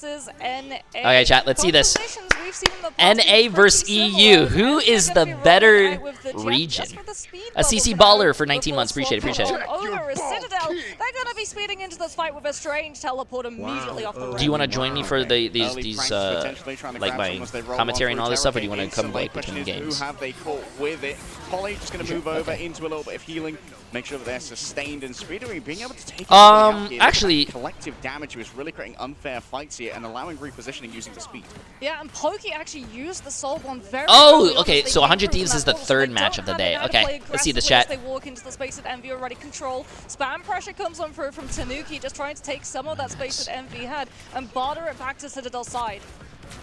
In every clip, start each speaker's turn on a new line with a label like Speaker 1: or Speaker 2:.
Speaker 1: Okay, chat, let's see this. NA versus EU. Who is the better region? A CC Baller for 19 months. Appreciate it.
Speaker 2: Over CITADEL, they're going to be speeding into this fight with a strange teleport immediately off the rim.
Speaker 1: Do you want to join me for these like my commentary and all this stuff, or do you want to come like between games?
Speaker 3: Who have they caught with it? Polly just going to move over into a little bit of healing, make sure that they're sustained and speeding, being able to take
Speaker 1: actually
Speaker 3: collective damage was really creating unfair fights here and allowing repositioning using the speed.
Speaker 2: Yeah, and Pokey actually used the Soul Bond very
Speaker 1: okay, so 100 Thieves is the third match of the day. Okay, let's see this, chat.
Speaker 2: They walk into the space that Envy already control. Spam pressure comes on through from Tanuki, just trying to take some of that space that Envy had and barter it back to Citadel's side.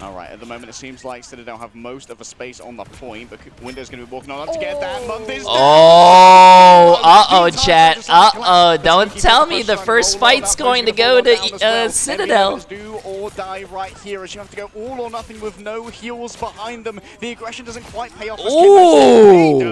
Speaker 3: Alright, at the moment it seems like Citadel have most of a space on the point, but Window's going to be walking on up to get that.
Speaker 1: Chat. Don't tell me the first fight's going to go to Citadel.
Speaker 3: Do or die right here as you have to go all or nothing with no heals behind them. The aggression doesn't quite pay off.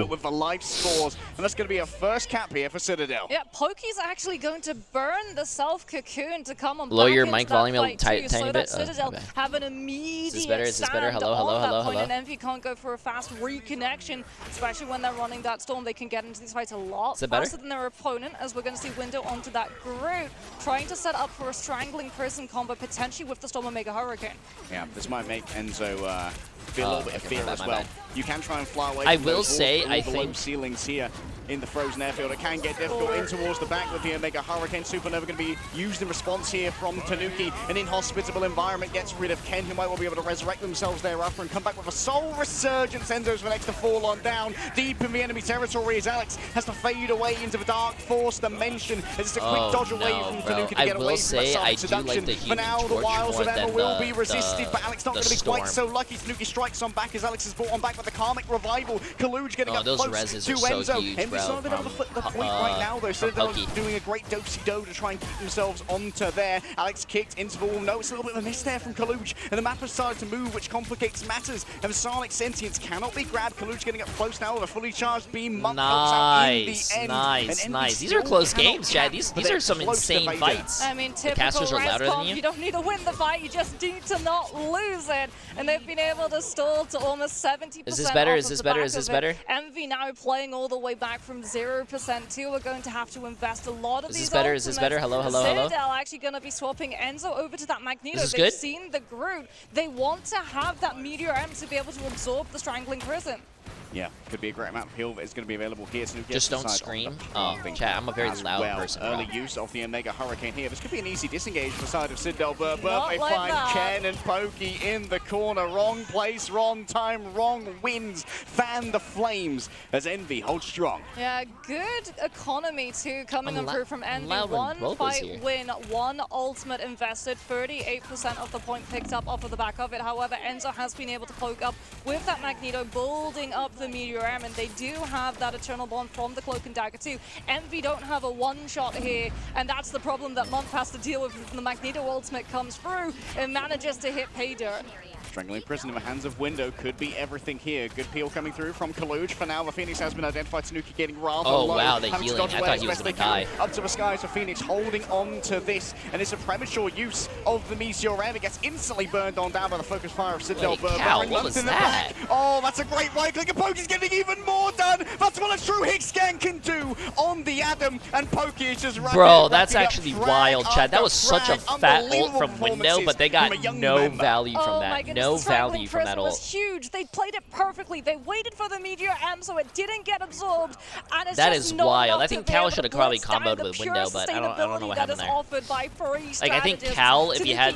Speaker 3: With the life scores, and that's going to be a first cap here for Citadel.
Speaker 2: Yeah, Pokey's actually going to burn the self-cocoon to come on
Speaker 1: Lower
Speaker 2: back
Speaker 1: your
Speaker 2: into
Speaker 1: mic
Speaker 2: that
Speaker 1: volume a
Speaker 2: fight
Speaker 1: tiny
Speaker 2: so
Speaker 1: bit.
Speaker 2: that Citadel have an immediate
Speaker 1: Is this better? Is this better? Hello.
Speaker 2: And Envy can't go for a fast reconnection, especially when they're running that storm. They can get into these fights a lot faster than their opponent, as we're going to see Window onto that Groot, trying to set up for a strangling prison combo, potentially with the Storm Omega Hurricane.
Speaker 3: Yeah, this might make Enzo feel a little bit of fear as well. You can try and fly away.
Speaker 1: I will say, I
Speaker 3: think low ceilings here in the frozen airfield. It can get difficult in towards the back with the Omega Hurricane. Supernova going to be used in response here from Tanuki. An inhospitable environment gets rid of Ken, who might well be able to resurrect themselves thereafter and come back with a Soul Resurgence. Enzo's the next to fall on down. Deep in the enemy territory as Alex has to fade away into the Dark Force dimension. It's a quick dodge away from Tanuki to get away from that Soul Seduction. For now, the Wiles of Emma will be resisted, but Alex not going to be quite so lucky. Tanuki strikes on back as Alex is brought on back with the Karmic Revival. Kaluj getting up close to Enzo. Envy's not been able to flip the point right now, though. So they're doing a great do-si-do to try and keep themselves onto there. Alex kicked into the wall. No, it's a little bit of a miss there from Kaluj. And the map has started to move, which complicates matters. And the Sonic Sentience cannot be grabbed. Kaluj getting up close now with a fully charged beam.
Speaker 1: Nice. These are close games, Chad. These are some insane fights.
Speaker 2: I mean, typical Rescom, you don't need to win the fight, you just need to not lose it. And they've been able to stall to almost 70%.
Speaker 1: Is this better? Is this better?
Speaker 2: Envy now playing all the way back from 0% too. We're going to have to invest a lot of these.
Speaker 1: Is this better? Hello.
Speaker 2: Citadel actually going to be swapping Enzo over to that Magneto. They've seen the Groot. They want to have that Meteor M to be able to absorb the Strangling Prison.
Speaker 3: Yeah, could be a great amount of heal that is going to be available here. So
Speaker 1: just don't scream. Chat, I'm a very loud person.
Speaker 3: Early use of the Omega Hurricane here. This could be an easy disengage for the side of Citadel, but they find Ken and Pokey in the corner. Wrong place, wrong time, wrong wins. Fan the flames as Envy holds strong.
Speaker 2: Yeah, good economy too coming on through from Envy. One fight win, one ultimate invested, 38% of the point picked up off of the back of it. However, Enzo has been able to cloak up with that Magneto, building up the Meteor M, and they do have that Eternal Bond from the Cloak and Dagger too. Envy don't have a one-shot here, and that's the problem that Month has to deal with. The Magneto ultimate comes through and manages to hit pay dirt.
Speaker 3: Strangling Prison in the hands of Window could be everything here. Good peel coming through from Kaluj. For now, the Phoenix has been identified. Tanuki getting rather low.
Speaker 1: Oh, wow, the healing. I thought he was going to die.
Speaker 3: Up to the skies for Phoenix, holding on to this. And it's a premature use of the Meteor M. It gets instantly burned on down by the focus fire of Citadel.
Speaker 1: What was that?
Speaker 3: Oh, that's a great right click. And Pokey's getting even more done. That's what a true Higgs scan can do on the Adam. And Pokey is just running.
Speaker 1: Bro, that's actually wild, Chad. That was such a fat ult from Window, but they got no value from that. No value from that ult.
Speaker 2: Was huge. They played it perfectly. They waited for the Meteor M so it didn't get absorbed. And it's
Speaker 1: that is wild. I think Cal should have probably comboed with Window, but I don't know what happened there. Like, I think Cal, if he had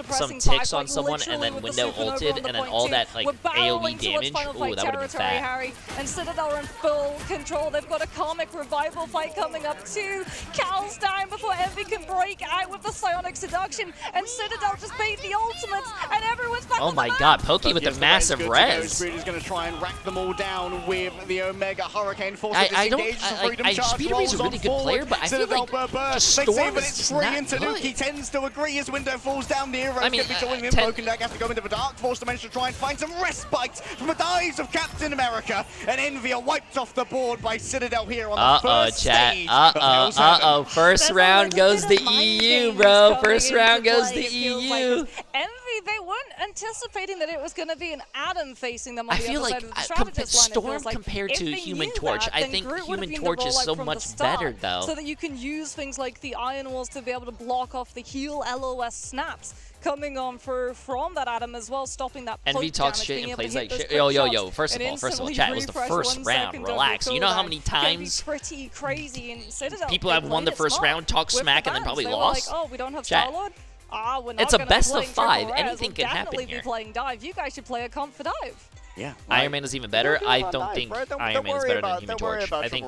Speaker 1: some ticks on someone and then Window ulted and then all that like AoE damage, ooh, that would have been fat.
Speaker 2: And Citadel are in full control. They've got a Karmic Revival fight coming up too. Cal's down before Envy can break out with the Psionic Seduction, and Citadel just beat the ultimates, and everyone's back
Speaker 1: Oh my god, Pokey with the massive res.
Speaker 3: Speedy's going to try and rack them all down with the Omega Hurricane.
Speaker 1: Speedy's a really good player, but I feel like the Storm is
Speaker 3: free,
Speaker 1: not
Speaker 3: and Tanuki
Speaker 1: good.
Speaker 3: tends to agree as Window falls down. Nero's going to be joining him. Broken Deck has to go into the Dark Force dimension to try and find some respite from the dives of Captain America. And Envy are wiped off the board by Citadel here on the first stage.
Speaker 1: First round goes the EU, bro. First round goes the EU.
Speaker 2: Envy, they weren't anticipating that it was going to be an Adam facing them on
Speaker 1: I
Speaker 2: the
Speaker 1: feel
Speaker 2: other
Speaker 1: like
Speaker 2: side of the strategist line.
Speaker 1: Storm compared to Human Torch, I think Human Torch is so much better, though.
Speaker 2: So that you can use things like the Iron Walls to be able to block off the heal LOS snaps coming on from that Adam as well, stopping that
Speaker 1: Envy talks shit and plays like shit. Yo, first of all, chat, it was the first round. Relax. You know how many times
Speaker 2: pretty crazy in Citadel
Speaker 1: people have won the first round, talk smack, and then probably lost?
Speaker 2: Like, oh, we don't have Star-Lord? We're not
Speaker 1: it's a best
Speaker 2: play
Speaker 1: of 5.
Speaker 2: Res.
Speaker 1: Anything can happen
Speaker 2: definitely
Speaker 1: here.
Speaker 2: Be playing dive. You guys should play a comp for dive.
Speaker 3: Yeah,
Speaker 1: Iron Man is even better. I don't think Iron Man is better than Human Torch. I think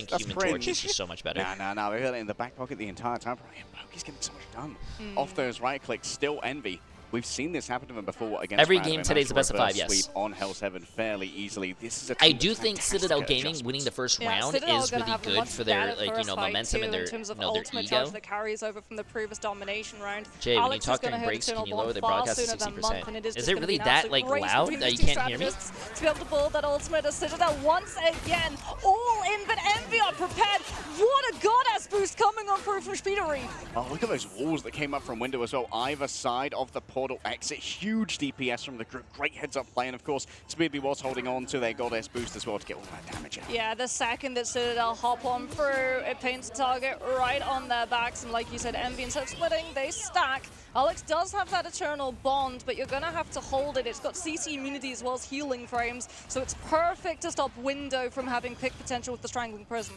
Speaker 1: Human Torch is just so much better.
Speaker 3: No, we've got it in the back pocket the entire time. Pokey's getting so much done. Off those right clicks, still Envy. We've seen this happen to them before against
Speaker 1: every game today's a best of 5, yes.
Speaker 3: Sweep on Hell's Heaven fairly easily. This is a
Speaker 1: I do think Citadel Gaming winning the first round is really good for their momentum and their ego.
Speaker 2: That carries over from the previous domination round.
Speaker 1: Jay, when you talk during breaks, can you lower the broadcast to 60%? Is it really that loud that you can't hear me?
Speaker 2: To be able to build that ultimate as Citadel once again, all in, but Envy are prepared. What a goddess boost coming on through from Speedery.
Speaker 3: Oh, look at those walls that came up from Window as well. Either side of the portal exit. Huge DPS from the group. Great heads-up play. And, of course, Speedly was holding on to their goddess boost as well to get all that damage out.
Speaker 2: Yeah, the second that Citadel hop on through, it paints a target right on their backs. And like you said, Envy, instead of splitting, they stack. Alex does have that eternal bond, but you're going to have to hold it. It's got CC immunity as well as healing frames, so it's perfect to stop Window from having pick potential with the Strangling Prism.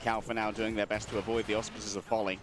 Speaker 3: Cal for now doing their best to avoid the auspices of Folly.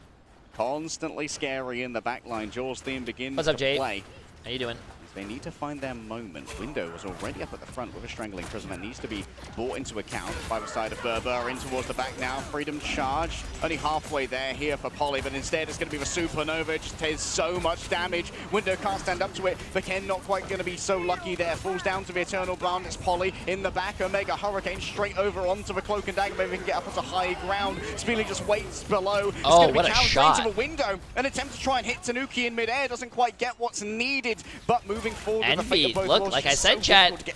Speaker 3: Constantly scary in the backline. Jaws theme begins
Speaker 1: What's up, Jay?
Speaker 3: to play.
Speaker 1: How you doing?
Speaker 3: They need to find their moment. Window was already up at the front with a Strangling Prism that needs to be brought into account by the side of Burr in towards the back now. Freedom charge. Only halfway there here for Polly, but instead it's going to be the Supernova. It just takes so much damage. Window can't stand up to it. The Ken not quite going to be so lucky there. Falls down to the Eternal Blast. It's Polly in the back. Omega Hurricane straight over onto the Cloak and Dagger. Maybe we can get up onto high ground. Speedly just waits below. It's
Speaker 1: oh,
Speaker 3: going to
Speaker 1: what
Speaker 3: be
Speaker 1: a shot.
Speaker 3: To the Window. An attempt to try and hit Tanuki in midair. Doesn't quite get what's needed, but moving forward.
Speaker 1: Envy, look, like I said, chat.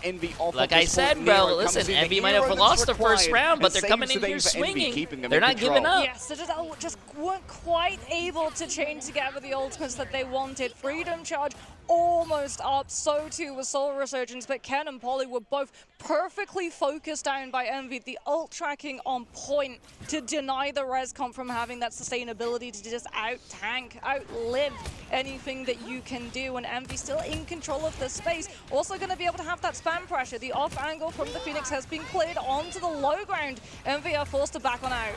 Speaker 1: Like I said, bro, listen, Envy might have lost the first round, but they're coming in here swinging. They're not giving up.
Speaker 2: Yeah, Citadel just weren't quite able to chain together the ultimates that they wanted. Freedom charge almost up, so too was Soul Resurgence, but Ken and Polly were both perfectly focused down by Envy. The ult tracking on point to deny the res comp from having that sustainability to just out-tank, outlive anything that you can do, and Envy still in control of the space. Also going to be able to have that spam pressure. The off angle from the Phoenix has been cleared onto the low ground. Envy are forced to back on out.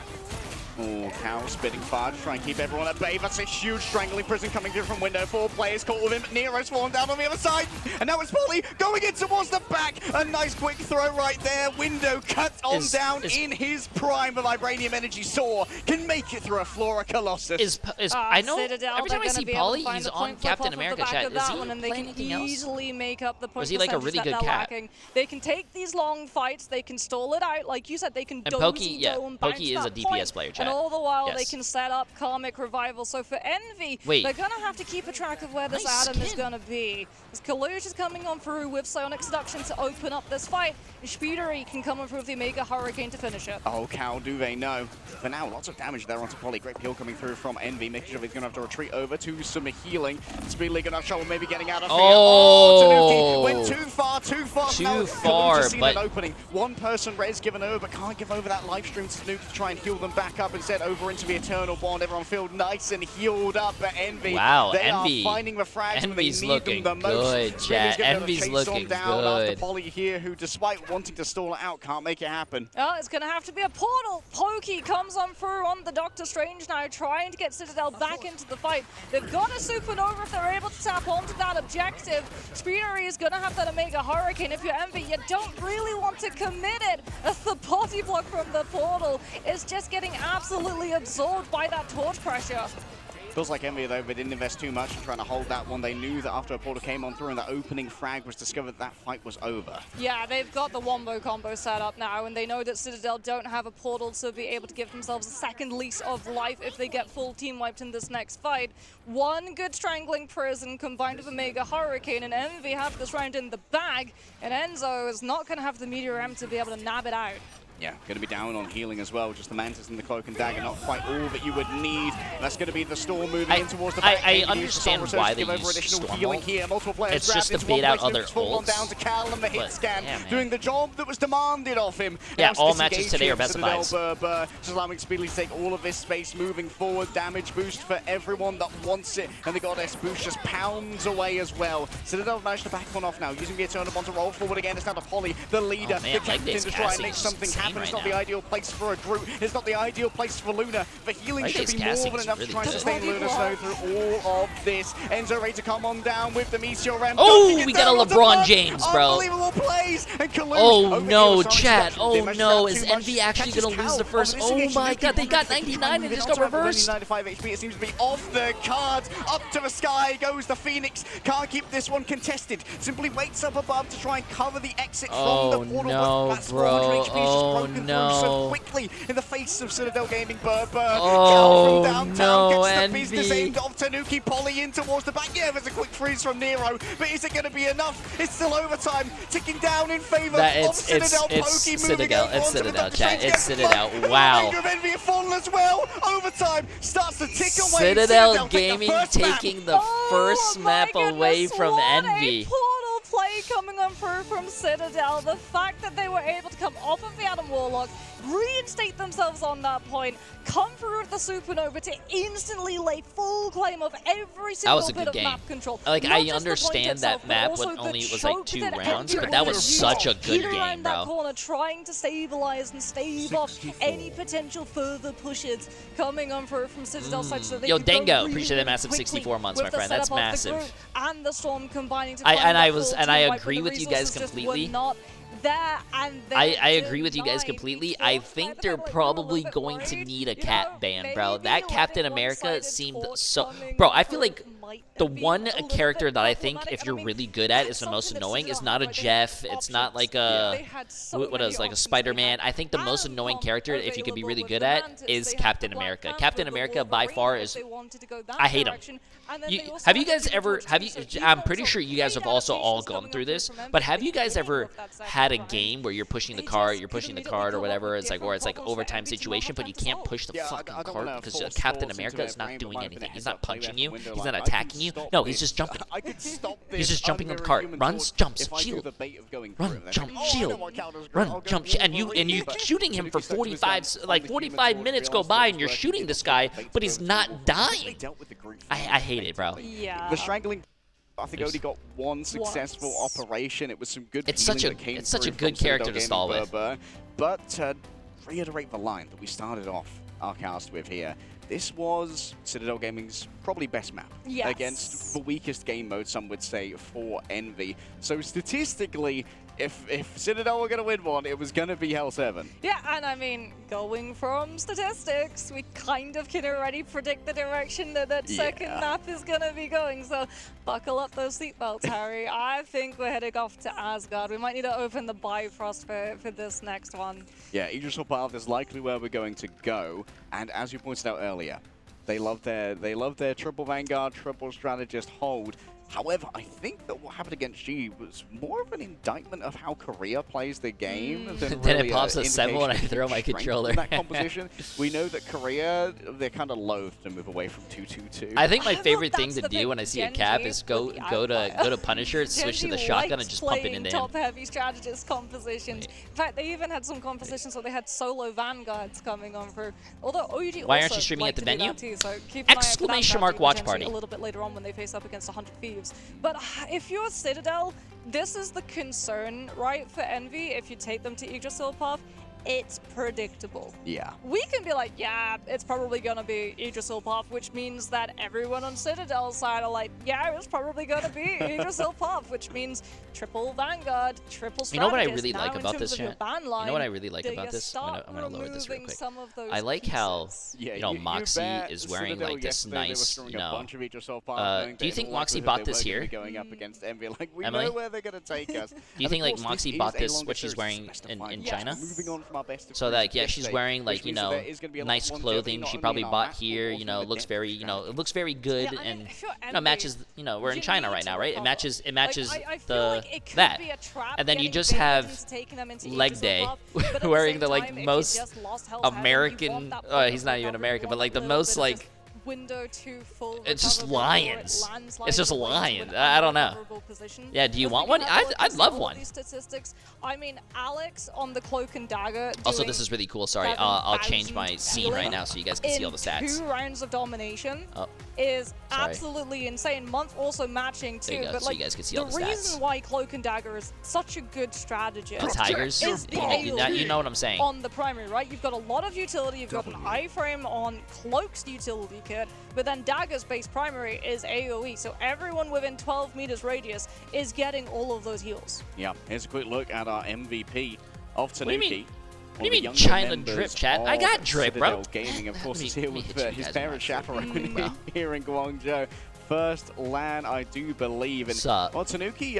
Speaker 3: Oh, Cal spitting fire to try and keep everyone at bay. That's a huge Strangling Prison coming through from Window. 4 players caught with him. Nero's fallen down on the other side. And now it's Polly going in towards the back. A nice quick throw right there. Window cut on down in his prime. The Vibranium Energy Saw can make it through a Flora Colossus.
Speaker 1: I know
Speaker 2: Citadel,
Speaker 1: every time I see Polly, he's on Captain America chat. Is he playing anything else?
Speaker 2: Easily make up the
Speaker 1: or is he like a really good cat?
Speaker 2: They can take these long fights. They can stall it out. Like you said, they can Pokey
Speaker 1: is a DPS player, chat.
Speaker 2: And all the while, they can set up Karmic Revival. So for Envy, they're going to have to keep a track of where this Adam is going to be. As Kalush is coming on through with Psionic Seduction to open up this fight, and Speedery can come on through with the Omega Hurricane to finish it.
Speaker 3: Oh, Cal, do they know? For now, lots of damage there onto Polly. Great peel coming through from Envy. Making sure he's going to have to retreat over to some healing. Speedily going to have trouble maybe getting out of here. Oh, Tanuki went too far.
Speaker 1: Too far,
Speaker 3: but an opening. One person res given over, but can't give over that live stream to Tanuki to try and heal them back up instead. Over into the Eternal Bond. Everyone feels nice and healed up, but Envy, they are finding the frags when they need them the
Speaker 1: good,
Speaker 3: most.
Speaker 1: Chat. Envy's looking good.
Speaker 3: After Polly here, who despite wanting to stall it out, can't make it happen.
Speaker 2: Oh, it's going to have to be a portal. Pokey comes on through on the Doctor Strange now, trying to get Citadel back into the fight. They've got a Supernova if they're able to tap onto that objective. Speedery is going to have that Omega Hurricane. If you're Envy, you don't really want to commit it, as the body block from the portal is just getting absolutely absorbed by that torch pressure.
Speaker 3: Feels like Envy, though, they didn't invest too much in trying to hold that one. They knew that after a portal came on through and the opening frag was discovered, that fight was over.
Speaker 2: Yeah, they've got the wombo combo set up now, and they know that Citadel don't have a portal to be able to give themselves a second lease of life if they get full team wiped in this next fight. One good strangling prison combined with a Mega Hurricane, and Envy have this round in the bag, and Enzo is not going to have the Meteor M to be able to nab it out.
Speaker 3: Yeah, going to be down on healing as well. Just the Mantis and the Cloak and Dagger, not quite all that you would need. That's going to be the Storm moving in towards the back.
Speaker 1: I understand why they use Storm
Speaker 3: healing here. Multiple players
Speaker 1: it's just to bait out other ults.
Speaker 3: Down to Cal and the hit scan, doing the job that was demanded of him.
Speaker 1: Yeah, all matches today are best of buys.
Speaker 3: Just allowing Speedly to take all of this space moving forward. Damage boost for everyone that wants it. And the Goddess boost just pounds away as well. Citadel managed to back one off now, using the Eternal Bond to roll forward again. It's now to Polly, the leader, the captain, to try and make something happen. It's not the ideal place for a Groot. It's not the ideal place for Luna. The healing should be more than enough to try and sustain Luna Snow through all of this. Enzo ready to come on down with the Meteor M.
Speaker 1: Oh, we got a LeBron James, bro.
Speaker 3: Unbelievable plays. And
Speaker 1: oh no, chat. Oh no, is Envy actually going to lose the first? Oh my god, they got 99 and just got reversed.
Speaker 3: 95 HP. It seems to be off the cards. Up to the sky goes the Phoenix. Can't keep this one contested. Simply waits up above to try and cover the exit from the portal.
Speaker 1: No, bro. Oh no.
Speaker 3: So quickly in the face of Citadel Gaming.
Speaker 1: Oh,
Speaker 3: from downtown
Speaker 1: no,
Speaker 3: gets the
Speaker 1: Envy.
Speaker 3: business end of Tanuki. Polly in towards the back. Yeah, there's a quick freeze from Nero, but is it going to be enough? It's still overtime, ticking down in favor of Citadel.
Speaker 1: It's Citadel. It's Citadel, chat. It's Citadel. Wow.
Speaker 3: Envy have fallen as well. Overtime starts to tick away.
Speaker 1: Citadel Gaming taking the first map away from Envy.
Speaker 2: Play coming on through from Citadel. The fact that they were able to come off of the Adam Warlock, reinstate themselves on that point, come through with the Supernova to instantly lay full claim of every single bit of map control.
Speaker 1: Like, I understand that map when only it was like 2 rounds, but that was such a good game, bro.
Speaker 2: That corner, trying to stabilize and stave off any potential further pushes coming on through from Citadel's side. So
Speaker 1: yo, Dango, appreciate that massive 64 months, my friend. That's massive.
Speaker 2: And the Storm combining to
Speaker 1: I agree with you guys completely. I agree with you guys completely. I think they're probably going to need a Cap ban, bro. That Captain America seemed so... Bro, I feel like the one character that I think, if you're really good at, is the most annoying is not a Jeff. It's not like a... What is like a Spider-Man. I think the most annoying character, if you could be really good at, is Captain America. Captain America, by far, is... I hate him. Have you guys ever... I'm pretty sure you guys have also all gone through this, but have you guys ever had a game where you're pushing the card or whatever, it's like, or it's like overtime situation, but you can't push the fucking card because Captain America is not doing anything. He's not punching you. He's not attacking you. No, he's just jumping. He's just jumping on the cart. Runs, jumps, shield. Run, jump, shield. Run, jump, and you shooting him for 45 minutes go by, and you're shooting this guy, but he's not dying. I hate it, bro.
Speaker 2: Yeah.
Speaker 3: The strangling, I think, only got one successful operation. It was some good.
Speaker 1: It's such a good character to stall with.
Speaker 3: But to reiterate the line that we started off our cast with here, this was Citadel Gaming's probably best map against the weakest game mode, some would say, for Envy. So statistically, if Citadel were going to win one, it was going to be Hell 7.
Speaker 2: Yeah, and I mean, going from statistics, we kind of can already predict the direction that second map is going to be going. So buckle up those seatbelts, Harry. I think we're heading off to Asgard. We might need to open the Bifrost for this next one.
Speaker 3: Yeah, Idris Path is likely where we're going to go. And as you pointed out earlier, they love their triple Vanguard, triple strategist hold. However, I think that what happened against G was more of an indictment of how Korea plays the game than
Speaker 1: Then
Speaker 3: really
Speaker 1: it pops a 7 when I throw my controller.
Speaker 3: In that composition, we know that Korea, they're kind of loath to move away from 2-2-2.
Speaker 1: I think my favorite thing to do when I see a Cap is go to Punisher, switch to the shotgun, and just pump it into him.
Speaker 2: Top-heavy strategist compositions. In fact, they even had some compositions where they had solo Vanguards coming on through. Although OG
Speaker 1: why aren't you streaming at the venue?
Speaker 2: Too, so
Speaker 1: Exclamation mark watch party.
Speaker 2: A little bit later on when they face up against 100 Thieves. But if you're Citadel, this is the concern, right, for Envy. If you take them to Idris Path, it's predictable.
Speaker 3: Yeah.
Speaker 2: We can be like, yeah, it's probably going to be Idris Ilpop, which means that everyone on Citadel's side are like, yeah, it's probably going to be Idris Ilpop, which means triple Vanguard, triple strategist.
Speaker 1: You know what I really like about this,
Speaker 2: chat?
Speaker 1: You know what I really like about this? I'm going to lower this real quick. I like how, Moxie is wearing like this nice, do you think Moxie bought this here?
Speaker 3: Going up against Envy. Like, we know where they're going to take us.
Speaker 1: Do you think like Moxie bought this, what she's wearing in China? So like, yeah, she's wearing like, nice clothing she probably bought here, it looks very, it looks very good and, matches, we're in China right now, right? It matches that. And then you just have Leg Day wearing the like most American, he's not even American, but like the most like,
Speaker 2: window to full.
Speaker 1: It's just lions. It's just lions. I don't know. Yeah, do you want one? I'd love one.
Speaker 2: Statistics. I mean, Alex on the Cloak and Dagger.
Speaker 1: Also, this is really cool. Sorry, I'll change my scene right now so you guys can see all the stats.
Speaker 2: 2 rounds of domination is absolutely insane. Month also matching too. But
Speaker 1: so
Speaker 2: like,
Speaker 1: you guys can see all the stats.
Speaker 2: The reason why Cloak and Dagger is such a good strategy.
Speaker 1: The Tigers. You know what I'm saying.
Speaker 2: On the primary, right? You've got a lot of utility. You've got an iframe on Cloak's utility kit, but then Dagger's base primary is AoE, so everyone within 12 meters radius is getting all of those heals.
Speaker 3: Yeah, here's a quick look at our MVP of Tanuki.
Speaker 1: What do you mean China drip, chat? I got drip, bro.
Speaker 3: Gaming, of course, is here with his parent chaperone here in Guangzhou. First LAN, I do believe. And, well, Tanuki,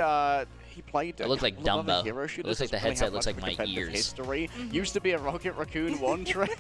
Speaker 3: he played.
Speaker 1: It looked like Dumbo. It looks like the headset looks like my ears.
Speaker 3: History. Used to be a Rocket Raccoon one trick,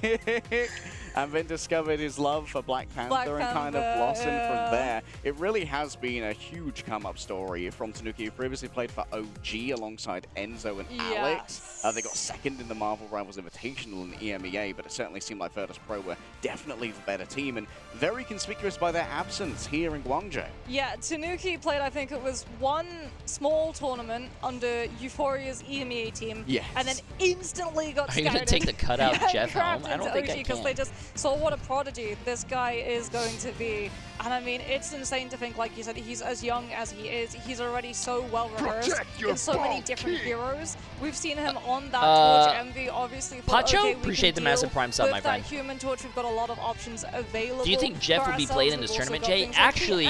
Speaker 3: and then discovered his love for Black Panther and kind of blossomed from there. It really has been a huge come-up story from Tanuki, who previously played for OG alongside Enzo and Alex. They got second in the Marvel Rivals Invitational in the EMEA, but it certainly seemed like Virtus Pro were definitely the better team, and very conspicuous by their absence here in Guangzhou.
Speaker 2: Yeah, Tanuki played, I think it was one small tournament under Euphoria's EMEA team, and then instantly got scouted.
Speaker 1: Are you going to take the cutout Jeff home? I don't think I can.
Speaker 2: Because they just saw what a prodigy this guy is going to be. And I mean, it's insane to think, like you said, he's as young as he is. He's already so well rehearsed in so many different heroes. We've seen him on that Torch Envy, obviously.
Speaker 1: Pacho, appreciate the massive prime sub, my friend.
Speaker 2: With that Human Torch, we've got a lot of options available.
Speaker 1: Do you think Jeff would be played in this tournament, Jay? Actually,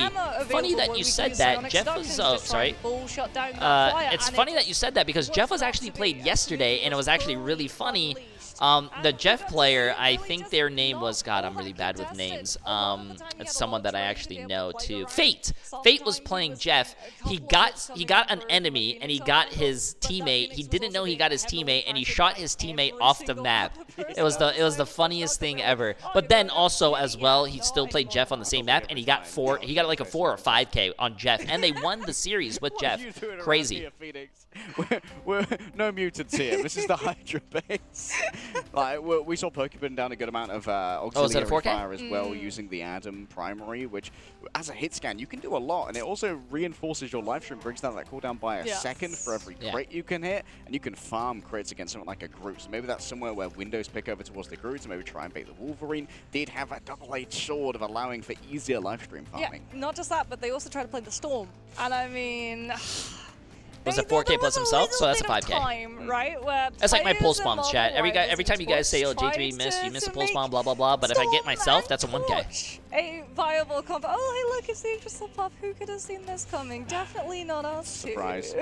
Speaker 1: funny that you said that. Jeff was, sorry. It's funny that you said that because Jeff was actually played yesterday, and it was actually really funny. The Jeff player, I think their name was, God, I'm really bad with names. It's someone that I actually know too. Fate. Fate was playing Jeff. He got an enemy and he got his teammate. He didn't know he got his teammate and he shot his teammate off the map. It was the funniest thing ever. But then also as well, he still played Jeff on the same map and he got like a 4 or 5K on Jeff, and they won the series with Jeff. Crazy.
Speaker 3: We're no mutants here. This is the Hydra base. We saw Poke putting down a good amount of auxiliary fire as well, using the Adam primary, which, as a hit scan, you can do a lot, and it also reinforces your live stream, brings down that cooldown by a second for every crit you can hit, and you can farm crits against something like a Groot. So maybe that's somewhere where Windows pick over towards the Groot, so maybe try and bait the Wolverine. Did have that double-edged sword of allowing for easier live stream farming.
Speaker 2: Yeah, not just that, but they also try to play the Storm, and I mean...
Speaker 1: Was it 4K plus himself? So that's a 5K.
Speaker 2: Time, right,
Speaker 1: that's like my pulse bombs, chat. Every time you guys say, oh, J3 you missed a pulse bomb, blah, blah, blah. But if I get myself, that's a 1K.
Speaker 2: A viable combo. Oh, hey, look, it's the Idris Ilpop. Who could have seen this coming? Definitely not us.
Speaker 3: Surprise.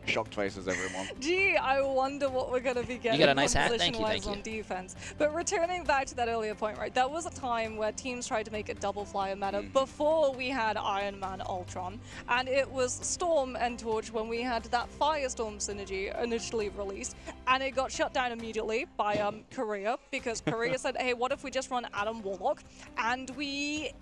Speaker 3: Shocked faces, everyone.
Speaker 2: Gee, I wonder what we're going to be getting.
Speaker 1: You got a nice hat? Thank you.
Speaker 2: On defense. But returning back to that earlier point, right, there was a time where teams tried to make a double flyer meta before we had Iron Man Ultron. And it was Storm and Torch when we had that Firestorm synergy initially released. And it got shut down immediately by Korea, because Korea said, hey, what if we just run Adam Warlock and we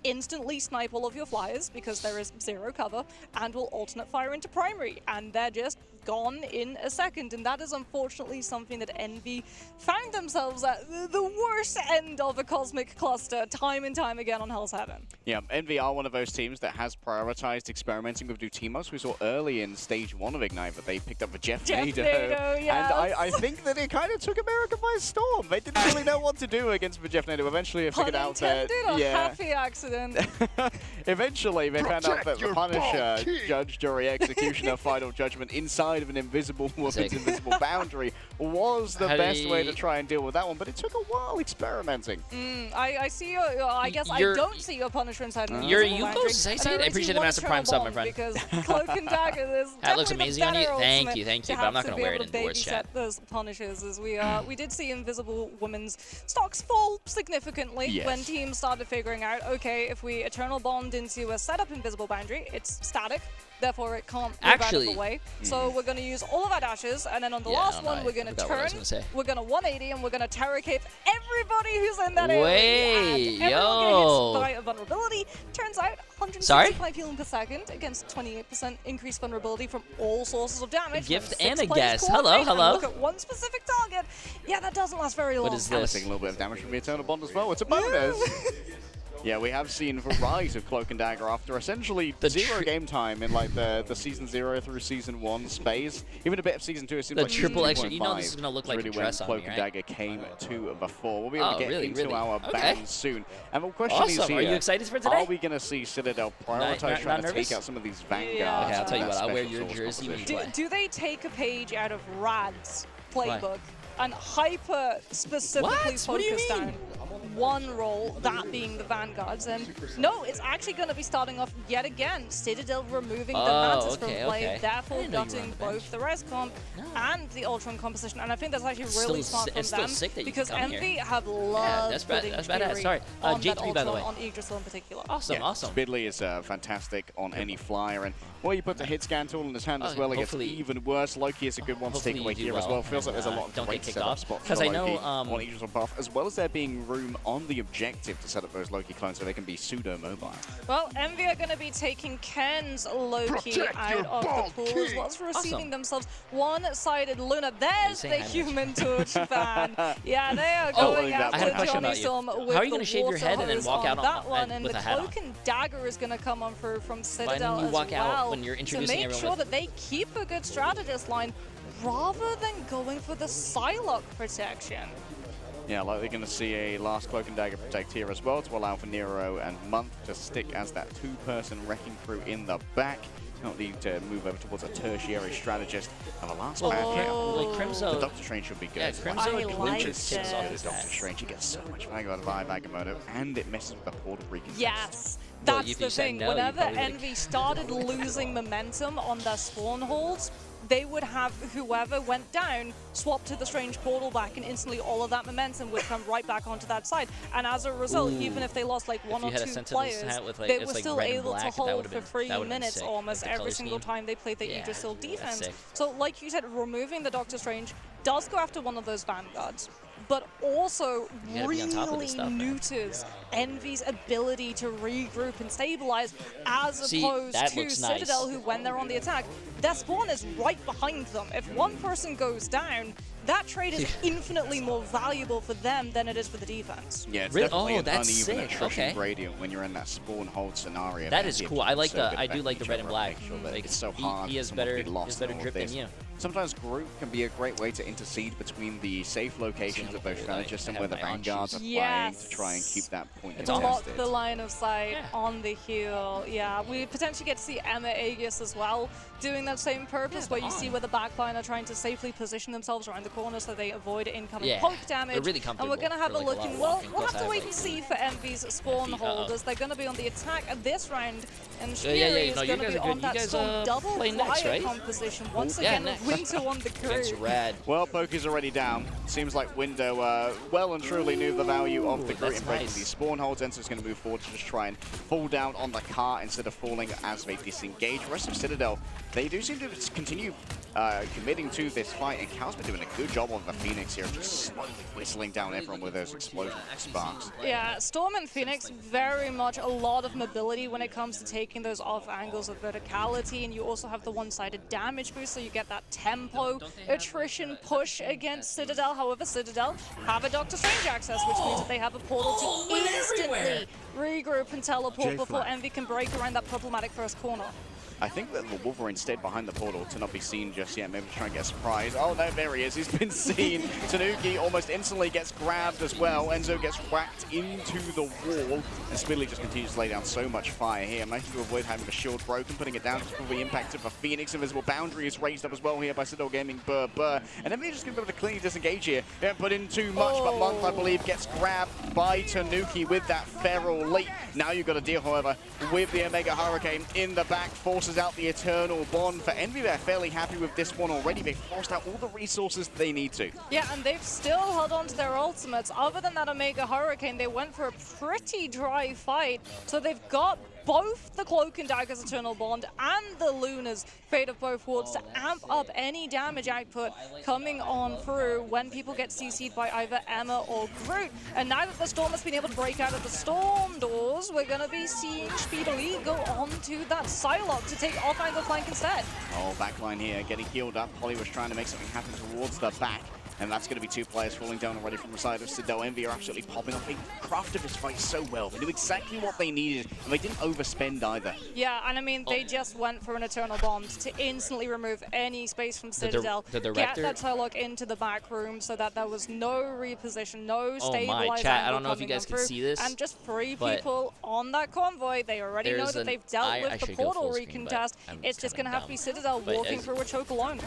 Speaker 2: instantly snipe all of your flyers because there is 0 cover, and we'll alternate fire into primary, and they're just gone in a second. And that is unfortunately something that Envy found themselves at the worst end of a cosmic cluster time and time again on Hell's Heaven.
Speaker 3: Yeah, Envy are one of those teams that has prioritized experimenting with new team modes. We saw early in stage 1 of Ignite, but they picked up the Jeff Nado.
Speaker 2: Yes.
Speaker 3: And I think that it kind of took America by storm. They didn't really know what to do against the Jeff Nado. Eventually, I figured out that...
Speaker 2: happy accident.
Speaker 3: Eventually, they found out that the Punisher, judge, jury, executioner, final judgment inside of an invisible woman's invisible boundary was the best way to try and deal with that one, but it took a while experimenting.
Speaker 2: I see your, I guess I don't see your Punisher inside an invisible boundary.
Speaker 1: I appreciate the Master Prime sub, my friend.
Speaker 2: Because Cloak and Dagger is
Speaker 1: that looks amazing on you. Thank you, but I'm not going to wear it indoors, chat.
Speaker 2: Those Punishers, as we did see Invisible Women's stocks fall significantly when teams started figuring out, okay, if we Eternal Bond into a setup invisible boundary, it's static. Therefore, it can't move out of the way. So we're going to use all of our dashes, and then on the last one, we're going to turn, we're going to 180, and we're going to Terror Cape everybody who's in that area.
Speaker 1: Wait, yo.
Speaker 2: By a vulnerability. Turns out 165 healing per second against 28% increased vulnerability from all sources of damage.
Speaker 1: Gift and a guess. Hello.
Speaker 2: Look at one specific target. Yeah, that doesn't last very long.
Speaker 1: What is this?
Speaker 3: Taking a little bit of damage from the Eternal Bond as well. It's a bonus. Yeah, we have seen a rise of Cloak and Dagger after essentially zero game time in like the Season 0 through Season 1 space. Even a bit of Season 2, it seems like
Speaker 1: triple extra. You know this is going to look like
Speaker 3: really
Speaker 1: a dress on
Speaker 3: Cloak
Speaker 1: me, right?
Speaker 3: and Dagger came to the fore. We'll be able to get into our ban soon. And the question is
Speaker 1: Awesome.
Speaker 3: here,
Speaker 1: Are you excited for today?
Speaker 3: are we going to see Citadel prioritize trying to take out some of these vanguards?
Speaker 1: Okay, I'll tell you what, I'll wear your jersey when you play.
Speaker 2: Do they take a page out of Rad's playbook and hyper specifically focus down one role, that being the Vanguards? And no, it's actually going to be starting off yet again. Citadel removing the Mantis from play, therefore gutting both the res comp and the Ultron composition. And I think that's actually really smart from them because Envy have loved putting Fury on that
Speaker 1: J3, by the way.
Speaker 2: on Yggdrasil in particular.
Speaker 1: Awesome.
Speaker 3: Spidley is fantastic on any flyer, and you put the hit scan tool in his hand as well, it gets even worse. Loki is a good one to take away here as well. Feels like there's a lot of great setup spots for Loki on Yggdrasil buff, as well as there being room on the objective to set up those Loki clones so they can be pseudo-mobile.
Speaker 2: Well, Envy are going to be taking Ken's Loki out of the pool as well as receiving themselves one-sided Luna. There's the Human Torch fan. Yeah, they are going after Johnny Storm with
Speaker 1: How are you going to shave your head and then walk out
Speaker 2: that one, and
Speaker 1: with
Speaker 2: the
Speaker 1: a hat
Speaker 2: Cloak and Dagger is going to come on through from Citadel
Speaker 1: as
Speaker 2: well
Speaker 1: out when you're introducing
Speaker 2: to make sure that they keep a good strategist line rather than going for the Psylocke protection.
Speaker 3: Yeah, likely going to see a last Cloak and Dagger protect here as well to allow for Nero and Month to stick as that two-person wrecking crew in the back. Not need to move over towards a tertiary strategist. And the last back here,
Speaker 1: Crimzo,
Speaker 3: the Doctor Strange should be good.
Speaker 1: Yeah, Crimzo
Speaker 3: clinches off the Doctor Strange. He gets so much value out of Agamotto, and it messes with the portal recon.
Speaker 2: Yes, that's the thing. Whenever Envy started losing momentum on their spawn holds, they would have whoever went down swap to the Strange portal back, and instantly all of that momentum would come right back onto that side. And as a result, even if they lost like one or two players, they were still able to hold for 3 minutes almost every single time they played the Yggdrasil defense. So like you said, removing the Doctor Strange does go after one of those Vanguards, but also really neuters Envy's ability to regroup and stabilize, as opposed to Citadel, who, when they're on the attack, their spawn is right behind them. If one person goes down, that trade is infinitely more valuable for them than it is for the defense.
Speaker 3: Yeah, it's definitely an uneven attrition gradient when you're in that spawn hold scenario.
Speaker 1: That is cool. I like the. I do like the red and black. Like, it's so hard. He has better drip than you.
Speaker 3: Sometimes group can be a great way to intercede between the safe locations of those strategists and where the Vanguards are playing to try and keep that point contested.
Speaker 2: Lock the line of sight on the heel. Yeah, we potentially get to see Emma Aegis as well doing that same purpose, where you see where the backline are trying to safely position themselves around the corner so they avoid incoming poke damage.
Speaker 1: Really
Speaker 2: and we're going to have a look, and we'll have to wait and see for Envy's spawn holders. They're going to be on the attack this round, and Fury is going to be on that Storm double flyer composition once again with Winter on the crew.
Speaker 3: Well, Poke's already down. Seems like Window well and truly knew the value of the group in breaking these spawn holds, and so it's going to move forward to just try and fall down on the car instead of falling as they disengage. The rest of Citadel, they do seem to continue committing to this fight, and Cal's been doing a good job on the Phoenix here, just slowly whistling down everyone with those explosion sparks.
Speaker 2: Yeah, Storm and Phoenix, very much a lot of mobility when it comes to taking those off angles of verticality, and you also have the one-sided damage boost, so you get that tempo attrition push against Citadel. However, Citadel have a Doctor Strange access, which means that they have a portal to instantly regroup and teleport before Envy can break around that problematic first corner.
Speaker 3: I think that the Wolverine stayed behind the portal to not be seen just yet. Maybe to try and get a surprise. Oh, no, there he is. He's been seen. Tanuki almost instantly gets grabbed as well. Enzo gets whacked into the wall. And Speedly just continues to lay down so much fire here. Managed to avoid having the shield broken, putting it down to probably impacted for Phoenix. Invisible Boundary is raised up as well here by CITADEL Gaming. And then they're just going to be able to cleanly disengage here. They don't put in too much, but Monk, I believe, gets grabbed by Tanuki with that feral leap. Now you've got to deal, however, with the Omega Hurricane in the back, forces out the Eternal Bond. For Envy, they're fairly happy with this one already. They've forced out all the resources they need to.
Speaker 2: Yeah, and they've still held on to their ultimates. Other than that Omega Hurricane, they went for a pretty dry fight. So they've got both the Cloak and Dagger's Eternal Bond and the Luna's Fate of Both Worlds to amp up any damage output coming on through when people get CC'd by either Emma or Groot. And now that the Storm has been able to break out of the Storm doors, we're going to be seeing Speedily go on to that Psylocke to take off-angle flank instead.
Speaker 3: Oh, backline here, getting healed up. Holly was trying to make something happen towards the back. And that's going to be two players falling down already from the side of CITADEL. Envy are absolutely popping up. They crafted this fight so well. They knew exactly what they needed, and they didn't overspend either.
Speaker 2: Yeah, and I mean, they just went for an Eternal Bond to instantly remove any space from CITADEL, get that Psylocke into the back room so that there was no reposition, no stabilized
Speaker 1: chat, I don't know if you guys can see this,
Speaker 2: and just free people on that convoy. They already know that they've dealt with the portal recontest. It's just going to have to be CITADEL walking through a choke alone.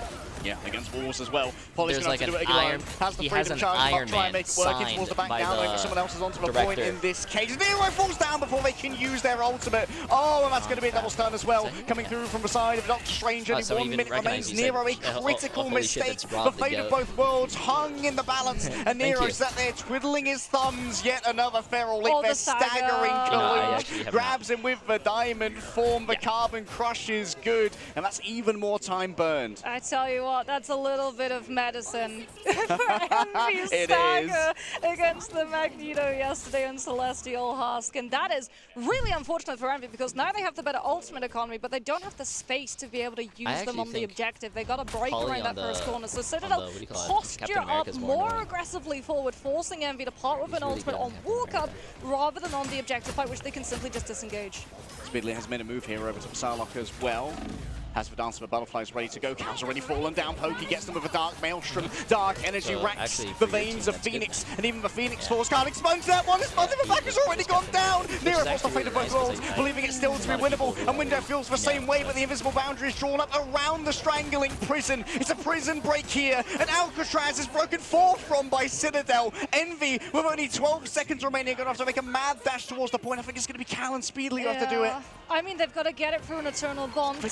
Speaker 3: Yeah, against walls as well. Poly's going to have to do it again. Has the freedom charge, not try and make it work towards the back now, but someone else is onto the point in this case. Nero falls down before they can use their ultimate. Oh, and that's going to be a double stun as well, coming through from the side of Doctor Strange. Only 1 minute remains. Nero, a critical mistake. The fate of both worlds hung in the balance, and Nero sat there twiddling his thumbs. Yet another feral leap. They're staggering. Kalush grabs him with the diamond form. The carbon crush is good, and that's even more time burned.
Speaker 2: I tell you what, that's a little bit of medicine. Envy's stagger against the Magneto yesterday and Celestial Husk, and that is really unfortunate for Envy because now they have the better ultimate economy, but they don't have the space to be able to use them on the objective. They got to break around that first corner, so CITADEL posture up more aggressively forward, forcing Envy to part with an ultimate on walk-up rather than on the objective fight, which they can simply just disengage.
Speaker 3: Speedily has made a move here over to Psylocke as well. Has the Dance of the Butterflies ready to go. Cal's already fallen down. Pokey gets them with a Dark Maelstrom. Dark Energy racks the veins of Phoenix. And even the Phoenix Force can't expunge that one. His the back has already gone down. Nero wants the fate of both worlds, believing it's still to be winnable. And Window feels the same way, but the invisible boundary is drawn up around the strangling prison. It's a prison break here. And Alcatraz is broken forth from by CITADEL. Envy, with only 12 seconds remaining, are going to have to make a mad dash towards the point. I think it's going to be Cal and Speedily who have to do it.
Speaker 2: I mean, they've got to get it through an Eternal Bond.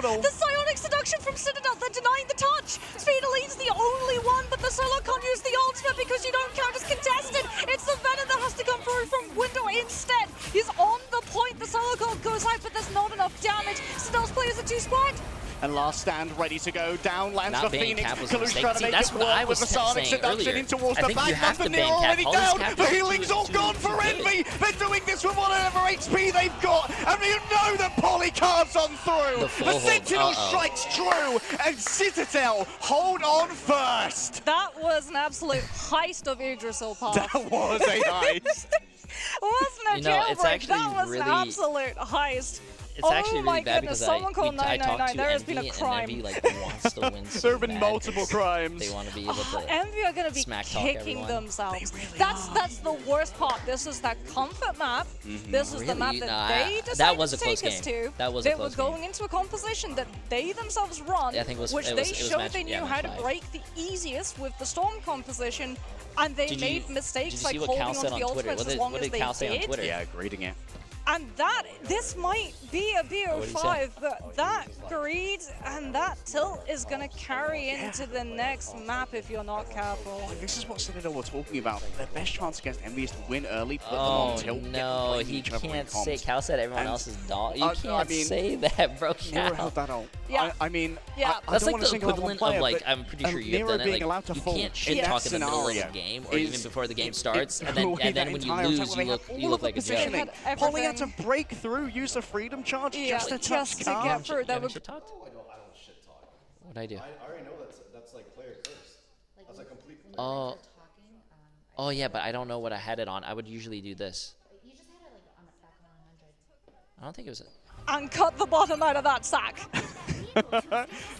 Speaker 2: The Psionic Seduction from CITADEL, they're denying the touch! Speedily is the only one, but the Psylocke can't use the ultimate because you don't count as contested! It's the Venom that has to come through from Window instead! He's on the point, the Psylocke goes out, but there's not enough damage! CITADEL's players are too spot!
Speaker 3: And last stand ready to go. Down lands for Phoenix. Kalush trying to make it work with the Sonic Seduction in towards the back. Nothing near already down. The healing's all gone for Envy. They're doing this with whatever HP they've got. And you know that Polycard's on through. The Sentinel strikes true. And CITADEL hold on first.
Speaker 2: That was an absolute heist of Yggdrasil Path.
Speaker 3: That was a heist.
Speaker 2: Wasn't a jailbreak. That was an absolute heist.
Speaker 1: It's actually really bad because
Speaker 2: someone called
Speaker 1: I talked to
Speaker 2: there has
Speaker 1: Envy,
Speaker 2: been a crime.
Speaker 1: and Envy wants to win so
Speaker 3: there have been multiple crimes.
Speaker 1: They want to be able to
Speaker 2: Envy are going to be kicking themselves. That's the worst part. This is that comfort map. This is the map that they decided to take us to.
Speaker 1: That was
Speaker 2: they were going into a composition that they themselves run, which they showed they knew how to break the easiest with the Storm composition, and they made mistakes like holding onto the ultimates as long as they did.
Speaker 3: Yeah, grading it.
Speaker 2: And this might be a BO5, but that greed and that tilt is going to carry into the next map if you're not careful.
Speaker 3: This is what CITADEL were talking about. Their best chance against Envy is to win early, put them on tilt.
Speaker 1: No, he can't say. Cal said everyone else is dog. You can't say that, bro.
Speaker 3: Never held that out.
Speaker 2: Yeah.
Speaker 3: I mean,
Speaker 1: that's like the equivalent of like, I'm pretty sure you've done it. Like, you can't shit talk in the middle of the game or even before the game starts, and then when you lose, you look like a joke.
Speaker 3: Polly had to break through, use the freedom charge just to touch Cal.
Speaker 2: Get through.
Speaker 1: That was shit talk.
Speaker 4: Shit talk.
Speaker 1: What'd I do?
Speaker 4: I already know that's like player curse. That's a complete.
Speaker 1: Oh yeah, but I don't know what I had it on. I would usually do this.
Speaker 5: You just had it like on back on 100.
Speaker 1: I don't think it was.
Speaker 2: and cut the bottom out of that sack.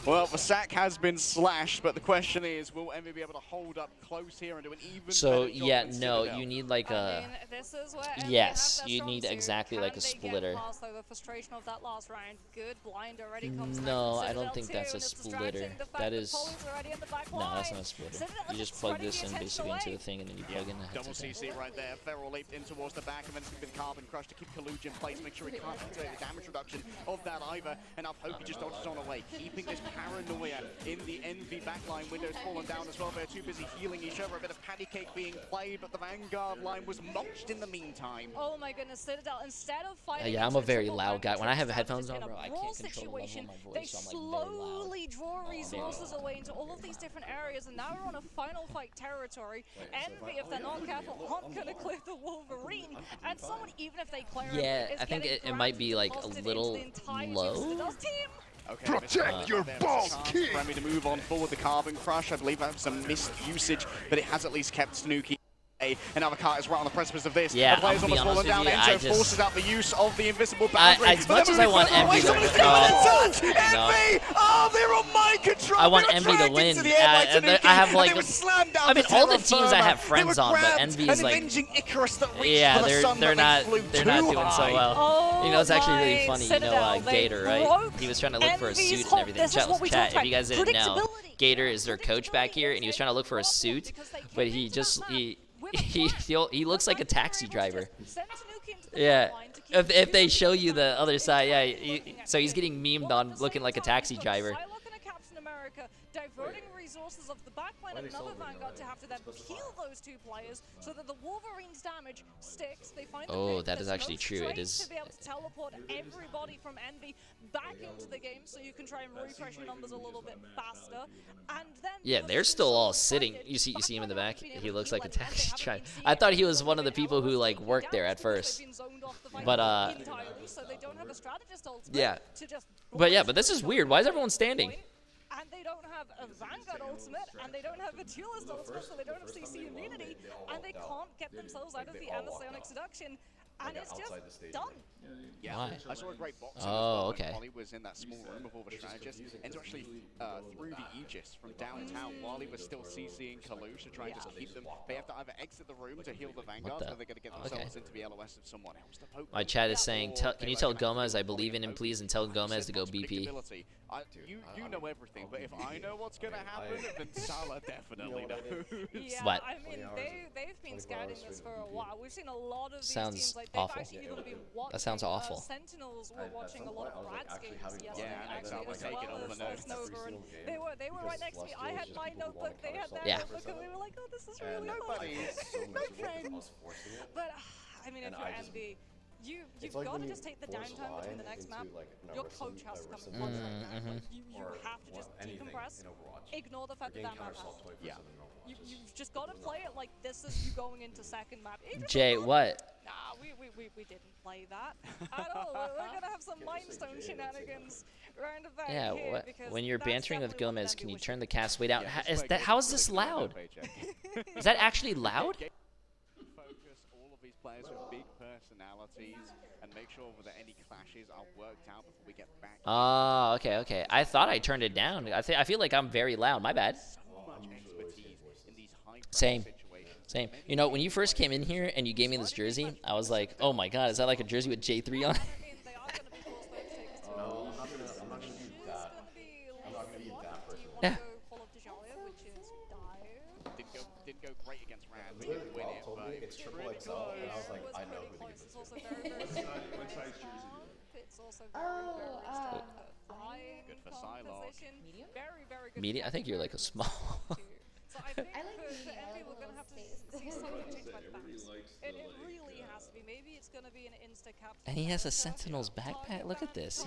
Speaker 3: Well, the sack has been slashed, but the question is, will Envy be able to hold up close here and do an even
Speaker 1: So
Speaker 3: better job
Speaker 1: yeah,
Speaker 3: than
Speaker 1: no,
Speaker 3: Citadel?
Speaker 1: you need like
Speaker 2: I
Speaker 1: a.
Speaker 2: mean, this is where Envy
Speaker 1: Yes,
Speaker 2: have their
Speaker 1: you
Speaker 2: strong
Speaker 1: need
Speaker 2: suit.
Speaker 1: exactly like a
Speaker 2: Can they get
Speaker 1: splitter.
Speaker 2: past, though, the frustration of that last round? Good blind already comes
Speaker 1: No,
Speaker 2: back
Speaker 1: I
Speaker 2: to
Speaker 1: don't
Speaker 2: Citadel
Speaker 1: think
Speaker 2: too,
Speaker 1: that's a
Speaker 2: and it's
Speaker 1: splitter.
Speaker 2: distracting the fact
Speaker 1: That
Speaker 2: that
Speaker 1: is.
Speaker 2: Polly's already in the back
Speaker 1: No, that's
Speaker 2: line.
Speaker 1: not a splitter.
Speaker 2: Citadel
Speaker 1: You just
Speaker 2: is
Speaker 1: plug
Speaker 2: spreading
Speaker 1: this
Speaker 2: the
Speaker 1: in
Speaker 2: attention
Speaker 1: basically into
Speaker 2: away.
Speaker 1: the thing, and then you plug in the
Speaker 3: Double
Speaker 1: headset.
Speaker 3: CC right there. Feral leaped in towards the back, and then with Carbon Crush to keep Kaluja in place, make sure he can't activate the damage reduction of that either. And now Pokey just dodges on away, keeping this paranoia in the Envy backline. Window's fallen down as well. They're too busy healing each other. A bit of patty cake being played, but the Vanguard line was mulched in the meantime.
Speaker 2: Oh my goodness, Citadel, instead of fighting
Speaker 1: Yeah, I'm
Speaker 2: into
Speaker 1: a very
Speaker 2: triple
Speaker 1: loud guy.
Speaker 2: damage
Speaker 1: When I have
Speaker 2: and
Speaker 1: headphones
Speaker 2: just
Speaker 1: on,
Speaker 2: in a
Speaker 1: bro, I
Speaker 2: brawl
Speaker 1: can't control the level of
Speaker 2: situation,
Speaker 1: my
Speaker 2: they
Speaker 1: voice, so I'm like very loud.
Speaker 2: slowly draw resources away into all of these different areas, and now we're on a final fight territory. Envy, if they're not careful, aren't going to clear the Wolverine, and someone, even if they clear
Speaker 1: Yeah,
Speaker 2: it, is
Speaker 1: I think
Speaker 2: getting
Speaker 1: it might be like a
Speaker 2: deposited
Speaker 1: little
Speaker 2: into the entirety of
Speaker 1: low.
Speaker 2: Citadel's team.
Speaker 3: Okay,
Speaker 5: Protect your ball, kid!
Speaker 3: Remy to move on forward. The Carbon Crush, I believe that was some missed usage, but it has at least kept Tanuki. And now the cart is right on the precipice of this.
Speaker 1: Yeah,
Speaker 3: the player's
Speaker 1: I'll be
Speaker 3: almost fallen
Speaker 1: honest
Speaker 3: down.
Speaker 1: with you, I
Speaker 3: Enzo
Speaker 1: just-
Speaker 3: forces out the use of the invisible boundary.
Speaker 1: As much as I want Envy to win,
Speaker 3: Envy! Oh, they're on mind control.
Speaker 1: I want
Speaker 3: They were
Speaker 1: Envy to
Speaker 3: dragged
Speaker 1: win.
Speaker 3: into the air by Tanuki,
Speaker 1: I have
Speaker 3: and
Speaker 1: like,
Speaker 3: they were slammed down
Speaker 1: I mean,
Speaker 3: to
Speaker 1: all the
Speaker 3: terra
Speaker 1: teams I
Speaker 3: firma.
Speaker 1: have
Speaker 3: They
Speaker 1: friends
Speaker 3: were
Speaker 1: on, but
Speaker 3: grabbed,
Speaker 1: Envy is
Speaker 3: an
Speaker 1: like,
Speaker 3: avenging Icarus that reached
Speaker 1: yeah,
Speaker 3: for the sun,
Speaker 1: they're
Speaker 3: but
Speaker 1: not
Speaker 3: they flew
Speaker 1: doing
Speaker 3: too
Speaker 1: so
Speaker 3: high.
Speaker 1: well.
Speaker 2: Oh
Speaker 1: You know, it's actually really
Speaker 2: my
Speaker 1: funny.
Speaker 2: Citadel, they
Speaker 1: Gator, right?
Speaker 2: broke
Speaker 1: He was trying to look for a
Speaker 2: Envy's
Speaker 1: suit and
Speaker 2: hope.
Speaker 1: everything.
Speaker 2: This is what we
Speaker 1: Chat,
Speaker 2: talked
Speaker 1: if you guys didn't know,
Speaker 2: about.
Speaker 1: Gator is their coach back here, and he was trying to look for a suit, but he just he looks like a taxi driver. Yeah, if they show you the other side, yeah. So he's getting memed on looking like a taxi driver.
Speaker 2: Diverting resources of the backline and another Vanguard to have to then heal those two players so that the Wolverine's damage sticks. They find
Speaker 1: Oh,
Speaker 2: the
Speaker 1: that is
Speaker 2: there's
Speaker 1: actually
Speaker 2: no
Speaker 1: true. It
Speaker 2: strength
Speaker 1: is.
Speaker 2: to be able to teleport everybody from Envy back into the game so you can try and refresh your numbers a little bit faster. And then
Speaker 1: Yeah, they're still all sitting. You see him in the back. He looks like a taxi driver. I thought he was one of the people who like worked there at first. But yeah. But this is weird. Why is everyone standing?
Speaker 2: And they don't have a Vanguard ultimate, and they don't have a duelist ultimate, so they don't have CC immunity, and they can't get themselves out of the Amazonic seduction, and it's just done.
Speaker 3: Yeah,
Speaker 1: Why?
Speaker 3: I saw a great boxing
Speaker 1: Oh,
Speaker 3: as well
Speaker 1: okay.
Speaker 3: when Polly was in that small room before the strategist. Enzo actually threw the Aegis from downtown while he was still CCing Kalush to try and just keep them. They have to either exit the room to heal the Vanguards, or they're going to get themselves into the LOS of someone else.
Speaker 1: My chat is saying, can you tell Gomez I believe in him, please, and tell Gomez to go BP.
Speaker 3: You know everything, but if I know what's going to happen, then Salah definitely knows.
Speaker 2: Yeah,
Speaker 1: What?
Speaker 2: I mean, they've been scouting this for a while. We've seen a lot of these
Speaker 1: Sounds
Speaker 2: teams. Like, they've
Speaker 1: awful.
Speaker 2: actually even been watching.
Speaker 1: That sounds awful.
Speaker 2: Sentinels were watching a lot of Brad's games yesterday,
Speaker 3: Yeah,
Speaker 2: actually,
Speaker 3: that was
Speaker 2: as
Speaker 3: taking
Speaker 2: well
Speaker 3: all
Speaker 2: as
Speaker 3: the notes.
Speaker 2: Nova, and they were right next to me. I had my notebook, they had their
Speaker 1: Yeah.
Speaker 2: notebook, and we were like, oh, this is really
Speaker 3: Nobody
Speaker 2: fun.
Speaker 3: no friends.
Speaker 2: But I mean, if you're Envy, you've got to just take the downtime between the next map. Your coach has to come and watch that. Like, you have to just decompress, ignore the fact that that map has.
Speaker 3: Yeah.
Speaker 2: You've just got to play it like this is you going into second map.
Speaker 1: Jay, what?
Speaker 2: Nah, we didn't play that at all. We're gonna have some Mindstone shenanigans round about
Speaker 1: Yeah,
Speaker 2: here
Speaker 1: what?
Speaker 2: because
Speaker 1: When you're
Speaker 2: that's
Speaker 1: bantering with
Speaker 2: definitely what
Speaker 1: Gomez,
Speaker 2: Envy
Speaker 1: can you
Speaker 2: was
Speaker 1: turn the
Speaker 2: doing.
Speaker 1: cast way down? How is this loud? Is that actually loud?
Speaker 3: Focus all of these players with big personalities and make sure that any clashes are worked out before we get back.
Speaker 1: Oh, okay. I thought I turned it down. I feel like I'm very loud. My bad.
Speaker 3: So much expertise in these high
Speaker 1: Same.
Speaker 3: situations.
Speaker 1: Same. You know, when you first came in here and you gave me this jersey, I was like, oh my god, is that like a jersey with Jay3 on it?
Speaker 2: I mean, they are gonna be forced though to take us to
Speaker 4: No, I'm not gonna be that. I'm not gonna be that person.
Speaker 1: Yeah.
Speaker 2: Call of Dejalia, which is dire.
Speaker 3: Didn't go great against Rand.
Speaker 4: When
Speaker 3: Didn't win
Speaker 4: Bob
Speaker 3: it,
Speaker 4: told
Speaker 3: but
Speaker 4: me
Speaker 3: it
Speaker 4: it's
Speaker 3: was
Speaker 4: triple
Speaker 3: pretty
Speaker 4: XL,
Speaker 3: close.
Speaker 4: and I was like,
Speaker 2: It
Speaker 4: I know
Speaker 2: pretty
Speaker 4: who to give
Speaker 2: close.
Speaker 4: this
Speaker 2: It's also
Speaker 4: to.
Speaker 2: very, very It's also very, very strong. Flying
Speaker 3: Good for
Speaker 2: from
Speaker 3: Psylocke.
Speaker 2: position. Very, very good.
Speaker 1: Medium? I think you're like a small.
Speaker 2: So I think
Speaker 6: I like
Speaker 2: for
Speaker 6: medium.
Speaker 2: Envy,
Speaker 6: I
Speaker 2: we're
Speaker 6: like
Speaker 2: gonna have to
Speaker 6: little
Speaker 2: see
Speaker 6: space.
Speaker 2: something change by backs. It really has to be. Maybe it's gonna be an insta-cap.
Speaker 1: And he has a Sentinel's backpack. Look at this.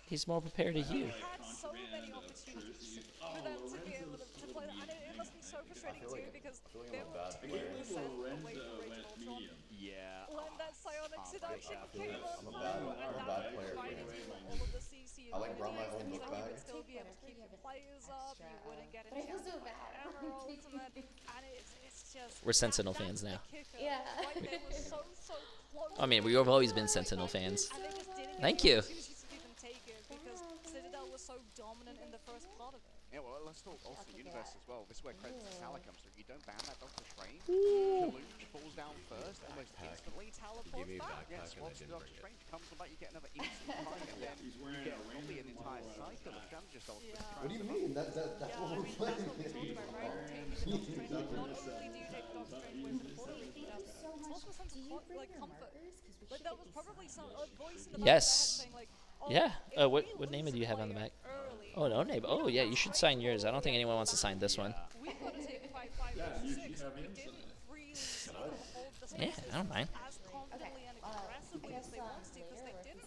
Speaker 1: He's more prepared than you.
Speaker 2: Had so many opportunities for them to be able to play that, and it must be so frustrating too because they were 2% away from Rage Ultron.
Speaker 3: Yeah.
Speaker 2: When that psionic seduction came up,
Speaker 4: I'm a bad player for
Speaker 2: fighting
Speaker 4: him.
Speaker 2: all of the CC
Speaker 4: I like brought my own
Speaker 2: immunities,
Speaker 4: book
Speaker 2: and you
Speaker 4: bag.
Speaker 2: would still be able to keep your players up, you wouldn't get a
Speaker 6: But I feel
Speaker 2: chance
Speaker 6: so
Speaker 2: to
Speaker 6: bad.
Speaker 2: ever ultimate, and it's just
Speaker 1: we're Sentinel
Speaker 2: that's
Speaker 1: fans
Speaker 2: the
Speaker 1: now.
Speaker 2: kicker.
Speaker 6: Yeah.
Speaker 2: Like they were so
Speaker 1: I mean, we've always been Sentinel fans. Thank you.
Speaker 2: Because Citadel was so dominant in the first part of it.
Speaker 3: Yeah, well, let's talk also Universe as well. This is where credit to Salah comes through. You don't ban that Doctor Strange. Kaluch falls down first, almost instantly. Teleports back. Yeah, swaps to Doctor Strange, comes back, you get another instant fight, and then you get probably an entire cycle of strategy just ultimately.
Speaker 4: What do you mean? That's what we're playing.
Speaker 2: Not only do you take the Doctor Strange with the portal, it's also a sense of like comfort. But there was probably some voice in the back saying like,
Speaker 1: yeah. What name do you have on the back? Oh, no name. Oh, yeah. You should sign yours. I don't think anyone wants to sign this one.
Speaker 2: We've got to take 5-5 6. We didn't really hold the
Speaker 1: Yeah, I don't mind.
Speaker 2: as confidently and aggressively as they wanted to because they didn't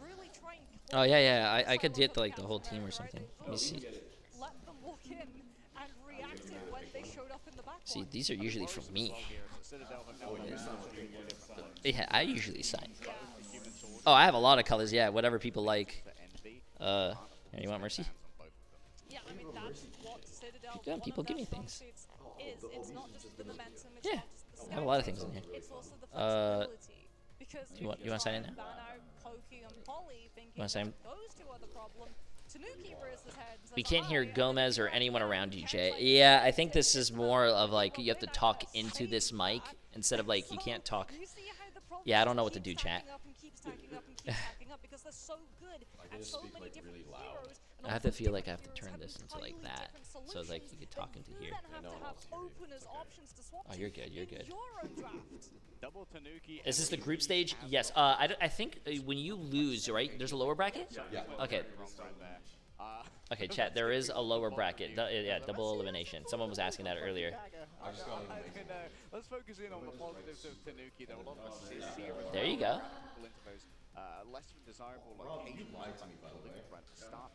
Speaker 2: really try and
Speaker 1: Oh, yeah. I could get like the whole team or something. Let me see.
Speaker 2: let them walk in and reacted when they showed up in the back.
Speaker 1: See, these are usually from me. Yeah, I usually sign. Oh, I have a lot of colors. Yeah, whatever people like. Here, you want Mercy?
Speaker 2: Yeah, I mean that's what Citadel.
Speaker 1: Yeah, people give me things.
Speaker 2: It's not just the momentum. It's
Speaker 1: Yeah,
Speaker 2: not just the
Speaker 1: I have a lot of things in here.
Speaker 2: It's also the flexibility. Because
Speaker 1: You want to sign in now?
Speaker 2: ban out Pokey and Polly thinking
Speaker 1: wanna sign?
Speaker 2: that those two are the problem. Tanuki raises his head and says,
Speaker 1: We can't hear
Speaker 2: "Hi,"
Speaker 1: Gomez or anyone around you, Jay. Yeah, I think this is more of like you have to talk into this mic instead of like you can't talk.
Speaker 2: You see how the problem
Speaker 1: Yeah, I don't know what to do,
Speaker 2: keeps
Speaker 1: chat.
Speaker 2: stacking up and keeps stacking up and keeps stacking up because they're so good at so many different heroes. And
Speaker 1: I have
Speaker 2: all
Speaker 1: to feel
Speaker 2: different
Speaker 1: like I have to
Speaker 2: heroes
Speaker 1: turn
Speaker 2: have
Speaker 1: this into like
Speaker 2: entirely
Speaker 1: that,
Speaker 2: different
Speaker 1: so like you could talk
Speaker 2: solutions
Speaker 1: into
Speaker 2: that
Speaker 1: here.
Speaker 2: you then have to have openers options to swap
Speaker 1: Oh,
Speaker 2: to
Speaker 1: you're good. You're
Speaker 2: in
Speaker 1: good.
Speaker 2: your own draft.
Speaker 3: Double Tanuki.
Speaker 1: Is this the group stage? Yes. I think when you lose, right? There's a lower bracket.
Speaker 4: Yeah.
Speaker 1: Okay. Okay, chat. There is a lower bracket. Yeah, double elimination. Someone was asking that earlier.
Speaker 3: Let's focus in on the positives of Tanuki. There are a lot of assists here.
Speaker 1: There you go.
Speaker 3: Into those less than desirable
Speaker 4: Rob, you
Speaker 3: locations.
Speaker 4: lied to me, by the way.
Speaker 3: Front to start.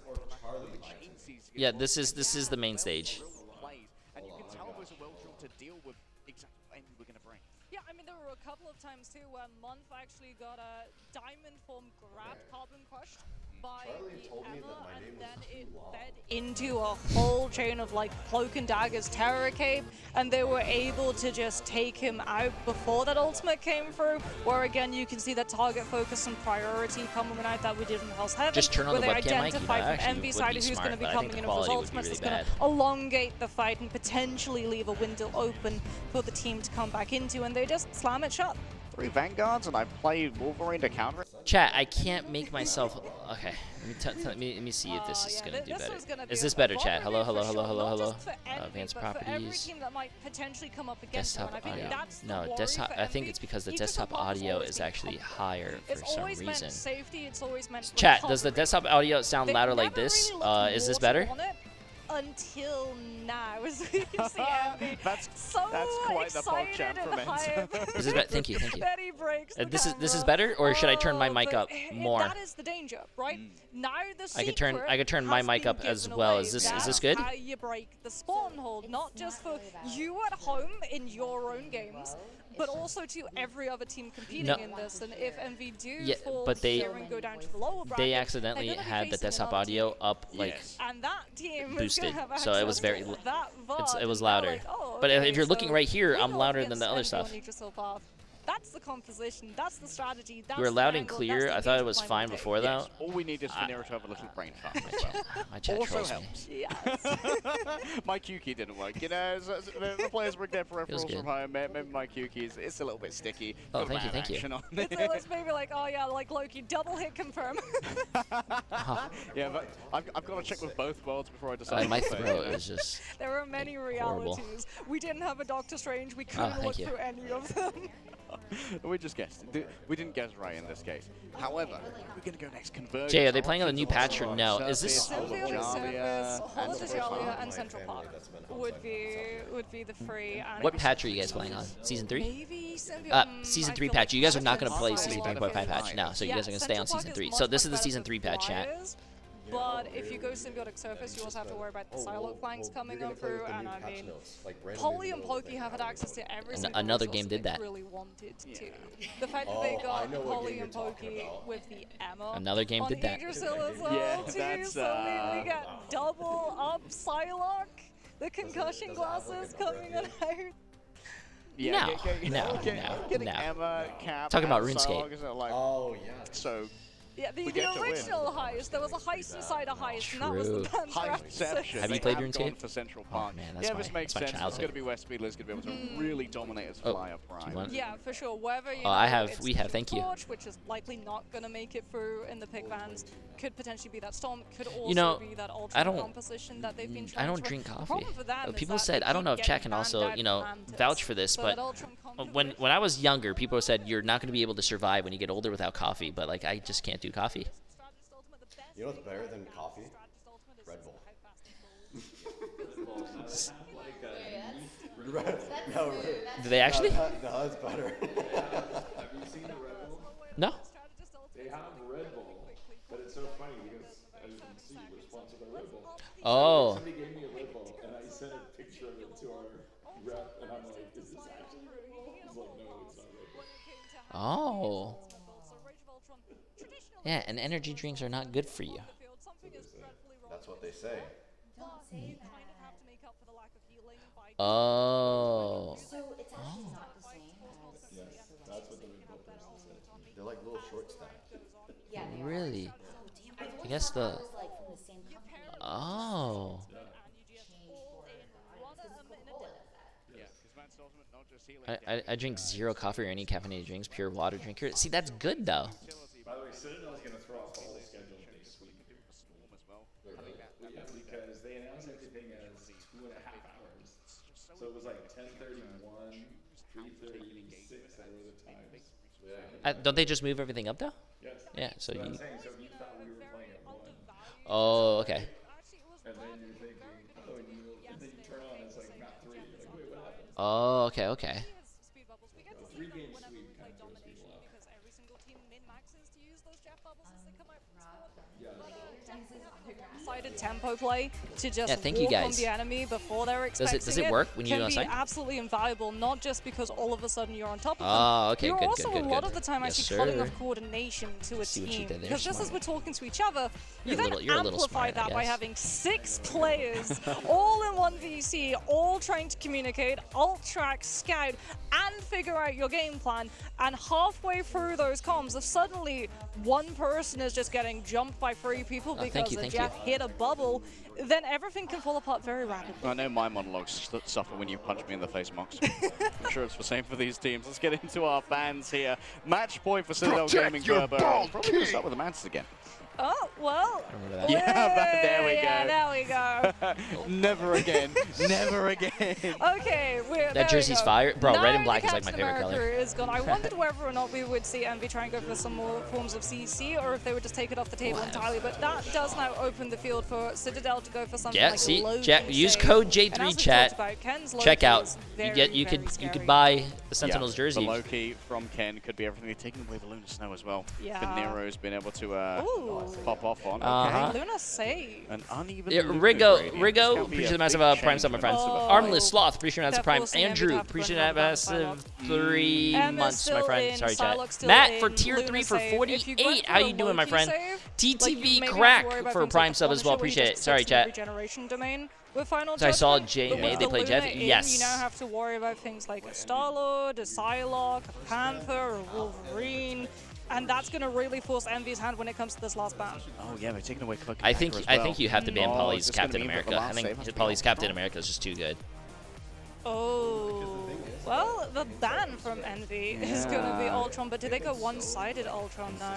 Speaker 4: Or Charlie lied to me.
Speaker 1: Yeah, this is the main stage.
Speaker 3: Plays, and you can tell those are well drilled to deal with exactly what we're going to bring.
Speaker 2: Yeah, I mean, there were a couple of times too where Month actually got a diamond form grabbed, carbon crushed by
Speaker 4: Charlie
Speaker 2: the
Speaker 4: told me
Speaker 2: Emma,
Speaker 4: that my
Speaker 2: and
Speaker 4: name was
Speaker 2: then it
Speaker 4: too long.
Speaker 2: fed into a whole chain of like cloak and daggers, terror cape, and they were able to just take him out before that ultimate came through. Where again, you can see that target focus and priority coming out that we did in Hell's Heaven.
Speaker 1: Just turn on
Speaker 2: where
Speaker 1: the
Speaker 2: they
Speaker 1: webcam mic, you know,
Speaker 2: identify from
Speaker 1: actually
Speaker 2: Envy
Speaker 1: would
Speaker 2: side
Speaker 1: be
Speaker 2: who's going to
Speaker 1: smart,
Speaker 2: be
Speaker 1: but I
Speaker 2: coming
Speaker 1: think
Speaker 2: in
Speaker 1: the
Speaker 2: with his
Speaker 1: quality would be
Speaker 2: ultimates.
Speaker 1: really
Speaker 2: It's going
Speaker 1: bad.
Speaker 2: to elongate the fight and potentially leave a window open for the team to come back into, and they just slam it shut.
Speaker 3: 3 Vanguards, and I played Wolverine to counter it.
Speaker 1: Chat, I can't make myself. Okay, let me see if this is gonna do better. Is this better, chat? Hello. Advanced properties.
Speaker 2: Every team that might potentially come up against
Speaker 1: Desktop
Speaker 2: them, and I think
Speaker 1: audio.
Speaker 2: that's the
Speaker 1: No,
Speaker 2: worry
Speaker 1: desktop.
Speaker 2: for
Speaker 1: I think
Speaker 2: Envy.
Speaker 1: it's because the
Speaker 2: Because
Speaker 1: desktop
Speaker 2: the bot's
Speaker 1: audio
Speaker 2: always
Speaker 1: is
Speaker 2: been
Speaker 1: actually
Speaker 2: high.
Speaker 1: higher for
Speaker 2: It's
Speaker 1: some
Speaker 2: always meant
Speaker 1: reason.
Speaker 2: safety. It's always meant
Speaker 1: Chat, does the
Speaker 2: recovery.
Speaker 1: desktop audio sound
Speaker 2: They've
Speaker 1: louder like
Speaker 2: never
Speaker 1: this?
Speaker 2: really looked
Speaker 1: Is this
Speaker 2: more to
Speaker 1: better?
Speaker 2: want it until now, as we can see Envy
Speaker 3: That's
Speaker 2: so
Speaker 3: quite the
Speaker 2: excited
Speaker 3: PogChamp from
Speaker 2: and
Speaker 3: Enzo.
Speaker 2: hyped
Speaker 1: Is this better? Thank you.
Speaker 2: that he breaks the
Speaker 1: This is
Speaker 2: camera.
Speaker 1: better, or should I turn my mic
Speaker 2: but
Speaker 1: up more?
Speaker 2: That is the danger, right? Now the
Speaker 1: I could turn my
Speaker 2: has
Speaker 1: mic
Speaker 2: been
Speaker 1: up as
Speaker 2: given
Speaker 1: well.
Speaker 2: away.
Speaker 1: Is this
Speaker 2: That's
Speaker 1: good?
Speaker 2: how you break the spawn hold, not just for you at home in your own games, but also to every other team competing
Speaker 1: No.
Speaker 2: in this. And if Envy do
Speaker 1: Yeah,
Speaker 2: fall
Speaker 1: but they-
Speaker 2: here and go down to the lower bracket,
Speaker 1: They
Speaker 2: they're
Speaker 1: accidentally
Speaker 2: gonna be
Speaker 1: had the
Speaker 2: facing
Speaker 1: desktop
Speaker 2: another team.
Speaker 1: audio up like
Speaker 3: Yes.
Speaker 2: And that team
Speaker 1: boosted,
Speaker 2: is gonna have
Speaker 1: so it was
Speaker 2: access
Speaker 1: very
Speaker 2: to
Speaker 1: l-
Speaker 2: that VOD,
Speaker 1: it was
Speaker 2: and they're
Speaker 1: louder.
Speaker 2: like, oh,
Speaker 1: But
Speaker 2: okay,
Speaker 1: if you're looking
Speaker 2: so
Speaker 1: right here,
Speaker 2: we
Speaker 1: I'm
Speaker 2: go
Speaker 1: louder
Speaker 2: against
Speaker 1: than the other
Speaker 2: Envy
Speaker 1: stuff.
Speaker 2: on Neutral path. That's the composition. That's the strategy. That's
Speaker 1: We were
Speaker 2: the
Speaker 1: loud and
Speaker 2: angle,
Speaker 1: clear.
Speaker 2: that's the
Speaker 1: I thought it
Speaker 2: engagement
Speaker 1: was
Speaker 2: plan
Speaker 1: fine
Speaker 2: we take.
Speaker 1: before though.
Speaker 3: Yes, all we need is for Nero to have a little brain fart as well.
Speaker 1: My chat
Speaker 3: Also
Speaker 1: trolls me.
Speaker 3: helps.
Speaker 2: Yes.
Speaker 3: My Q key didn't work. You know, the players bring their
Speaker 1: Feels
Speaker 3: peripherals
Speaker 1: good.
Speaker 3: from home. Maybe my Q key is a little bit sticky.
Speaker 1: Oh,
Speaker 3: Got
Speaker 1: thank you,
Speaker 3: bad
Speaker 1: thank you.
Speaker 3: action on
Speaker 2: It's maybe like, oh yeah, like Loki, double hit confirm.
Speaker 3: Yeah, but I've got to check with both worlds before I decide.
Speaker 1: My
Speaker 3: what to say.
Speaker 1: throat is just.
Speaker 2: There are many
Speaker 1: Horrible.
Speaker 2: realities. We didn't have a Doctor Strange. We couldn't
Speaker 1: thank
Speaker 2: look
Speaker 1: you.
Speaker 2: through any of them.
Speaker 3: We just guessed. We didn't guess right in this case. However, we're going to go next. Convergence.
Speaker 1: Jay, are they playing on the new patch or no? Is this?
Speaker 2: Sylvia on the surface, Holo
Speaker 3: and
Speaker 2: Djalia, and Central Park would be the free. And
Speaker 1: What patch are you guys playing on? Season 3?
Speaker 2: Maybe Symbiote.
Speaker 1: Season
Speaker 2: I
Speaker 1: 3
Speaker 2: feel
Speaker 1: patch.
Speaker 2: like
Speaker 1: You guys are not
Speaker 2: Central
Speaker 1: gonna play
Speaker 2: Park
Speaker 1: Season
Speaker 2: is
Speaker 1: 3.5 patch now, so you guys are gonna stay on
Speaker 2: Central
Speaker 1: Season
Speaker 2: Park
Speaker 1: 3.
Speaker 2: is
Speaker 1: So
Speaker 2: much,
Speaker 1: this is
Speaker 2: much
Speaker 1: the Season
Speaker 2: better
Speaker 1: 3
Speaker 2: for
Speaker 1: patch, chat.
Speaker 2: flyers, But if you go Symbiotic Surface, you also have to worry about the Psylocke flanks coming on through, and I mean, Polly and Pokey have had access to every single
Speaker 1: another
Speaker 2: resource
Speaker 1: game did
Speaker 2: they
Speaker 1: that.
Speaker 2: really wanted to. The fact that they got Polly and Pokey with the Emma
Speaker 1: Another game
Speaker 2: on
Speaker 1: did that.
Speaker 2: Yggdrasil as well,
Speaker 3: Yeah,
Speaker 2: too,
Speaker 3: that's,
Speaker 2: so we got double up Psylocke, the concussion glasses coming out.
Speaker 3: Yeah,
Speaker 1: No.
Speaker 3: Emma, Cap,
Speaker 1: Talking about
Speaker 3: and
Speaker 1: RuneScape.
Speaker 3: Psylocke, like,
Speaker 4: Oh, yeah.
Speaker 3: so
Speaker 2: Yeah, the
Speaker 3: get to win.
Speaker 2: original heist, there was a heist inside a heist, and that was the
Speaker 1: True.
Speaker 2: ban for
Speaker 3: Heistception.
Speaker 1: Have you
Speaker 3: They
Speaker 1: played
Speaker 3: have
Speaker 1: RuneScape?
Speaker 3: gone for Central Park.
Speaker 1: man,
Speaker 3: Yeah,
Speaker 1: that's
Speaker 3: this makes
Speaker 1: my
Speaker 3: sense. It's
Speaker 1: childhood.
Speaker 3: going to be where Speedler's going to be able to really dominate as
Speaker 1: Oh,
Speaker 3: Flyer
Speaker 1: do you
Speaker 3: Prime.
Speaker 1: want?
Speaker 2: Yeah, for sure. Whether you
Speaker 1: Oh,
Speaker 2: know,
Speaker 1: I have.
Speaker 2: it's
Speaker 1: We have. Thank you.
Speaker 2: Torch, which is likely not going to make it through in the pick bans, could potentially be that Storm, could also be that Ultra composition that they've been trying
Speaker 1: I don't
Speaker 2: to
Speaker 1: drink
Speaker 2: The
Speaker 1: coffee.
Speaker 2: problem for them is
Speaker 1: People
Speaker 2: that
Speaker 1: said
Speaker 2: they
Speaker 1: I don't know
Speaker 2: keep
Speaker 1: if Chat
Speaker 2: getting
Speaker 1: can also
Speaker 2: banned
Speaker 1: vouch
Speaker 2: Mantis.
Speaker 1: for this,
Speaker 2: So
Speaker 1: but
Speaker 2: that Ultron
Speaker 1: when
Speaker 2: composition-
Speaker 1: I was younger, people said you're not going to be able to survive when you get older without coffee. But like I just can't do coffee.
Speaker 4: You know what's better than coffee? Red Bull. No,
Speaker 1: Do they actually?
Speaker 4: No, it's better.
Speaker 6: Have you seen the Red Bull?
Speaker 1: No.
Speaker 6: They have Red Bull, but it's so funny because, as you can see, we're sponsored by Red Bull.
Speaker 1: Oh.
Speaker 6: Somebody gave me a Red Bull, and I sent a picture of it to our rep, and I'm like, is this actually Red Bull? He's like, no, it's not Red Bull.
Speaker 1: Oh. Yeah, and energy drinks are not good for you.
Speaker 4: That's what they say.
Speaker 1: Oh.
Speaker 7: So it's actually not the same as.
Speaker 6: Yes, that's what the Red Bull person said.
Speaker 4: They're like little short stacks.
Speaker 7: Yeah, they are.
Speaker 1: Really?
Speaker 7: Oh, damn.
Speaker 1: I guess the.
Speaker 7: It was like from the same company.
Speaker 1: Oh.
Speaker 7: Changed for it. Coca-Cola does that.
Speaker 1: I drink zero coffee or any caffeinated drinks, pure water drinker. See, that's good though.
Speaker 6: By the way, Citadel is going to throw off the whole schedule next week. Yeah, because they announced everything as 2.5 hours. So it was like 10:31, 3:36 that were the times.
Speaker 1: Don't they just move everything up though?
Speaker 6: Yes.
Speaker 1: Yeah. So
Speaker 6: That's what I'm
Speaker 1: you.
Speaker 6: saying. So you thought we were playing at 1.
Speaker 1: Oh, okay.
Speaker 6: And then you're thinking, oh, and then you turn on, it's like not 3. Like, wait, what happened?
Speaker 1: Oh, okay, okay.
Speaker 6: 3-game sweep kind of throws people off.
Speaker 2: Sided tempo play to just
Speaker 1: Yeah, thank you
Speaker 2: walk on
Speaker 1: guys.
Speaker 2: the enemy before they're expecting
Speaker 1: Does it work when you
Speaker 2: can
Speaker 1: do
Speaker 2: be
Speaker 1: outside?
Speaker 2: absolutely invaluable, not just because all of a sudden you're on top of them.
Speaker 1: Oh, okay,
Speaker 2: You're
Speaker 1: good,
Speaker 2: also
Speaker 1: good,
Speaker 2: a lot
Speaker 1: good.
Speaker 2: of the time
Speaker 1: Yes,
Speaker 2: actually cutting
Speaker 1: sir.
Speaker 2: off coordination to a
Speaker 1: See what you
Speaker 2: team.
Speaker 1: did there,
Speaker 2: Because just as
Speaker 1: smart.
Speaker 2: we're talking to each other, you
Speaker 1: You're a
Speaker 2: then
Speaker 1: little- you're a little
Speaker 2: amplify
Speaker 1: smart, I
Speaker 2: that by
Speaker 1: guess.
Speaker 2: having 6 players all in one VC, all trying to communicate, alt track, scout, and figure out your game plan. And halfway through those comms, if suddenly one person is just getting jumped by 3 people
Speaker 1: Oh, thank
Speaker 2: because
Speaker 1: you,
Speaker 2: the
Speaker 1: thank
Speaker 2: Jeff
Speaker 1: you.
Speaker 2: hit a bubble, then everything can fall apart very rapidly.
Speaker 3: I know my monologues suffer when you punch me in the face, Mox. I'm sure it's the same for these teams. Let's get into our fans here. Match point for Citadel
Speaker 5: Protect
Speaker 3: Gaming
Speaker 5: your
Speaker 3: Turbo.
Speaker 5: ball,
Speaker 3: Probably going to
Speaker 5: king.
Speaker 3: start with the Mantis again.
Speaker 2: Oh, well.
Speaker 1: Remember that?
Speaker 3: Yeah, there we
Speaker 2: Yeah,
Speaker 3: go.
Speaker 2: there we go.
Speaker 3: Never again. Never again.
Speaker 2: Okay,
Speaker 1: That jersey's fire. Bro,
Speaker 2: now
Speaker 1: red and
Speaker 2: the
Speaker 1: black is like my
Speaker 2: Captain
Speaker 1: favorite
Speaker 2: America
Speaker 1: color.
Speaker 2: is gone. I wondered whether or not we would see Envy try and go for some more forms of CC, or if they would just take it off the table entirely. But that does now open the field for Citadel to go for something
Speaker 1: Yeah,
Speaker 2: like
Speaker 1: see,
Speaker 2: Loki
Speaker 1: use
Speaker 2: save.
Speaker 1: code
Speaker 2: And
Speaker 1: J3
Speaker 2: as we
Speaker 1: chat.
Speaker 2: talked about, Ken's
Speaker 1: Check
Speaker 2: Loki
Speaker 1: out.
Speaker 2: is
Speaker 1: You
Speaker 2: very,
Speaker 1: could
Speaker 2: scary.
Speaker 1: buy the Sentinel's
Speaker 3: The
Speaker 1: jersey.
Speaker 3: Loki from Ken could be everything. They're taking away the Lunar Snow as well.
Speaker 2: Yeah.
Speaker 3: That Nero's been able to
Speaker 2: Ooh.
Speaker 3: pop off on.
Speaker 1: Uh-huh.
Speaker 2: Luna save.
Speaker 3: An uneven
Speaker 1: Yeah,
Speaker 3: Lunar
Speaker 1: Rigo,
Speaker 3: gradient. This can be
Speaker 1: appreciate
Speaker 3: a
Speaker 1: the massive
Speaker 3: big
Speaker 1: Prime
Speaker 3: change
Speaker 1: Sub, my
Speaker 3: in
Speaker 1: friend.
Speaker 3: the
Speaker 2: Oh.
Speaker 1: Armless Sloth, appreciate the massive
Speaker 2: They're
Speaker 1: Prime.
Speaker 2: forcing Envy
Speaker 1: Andrew,
Speaker 2: to have to
Speaker 1: appreciate
Speaker 2: run
Speaker 1: that
Speaker 2: another battle
Speaker 1: massive 3
Speaker 2: Emma's
Speaker 1: months, my
Speaker 2: still
Speaker 1: friend.
Speaker 2: in,
Speaker 1: Sorry, chat.
Speaker 2: Psylocke's still
Speaker 1: Matt for
Speaker 2: in,
Speaker 1: tier
Speaker 2: Luna
Speaker 1: 3 for
Speaker 2: save. If you went
Speaker 1: 48.
Speaker 2: for
Speaker 1: How
Speaker 2: a
Speaker 1: you doing, my
Speaker 2: Loki
Speaker 1: friend?
Speaker 2: save, like,
Speaker 1: TTV
Speaker 2: you maybe have to
Speaker 1: crack
Speaker 2: worry about
Speaker 1: for a
Speaker 2: things
Speaker 1: Prime
Speaker 2: like
Speaker 1: sub as well.
Speaker 2: Punisher, where you
Speaker 1: Appreciate it.
Speaker 2: just
Speaker 1: Sorry,
Speaker 2: fix the
Speaker 1: chat.
Speaker 2: regeneration domain with Final
Speaker 1: So I saw
Speaker 2: Judgment,
Speaker 1: Jay
Speaker 2: but
Speaker 1: May,
Speaker 2: with
Speaker 1: they
Speaker 2: the
Speaker 1: play
Speaker 2: Luna
Speaker 1: Jeff.
Speaker 2: in,
Speaker 1: Yes.
Speaker 2: You now have to worry about things like a Star-Lord, a Psylocke, a Panther, a Wolverine. And that's going to really force Envy's hand when it comes to this last ban.
Speaker 3: Oh yeah, they're taking away Cloak.
Speaker 1: I think you have to ban
Speaker 3: Oh,
Speaker 1: Polly's
Speaker 3: is this gonna
Speaker 1: Captain
Speaker 3: be the
Speaker 1: America.
Speaker 3: last
Speaker 1: I think
Speaker 3: save? Has to be
Speaker 1: Polly's
Speaker 3: Ultron?
Speaker 1: Captain America is just too good.
Speaker 2: Oh. Well, the ban from Envy is going to be
Speaker 3: Yeah.
Speaker 2: Ultron, but do they go one-sided Ultron now?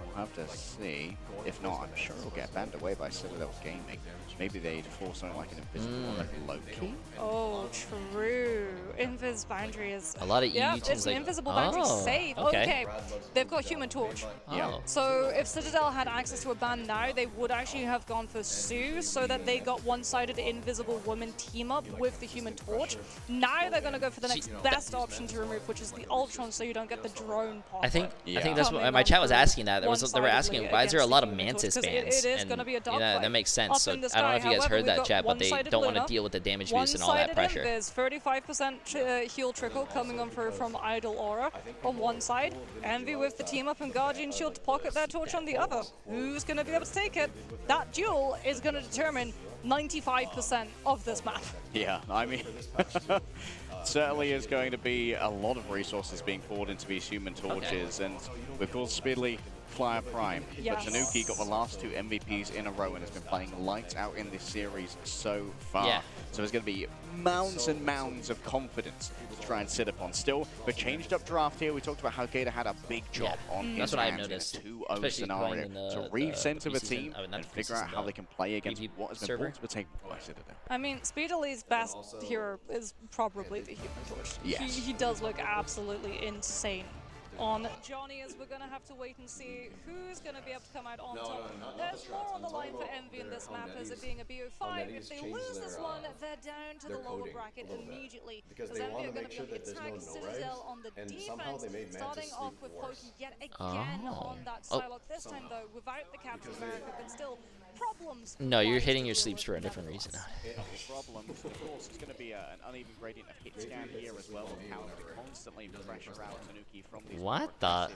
Speaker 3: We'll have to see. If not, I'm sure it'll get banned away by Citadel Gaming. Maybe they'd force something like an invisible like Loki.
Speaker 2: Oh, true. Invis boundary is...
Speaker 1: A lot of
Speaker 2: Yeah,
Speaker 1: EU
Speaker 2: it's
Speaker 1: teams
Speaker 2: an
Speaker 1: like.
Speaker 2: invisible boundary
Speaker 1: Oh,
Speaker 2: save.
Speaker 1: okay.
Speaker 2: They've got Human Torch.
Speaker 3: Yeah.
Speaker 2: So if Citadel had access to a ban now, they would actually have gone for Sue so that they got one-sided Invisible Woman team up with the Human Torch. Now they're going to go for the next best option to remove, which is the Ultron, so you don't get the drone pop.
Speaker 1: I think
Speaker 3: Yeah.
Speaker 1: that's what my chat was asking. That they were asking why is there a lot of Mantis
Speaker 2: Because
Speaker 1: bans?
Speaker 2: it is
Speaker 1: And,
Speaker 2: going to be a
Speaker 1: you know,
Speaker 2: dogfight
Speaker 1: that makes sense.
Speaker 2: up
Speaker 1: So I
Speaker 2: in
Speaker 1: don't
Speaker 2: the
Speaker 1: know
Speaker 2: sky.
Speaker 1: if you guys
Speaker 2: However,
Speaker 1: heard
Speaker 2: we've
Speaker 1: that,
Speaker 2: got
Speaker 1: chat, but they
Speaker 2: one-sided
Speaker 1: don't want to
Speaker 2: Luna,
Speaker 1: deal with the damage boost and all that
Speaker 2: one-sided
Speaker 1: pressure.
Speaker 2: There's 35% heal trickle coming on through from Idol Aura on one side. Envy with the team up and Guardian Shield to pocket their torch on the other. Who's going to be able to take it? That duel is going to determine 95% of this map.
Speaker 3: Yeah, I mean, Certainly is going to be a lot of resources being poured into these human torches, and of course Speedily, Flyer Prime.
Speaker 2: Yes.
Speaker 3: But Tanuki got the last 2 MVPs in a row and has been playing lights out in this series so far.
Speaker 1: Yeah.
Speaker 3: So there's going to be mounds and mounds of confidence to try and sit upon. Still, the changed up draft here, we talked about how Gator had a big job on his
Speaker 1: That's what I've
Speaker 3: hands
Speaker 1: noticed,
Speaker 3: in a 2-0
Speaker 1: especially
Speaker 3: scenario
Speaker 1: playing
Speaker 3: to recenter the team and figure out how they can play against
Speaker 1: PvP
Speaker 3: what has been
Speaker 1: server.
Speaker 3: brought to the table by Citadel.
Speaker 2: I mean, Speedily's best hero is probably the Human Torch.
Speaker 3: Yes.
Speaker 2: He does look absolutely insane on Johnny, as we're going to have to wait and see who's going to be able to come out on top. There's more on the line for Envy in this map, as it being a BO5. If they lose this one, they're down to the lower bracket immediately.
Speaker 4: Because
Speaker 2: As
Speaker 4: they
Speaker 2: Envy
Speaker 4: want
Speaker 2: are
Speaker 4: to
Speaker 2: going
Speaker 4: make
Speaker 2: to
Speaker 4: sure
Speaker 2: be able
Speaker 4: that
Speaker 2: to
Speaker 4: there's
Speaker 2: attack
Speaker 4: no
Speaker 2: Citadel on the
Speaker 4: and somehow
Speaker 2: defense,
Speaker 4: they made Mantis
Speaker 2: starting off
Speaker 4: sleep
Speaker 2: with
Speaker 4: worse.
Speaker 2: Pokey yet again on that Psylocke. This time, though, without the Captain America, but still problems.
Speaker 1: No, you're hitting your sleeps for a different reason.
Speaker 3: Problems. Of course, it's going to be an uneven gradient of hit scan here as well. How to constantly pressure out Tanuki from these
Speaker 1: What the?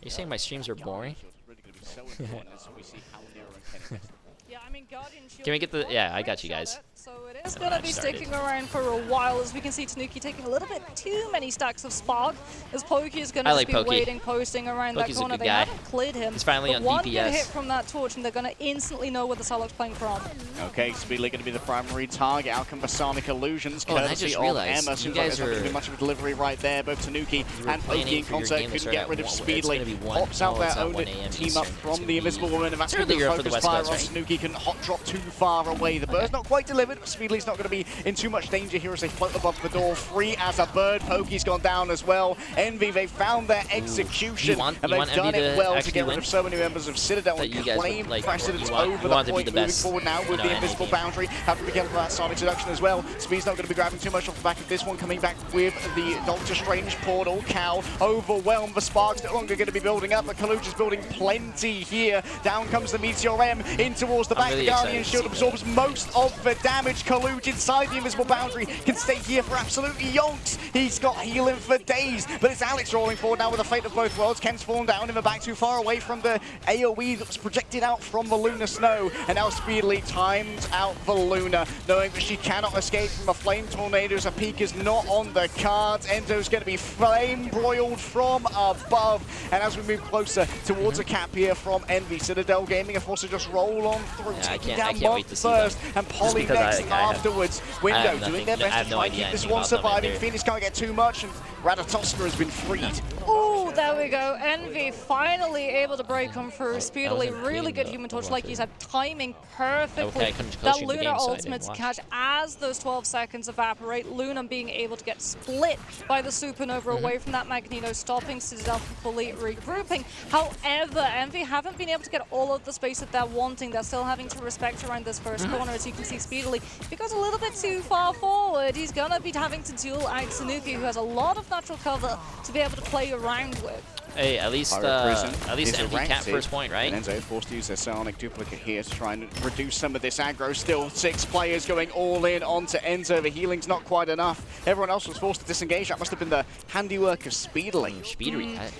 Speaker 1: You're saying my streams are boring?
Speaker 3: really going to be so important as we see how Nero and Kenny
Speaker 2: Yeah, I mean, Guardian Shield.
Speaker 1: Can we get the- yeah, I got you guys.
Speaker 2: So it is going to be sticking around for a while, as we can see Tanuki taking a little bit too many stacks of Spark, as Pokey is going to be waiting, posting around
Speaker 1: Pokey's
Speaker 2: that corner.
Speaker 1: a good
Speaker 2: They
Speaker 1: guy.
Speaker 2: haven't cleared him.
Speaker 1: He's finally
Speaker 2: but
Speaker 1: on
Speaker 2: one
Speaker 1: DPS.
Speaker 2: good hit from that torch, and they're going to instantly know where the Psylocke's playing from.
Speaker 3: Okay, Speedily going to be the primary target. Out come the Sonic Illusions,
Speaker 1: Oh, and I
Speaker 3: courtesy
Speaker 1: just
Speaker 3: of
Speaker 1: realized
Speaker 3: Emma.
Speaker 1: you
Speaker 3: Seems like
Speaker 1: guys
Speaker 3: there's not going to
Speaker 1: are-
Speaker 3: be much of a delivery right there. Both Tanuki and Pokey in concert couldn't get rid of Speedily. Pops out their own team up from the Invisible Woman, and that's going to be focused fire on Tanuki. Couldn't hot drop too far away. The bird's not quite delivered, but Speedly's not going to be in too much danger here as they float above the door. Free as a bird. Pokey's gone down as well. Envy, they found their execution, and they've done it well to get rid of so many members of Citadel and claim precedence over the point. Moving forward now with the invisible boundary. Have to be careful about Sonic Seduction as well. Speed's not going to be grabbing too much off the back of this one. Coming back with the Doctor Strange portal. Cal overwhelmed. The Spark's no longer going to be building up, but Kaluja's building plenty here. Down comes the Meteor M in towards the back.
Speaker 1: Really
Speaker 3: the Guardian Shield absorbs most of the damage. Kaluja inside the invisible boundary can stay here for absolutely yonks. He's got healing for days, but it's Alex rolling forward now with the fate of both worlds. Ken's fallen down in the back, too far away from the AoE that was projected out from the Lunar Snow, and now Speedily times out the Luna, knowing that she cannot escape from a flame tornado. A peak is not on the cards. Enzo's going to be flame broiled from above, and as we move closer towards a cap here from Envy, Citadel Gaming are forced to just roll on through, taking down Monk first and Polly next afterwards. Window doing their best to try and keep this one surviving. Phoenix can't get too much, and Ratatoska has been freed.
Speaker 2: Oh, there we go. Envy finally able to break him through. Speedily, really good Human Torch, like you said, timing perfectly. That Lunar ultimate to catch as those 12 seconds evaporate. Luna being able to get split by the Supernova away from that Magneto, stopping Citadel from fully regrouping. However, Envy haven't been able to get all of the space that they're wanting. They're still having to respect around this first corner, as you can see Speedily. If he goes a little bit too far forward, he's going to be having to duel out Tanuki, who has a lot of natural cover to be able to play around with.
Speaker 1: Hey, at least Envy cat first point, right?
Speaker 3: And Enzo forced to use their Sonic duplicate here to try and reduce some of this aggro. Still 6 players going all in onto Enzo. The healing's not quite enough. Everyone else was forced to disengage. That must have been the handiwork of Speedily.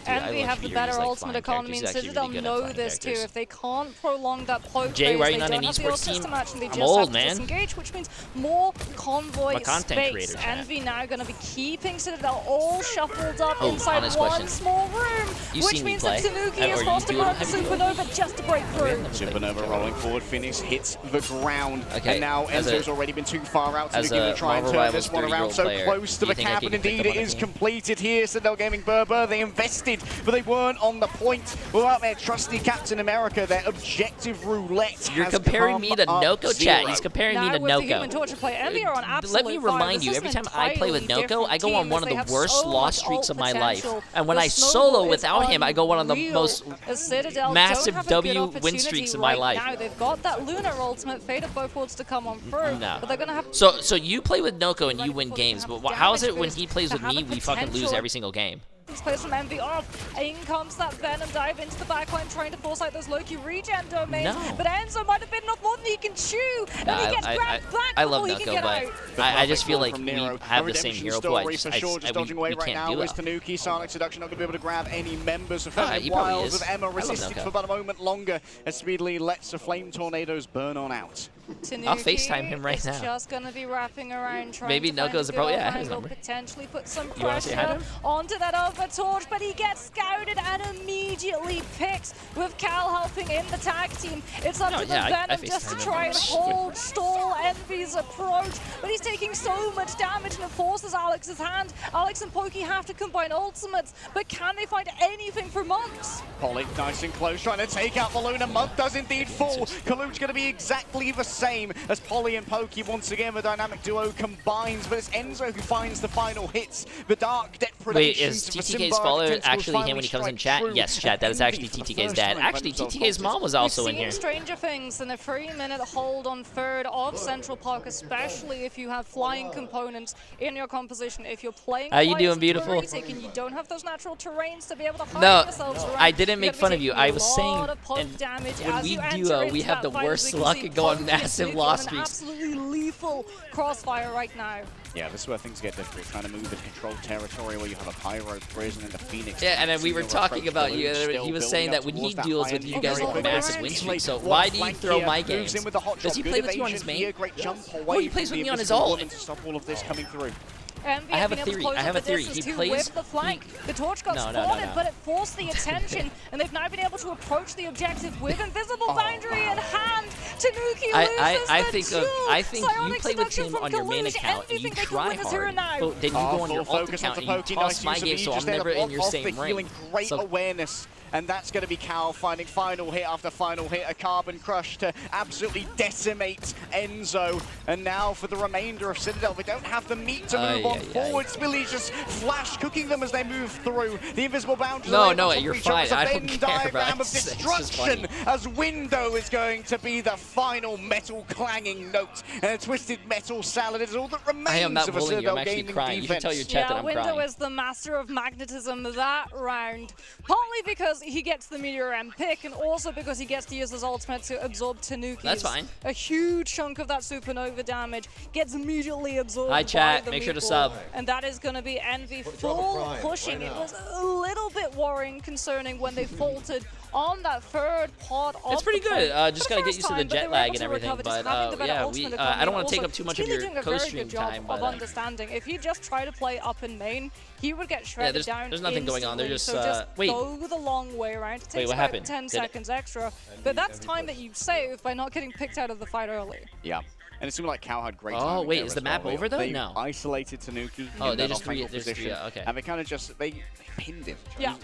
Speaker 2: Envy have the better ultimate economy, and Citadel know this too. If they can't prolong that poke
Speaker 1: Jay,
Speaker 2: phase,
Speaker 1: why are
Speaker 2: they
Speaker 1: you not
Speaker 2: don't
Speaker 1: an
Speaker 2: have the
Speaker 1: esports
Speaker 2: system
Speaker 1: team?
Speaker 2: match, and they
Speaker 1: I'm
Speaker 2: just
Speaker 1: old,
Speaker 2: have to
Speaker 1: man.
Speaker 2: disengage, which means more convoy
Speaker 1: content
Speaker 2: space.
Speaker 1: creator,
Speaker 2: Envy now going to be keeping Citadel all shuffled up
Speaker 1: Oh,
Speaker 2: inside
Speaker 1: honest
Speaker 2: one
Speaker 1: question.
Speaker 2: small room,
Speaker 1: You
Speaker 2: which
Speaker 1: seen me
Speaker 2: means
Speaker 1: play?
Speaker 2: that Tanuki
Speaker 1: Or
Speaker 2: is
Speaker 1: you
Speaker 2: forced to
Speaker 1: do-
Speaker 2: burn the
Speaker 1: have you-
Speaker 2: Supernova just to break through.
Speaker 3: Supernova rolling forward. Phoenix hits the ground.
Speaker 1: Okay,
Speaker 3: And now
Speaker 1: as
Speaker 3: Enzo's
Speaker 1: a-
Speaker 3: already been too far out.
Speaker 1: as
Speaker 3: Tanuki will
Speaker 1: a
Speaker 3: try and
Speaker 1: Marvel
Speaker 3: turn
Speaker 1: Rivals
Speaker 3: this one
Speaker 1: 30-year-old
Speaker 3: around. So
Speaker 1: player,
Speaker 3: close to
Speaker 1: do you
Speaker 3: the
Speaker 1: think I
Speaker 3: cap,
Speaker 1: could
Speaker 3: and
Speaker 1: pick
Speaker 3: indeed
Speaker 1: them
Speaker 3: it
Speaker 1: on a
Speaker 3: is
Speaker 1: team?
Speaker 3: completed here. Citadel Gaming Berber, they invested, but they weren't on the point. Without their trusty Captain America, their objective roulette
Speaker 1: You're
Speaker 3: has
Speaker 1: comparing me to
Speaker 3: come up
Speaker 1: Noko, chat.
Speaker 3: zero.
Speaker 1: He's comparing me
Speaker 2: Now
Speaker 1: to
Speaker 2: with the Human
Speaker 1: Noko.
Speaker 2: Torch in play, Envy are on absolute
Speaker 1: Let me
Speaker 2: fire.
Speaker 1: remind
Speaker 2: This
Speaker 1: you,
Speaker 2: is
Speaker 1: every
Speaker 2: an
Speaker 1: time I play with
Speaker 2: entirely
Speaker 1: Noko, I go
Speaker 2: different
Speaker 1: on
Speaker 2: team,
Speaker 1: one of
Speaker 2: as they
Speaker 1: the
Speaker 2: have
Speaker 1: worst
Speaker 2: so
Speaker 1: loss
Speaker 2: much
Speaker 1: streaks of my
Speaker 2: ult
Speaker 1: life.
Speaker 2: potential.
Speaker 1: And when
Speaker 2: The
Speaker 1: I
Speaker 2: snowball
Speaker 1: solo
Speaker 2: is
Speaker 1: without him, I go on the
Speaker 2: unreal,
Speaker 1: most
Speaker 2: as Citadel
Speaker 1: massive
Speaker 2: don't have a good
Speaker 1: W win
Speaker 2: opportunity
Speaker 1: streaks of my
Speaker 2: right
Speaker 1: life.
Speaker 2: Now. They've got that Lunar ultimate, Fate of both worlds to come on through,
Speaker 1: No.
Speaker 2: but they're going to have
Speaker 1: So you play with Noko and you win
Speaker 2: before they
Speaker 1: games,
Speaker 2: have
Speaker 1: but how is it
Speaker 2: damage
Speaker 1: when
Speaker 2: boost
Speaker 1: he plays
Speaker 2: to
Speaker 1: with
Speaker 2: have
Speaker 1: me,
Speaker 2: the
Speaker 1: we fucking lose
Speaker 2: potential
Speaker 1: every single game?
Speaker 2: plays from Envy off. In comes that Venom dive into the backline, trying to force out those Loki regen domains.
Speaker 1: No.
Speaker 2: But Enzo might have been enough more than he can chew, and
Speaker 1: Nah,
Speaker 2: he gets grabbed back
Speaker 1: I love
Speaker 2: before he can
Speaker 1: Noko,
Speaker 2: get
Speaker 1: but
Speaker 2: out.
Speaker 1: I just feel like
Speaker 3: From
Speaker 1: we
Speaker 3: Nero.
Speaker 1: have
Speaker 3: A
Speaker 1: the same
Speaker 3: redemption
Speaker 1: hero pool.
Speaker 3: story for sure, just dodging away
Speaker 1: we
Speaker 3: right
Speaker 1: can't
Speaker 3: now
Speaker 1: do
Speaker 3: is
Speaker 1: that.
Speaker 3: Tanuki. Sonic Seduction not going to be able to grab any members of
Speaker 1: Ah,
Speaker 3: her
Speaker 1: he probably
Speaker 3: Wilds
Speaker 1: is.
Speaker 3: with Emma
Speaker 1: I love
Speaker 3: resisting
Speaker 1: Noko.
Speaker 3: for about a moment longer as Speedily lets the flame tornadoes burn on out.
Speaker 1: I'll FaceTime him right now.
Speaker 2: It's just going to be wrapping around trying
Speaker 1: Maybe
Speaker 2: to
Speaker 1: Nugo's a
Speaker 2: find
Speaker 1: pro.
Speaker 2: a
Speaker 1: Yeah,
Speaker 2: good
Speaker 1: his
Speaker 2: angle,
Speaker 1: number.
Speaker 2: potentially put some
Speaker 1: You wanna say hi to
Speaker 2: pressure
Speaker 1: him?
Speaker 2: onto that Overtorch, but he gets scouted and immediately picked with Cal helping in the tag team. It's up
Speaker 1: No,
Speaker 2: to the
Speaker 1: yeah, I
Speaker 2: Venom just to
Speaker 1: FaceTimed
Speaker 2: try
Speaker 1: him.
Speaker 2: and hold, stall Envy's approach, but he's taking so much damage and it forces Alex's hand. Alex and Pokey have to combine ultimates, but can they find anything for Monks?
Speaker 3: Polly nice and close, trying to take out the Luna. Monk does indeed fall. Kalu's going to be exactly the same as Polly and Pokey. Once again, the dynamic duo combines, but it's Enzo who finds the final hits. The dark depredations.
Speaker 1: Wait, is TTK's father actually him when he comes in chat?
Speaker 3: True.
Speaker 1: Yes, chat. That is actually TTK's dad. Actually, TTK's mom was also in here.
Speaker 2: We've seen stranger things than a 3-minute hold on third of Central Park, especially if you have flying components in your composition. If you're playing
Speaker 1: How you doing, beautiful?
Speaker 2: and you don't have those natural terrains to be able to hide
Speaker 1: No,
Speaker 2: yourselves around,
Speaker 1: I didn't make fun of you. I was saying,
Speaker 2: when
Speaker 1: we duo, we have the worst luck and go on massive loss streaks.
Speaker 2: Absolutely lethal crossfire right now.
Speaker 3: Yeah, this is where things get difficult. Trying to move in controlled territory where you have a Pyro prison and the Phoenix.
Speaker 1: Yeah, and then we were talking about you. He was saying that when he deals with you guys on massive win streaks. So why do you throw my games? Does he play with you on his main? Oh, he plays with me on his ult.
Speaker 3: To stop all of this coming through.
Speaker 1: I have a theory. He plays.
Speaker 2: The torch got spotted, but it forced the attention, and they've now been able to approach the objective with invisible boundary in hand. Tanuki
Speaker 1: I think you play with him on your main account and you try hard. But then you go on your ult account and you toss my game, so I'm never in your same ring.
Speaker 3: Great awareness. And that's going to be Cal finding final hit after final hit, a Carbon Crush to absolutely decimate Enzo. And now for the remainder of Citadel, they don't have the meat to move on forward. Spilly's just flash cooking them as they move through. The invisible boundaries.
Speaker 1: No, you're fine. I don't care about
Speaker 3: of destruction as Window is going to be the final metal clanging note. And a twisted metal salad is all that remains.
Speaker 1: I am not
Speaker 3: of a
Speaker 1: bullying you. I'm
Speaker 3: Citadel
Speaker 1: actually
Speaker 3: gaming
Speaker 1: crying. You should
Speaker 3: defense.
Speaker 1: tell your chat that I'm
Speaker 2: Window
Speaker 1: crying.
Speaker 2: is the master of magnetism that round. Partly because he gets the Meteor M pick, and also because he gets to use his ultimate to absorb Tanuki's.
Speaker 1: That's fine.
Speaker 2: A huge chunk of that supernova damage gets immediately absorbed.
Speaker 1: Hi, chat.
Speaker 2: By the
Speaker 1: Make sure to
Speaker 2: meatball,
Speaker 1: sub.
Speaker 2: And that is going to be Envy full pushing. It was a little bit worrying, concerning when they faltered on that third part of
Speaker 1: It's pretty
Speaker 2: the
Speaker 1: good.
Speaker 2: point.
Speaker 1: Just gotta get used to the jet lag and everything. But yeah, I don't want to take up too much of your co-stream time.
Speaker 2: Of understanding. If you just try to play up in main, he would get shredded down.
Speaker 1: There's nothing going on. They're just
Speaker 2: wait. Go the long way around. It takes
Speaker 1: what
Speaker 2: about
Speaker 1: happened?
Speaker 2: 10 seconds extra, but that's time that you save by not getting picked out of the fight early.
Speaker 3: Yeah. And it seemed like Cal had great
Speaker 1: Oh,
Speaker 3: timing
Speaker 1: wait,
Speaker 3: there
Speaker 1: is
Speaker 3: as
Speaker 1: the map
Speaker 3: well.
Speaker 1: over though?
Speaker 3: They
Speaker 1: No.
Speaker 3: isolated Tanuki.
Speaker 1: Oh,
Speaker 3: in
Speaker 1: they
Speaker 3: that
Speaker 1: just
Speaker 3: off-angle
Speaker 1: there's
Speaker 3: position,
Speaker 1: okay.
Speaker 3: And they kind of just they pinned him,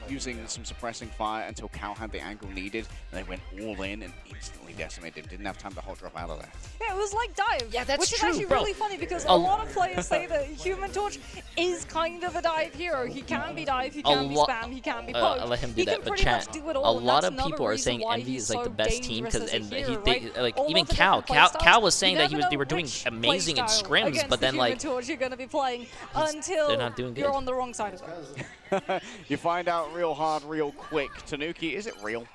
Speaker 3: using some suppressing fire until Cal had the angle needed, and they went all in and instantly decimated him. Didn't have time to hot drop out of there.
Speaker 2: Yeah, it was like dive.
Speaker 1: Yeah, that's
Speaker 2: which
Speaker 1: true,
Speaker 2: is actually
Speaker 1: bro.
Speaker 2: really funny because a lot of players say that Human Torch is kind of a dive hero. He can be dive, he can be spam, he can be poke.
Speaker 1: I'll let him do that, but chat. A lot of people are saying Envy is like the best team because like even Cal was saying that they were doing amazing in scrims, but then like
Speaker 2: Torch you're going to be playing until
Speaker 1: they're not doing good.
Speaker 2: You're on the wrong side of it.
Speaker 3: You find out real hard, real quick. Tanuki, is it real?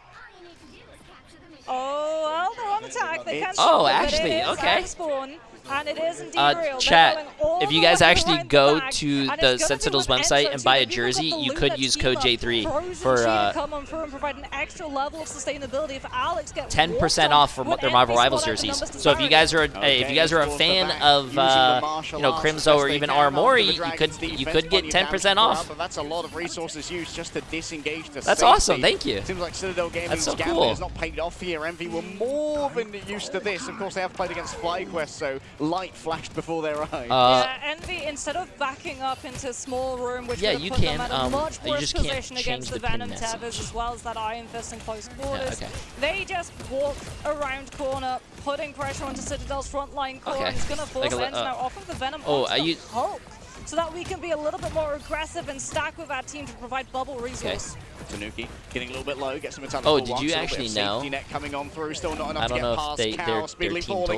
Speaker 2: Oh, well, they're on attack. They can't
Speaker 1: Oh,
Speaker 2: stop it,
Speaker 1: actually,
Speaker 2: it is
Speaker 1: okay.
Speaker 2: Spawn, and it is indeed real.
Speaker 1: Chat, if you guys actually go
Speaker 2: back,
Speaker 1: to the Sentinel's website and buy a jersey, you could use code J3 for 10% off for their Marvel Rivals jerseys. So if you guys are a fan of Crimzo or even Armori, you could get 10% off.
Speaker 3: But that's a lot of resources used just to disengage the
Speaker 1: That's
Speaker 3: safety.
Speaker 1: awesome. Thank you.
Speaker 3: Seems like Citadel Gaming's
Speaker 1: so
Speaker 3: gambling
Speaker 1: cool.
Speaker 3: has not paid off here. Envy were more than used to this. Of course, they have played against FlyQuest, so light flashed before their eyes.
Speaker 2: Yeah, Envy, instead of backing up into a small room, which would have put them at a much worse position against the Venom Tethers as well as that Iron Fist in close quarters, they just walk around corner, putting pressure onto Citadel's frontline core. It's going to force Ends now off of the Venom onto the Hulk, so that we can be a little bit more aggressive and stack with our team to provide bubble resource.
Speaker 3: Tanuki getting a little bit low, gets some attack.
Speaker 1: Oh, did you actually know?
Speaker 3: Net coming on through, still not enough
Speaker 1: I don't
Speaker 3: to
Speaker 1: know
Speaker 3: get past
Speaker 1: if
Speaker 3: Cal,
Speaker 1: their team told you,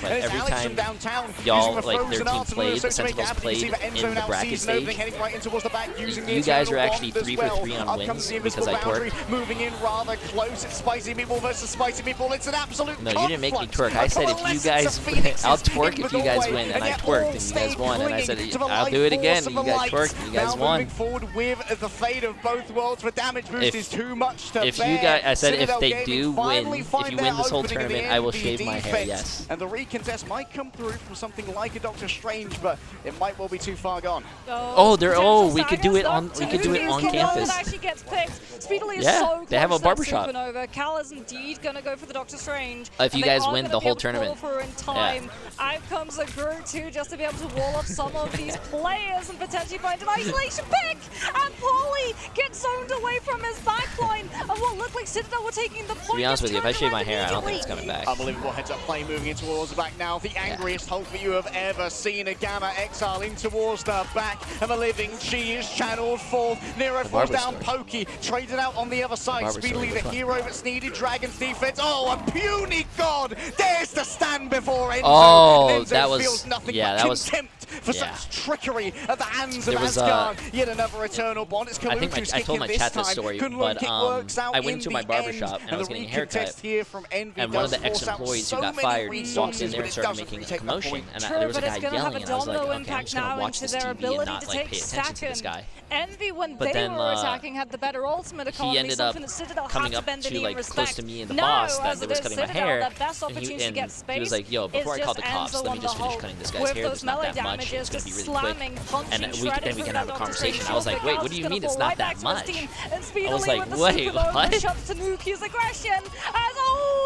Speaker 1: but every time y'all, like their team played, the Sentinels played in the bracket stage, you guys are actually 3 for 3 on wins because I twerked.
Speaker 3: Moving in rather close, it's Spicy Meatball versus Spicy Meatball. It's an absolute
Speaker 1: No, you didn't make me twerk. I said if you guys, I'll twerk if you guys win, and I twerked and you guys won, and I said I'll
Speaker 3: by
Speaker 1: do it again.
Speaker 3: force of
Speaker 1: You
Speaker 3: a
Speaker 1: guys
Speaker 3: light.
Speaker 1: twerked. You guys
Speaker 3: Now
Speaker 1: won.
Speaker 3: moving forward with the fate of both worlds, but damage boost is too much to
Speaker 1: If
Speaker 3: bear.
Speaker 1: you guys, I said if
Speaker 3: Citadel
Speaker 1: they
Speaker 3: Gaming
Speaker 1: do win,
Speaker 3: finally
Speaker 1: if
Speaker 3: find
Speaker 1: you
Speaker 3: their
Speaker 1: win this whole
Speaker 3: opening in the
Speaker 1: tournament, I will
Speaker 3: NV
Speaker 1: shave my hair.
Speaker 3: defense.
Speaker 1: Yes.
Speaker 3: And the recontest might come through from something like a Doctor Strange, but it might well be too far gone.
Speaker 1: We could do it on campus.
Speaker 2: Actually gets picked. Speedily is
Speaker 1: Yeah,
Speaker 2: so
Speaker 1: they have a
Speaker 2: close to that
Speaker 1: barbershop.
Speaker 2: supernova. Cal is indeed going to go for the Doctor Strange.
Speaker 1: If you
Speaker 2: They
Speaker 1: guys
Speaker 2: are
Speaker 1: win
Speaker 2: gonna
Speaker 1: the
Speaker 2: be
Speaker 1: whole
Speaker 2: able to pull
Speaker 1: tournament.
Speaker 2: through in time. Out comes a Groot too, just to be able to wall off some of these players and potentially find an isolation pick. And Paulie gets zoned away from his backline. And what looked like Citadel were taking the point.
Speaker 1: To be honest with you, if I shave my hair, I don't think it's coming back.
Speaker 3: Unbelievable heads-up play moving in towards the back now. The angriest Hulk that you have ever seen. A Gamma Exile in towards the back of a living. She is channeled forth. Nero falls down. Pokey traded out on the other side. Speedily the hero that's needed. Dragon's defense. Oh, a puny god dares to stand before Enzo.
Speaker 1: Oh,
Speaker 3: Enzo
Speaker 1: that was
Speaker 3: feels nothing
Speaker 1: yeah,
Speaker 3: but
Speaker 1: that was
Speaker 3: contempt for such trickery at the hands of
Speaker 1: There was,
Speaker 3: Asgard. Yet another eternal bond. It's
Speaker 1: I think I told my chat this story, but I went into my barbershop and I was getting a haircut, and one of the ex-employees who got fired walked in there and started making a commotion, and there was a guy yelling, and I was like, okay, I'm just gonna watch this TV and not like pay attention to this guy.
Speaker 2: Envy, when
Speaker 1: But
Speaker 2: they
Speaker 1: then,
Speaker 2: were attacking, had the better ultimate economy.
Speaker 1: He ended up coming up to like close to me and the boss that was cutting my hair, and he was like, "Yo, before I call the cops, let me just finish cutting this guy's hair. There's not that much. It's gonna be really quick, and then we can have a conversation." I was like, "Wait, what do you mean it's not that much?" I was like, "Wait, what?"
Speaker 2: Tanuki's aggression as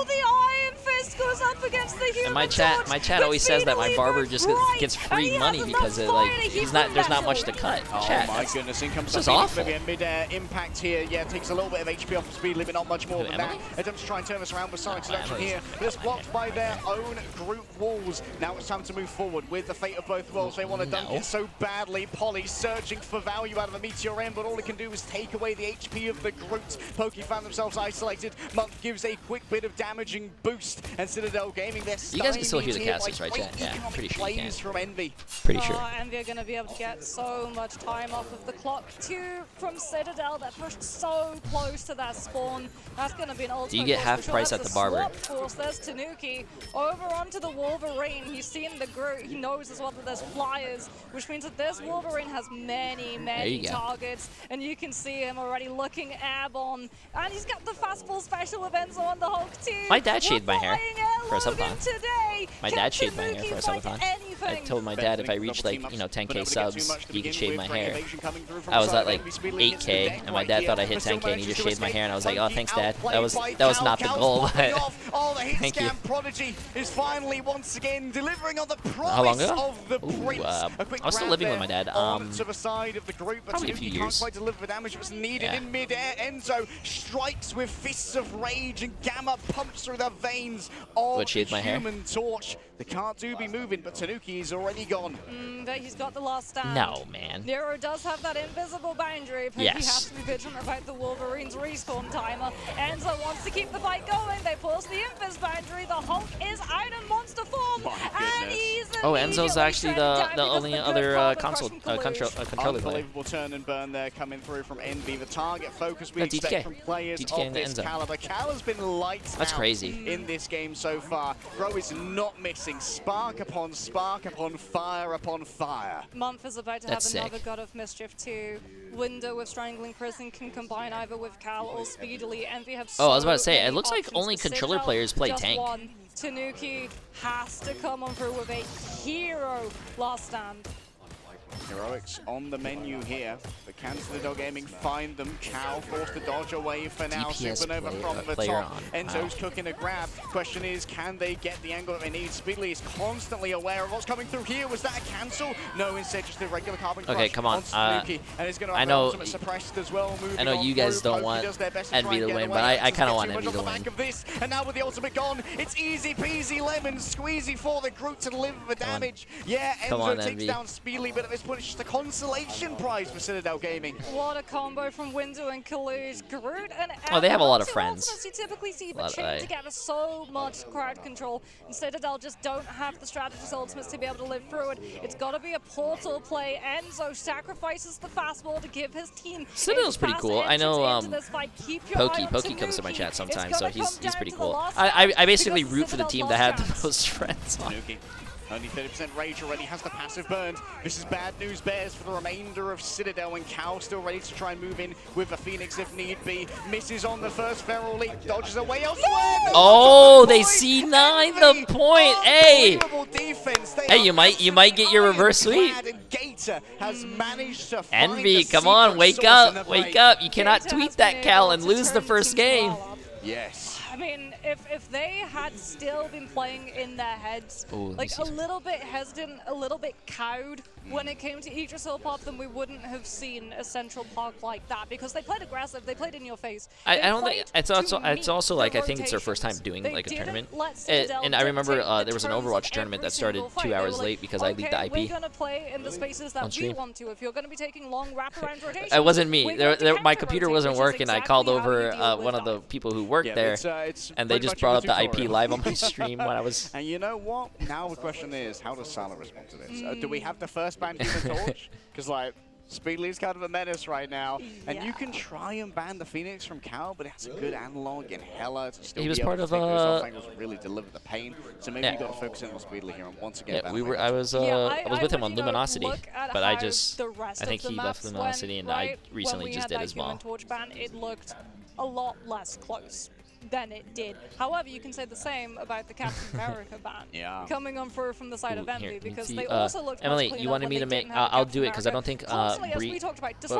Speaker 2: the Iron Fist goes up against the human.
Speaker 1: And my chat always says that my barber just gets free money because there's not much to cut.
Speaker 3: Oh
Speaker 1: Chat,
Speaker 3: my goodness, in comes
Speaker 1: this is awful.
Speaker 3: maybe a mid-air impact here. Yeah, takes a little bit of HP off the speed limit, not much more than that.
Speaker 1: Emily?
Speaker 3: Attempts to try and turn us around with Sonic Selection here, but it's blocked by their own group walls. Now it's time to move forward with the fate of both worlds. They want to dunk it so badly. Polly searching for value out of a Meteor M, but all he can do is take away the HP of the Groots. Pokey found themselves isolated. Monk gives a quick bit of damaging boost, and Citadel Gaming, they're
Speaker 1: You guys can still hear the
Speaker 3: stymied
Speaker 1: casters,
Speaker 3: here
Speaker 1: right,
Speaker 3: by
Speaker 1: chat? Yeah,
Speaker 3: economic
Speaker 1: pretty sure you
Speaker 3: plays
Speaker 1: can.
Speaker 3: from Envy.
Speaker 1: Pretty sure.
Speaker 2: Envy are going to be able to get so much time off of the clock too from Citadel. They're pushed so close to that spawn. That's going to be an ultimate.
Speaker 1: Do you get half price at the barber?
Speaker 2: Force. There's Tanuki over onto the Wolverine. He's seen the Groot. He knows as well that there's flyers, which means that this Wolverine has many targets, and you can see him already looking airborne. And he's got the fastball special with Enzo on the Hulk too.
Speaker 1: My dad shaved my hair for a subathon.
Speaker 2: Today.
Speaker 1: My dad shaved my hair for a subathon. I told my dad if I reached like 10K subs, he could shave my hair. I was at like 8K, and my dad thought I hit 10K, and he just shaved my hair, and I was like, oh, thanks, Dad. That was not the goal, but thank you.
Speaker 3: Prodigy is finally once again delivering on the
Speaker 1: How long
Speaker 3: promise
Speaker 1: ago?
Speaker 3: of the Prince.
Speaker 1: I was still living with my dad.
Speaker 3: To the side of the group, but
Speaker 1: Probably a few
Speaker 3: can't
Speaker 1: years.
Speaker 3: quite deliver the damage that was needed in mid-air. Enzo strikes with fists of rage, and Gamma pumps through the veins of the Human Torch. The car do be moving, but Tanuki is already gone.
Speaker 2: But he's got the last stand.
Speaker 1: No, man.
Speaker 2: Nero does have that invisible boundary, but he has to be vigilant about the Wolverine's respawn timer. Enzo wants to keep the fight going. They pause the invis boundary. The Hulk is out in monster form. And he's
Speaker 1: Enzo's actually the only other controller player.
Speaker 3: Unbelievable turn and burn there coming through from Envy. The target focus we expect from players of this caliber. Cal has been lights
Speaker 1: That's
Speaker 3: out
Speaker 1: crazy.
Speaker 3: in this game so far. Bro is not missing. Spark upon fire upon fire.
Speaker 2: Month is about to have another God of Mischief too. Window with Strangling Prison can combine either with Cal or Speedily. Envy have
Speaker 1: I was about to say, it looks like only controller players play
Speaker 2: just
Speaker 1: tank.
Speaker 2: One. Tanuki has to come on through with a hero last stand.
Speaker 3: Heroics on the menu here, but can Citadel Gaming find them? Cal forced to dodge away for now.
Speaker 1: DPS
Speaker 3: Supernova from the top. Enzo's cooking a grab. Question is, can they get the angle that they need? Speedily is constantly aware of what's coming through here. Was that a cancel? No, instead just a regular carbon crush.
Speaker 1: Okay, come on.
Speaker 3: And it's going to have ultimate suppressed as well.
Speaker 1: I know you guys don't want Envy to win, but I kind of want Envy to win.
Speaker 3: And now with the ultimate gone, it's easy peasy lemon squeezy for the Groot to deliver the damage. Yeah, Enzo takes down Speedily, but at this point it's just a consolation prize for Citadel Gaming.
Speaker 2: What a combo from Window and Kaluge. Groot and
Speaker 1: they have a lot of friends.
Speaker 2: You typically see, but chain together so much crowd control. And Citadel just don't have the strategist ultimates to be able to live through it. It's got to be a portal play. Enzo sacrifices the fastball to give his team.
Speaker 1: Citadel's pretty cool. I know Pokey comes to my chat sometimes, so he's pretty cool. I basically root for the team that had the most friends on.
Speaker 3: Only 30% rage already, has the passive burned. This is bad news bears for the remainder of Citadel, and Cal still ready to try and move in with a Phoenix if need be. Misses on the first feral leap, dodges away elsewhere.
Speaker 1: Oh, they C9 the point. Hey,
Speaker 3: Defense.
Speaker 1: hey, you might get your reverse sweep.
Speaker 3: Gator has managed to
Speaker 1: Envy, come on, wake up, wake up. You cannot tweet that Cal and lose the first game.
Speaker 3: Yes.
Speaker 2: I mean, if they had still been playing in their heads, like a little bit hesitant, a little bit cowed when it came to Yggdrasil pop, then we wouldn't have seen a Central Park like that because they played aggressive, they played in your face.
Speaker 1: I don't think it's also like I think it's their first time doing like a tournament. And I remember there was an Overwatch tournament that started 2 hours late because I leaked the IP.
Speaker 2: We're gonna play in the spaces that we want to. If you're gonna be taking long wraparound rotations,
Speaker 1: it wasn't me. My computer wasn't working. I called over one of the people who worked there, and they just brought up the IP live on my stream when I was.
Speaker 3: And you know what? Now the question is, how does Salah respond to this? Do we have the first ban Human Torch? Because like Speedly's kind of a menace right now, and you can try and ban the Phoenix from Cal, but it has a good analog in Hella to still
Speaker 1: he was
Speaker 3: be able
Speaker 1: part
Speaker 3: to
Speaker 1: of
Speaker 3: take those angles and really deliver the pain. So maybe you got to focus in on Speedly here, and once again,
Speaker 1: I was with him on Luminosity, but I think he left Luminosity, and I recently just did as well.
Speaker 2: Torch ban, it looked a lot less close than it did. However, you can say the same about the Captain America ban coming on through from the side of Envy, because they also looked
Speaker 1: Emily, you wanted me to make, I'll do it because I don't think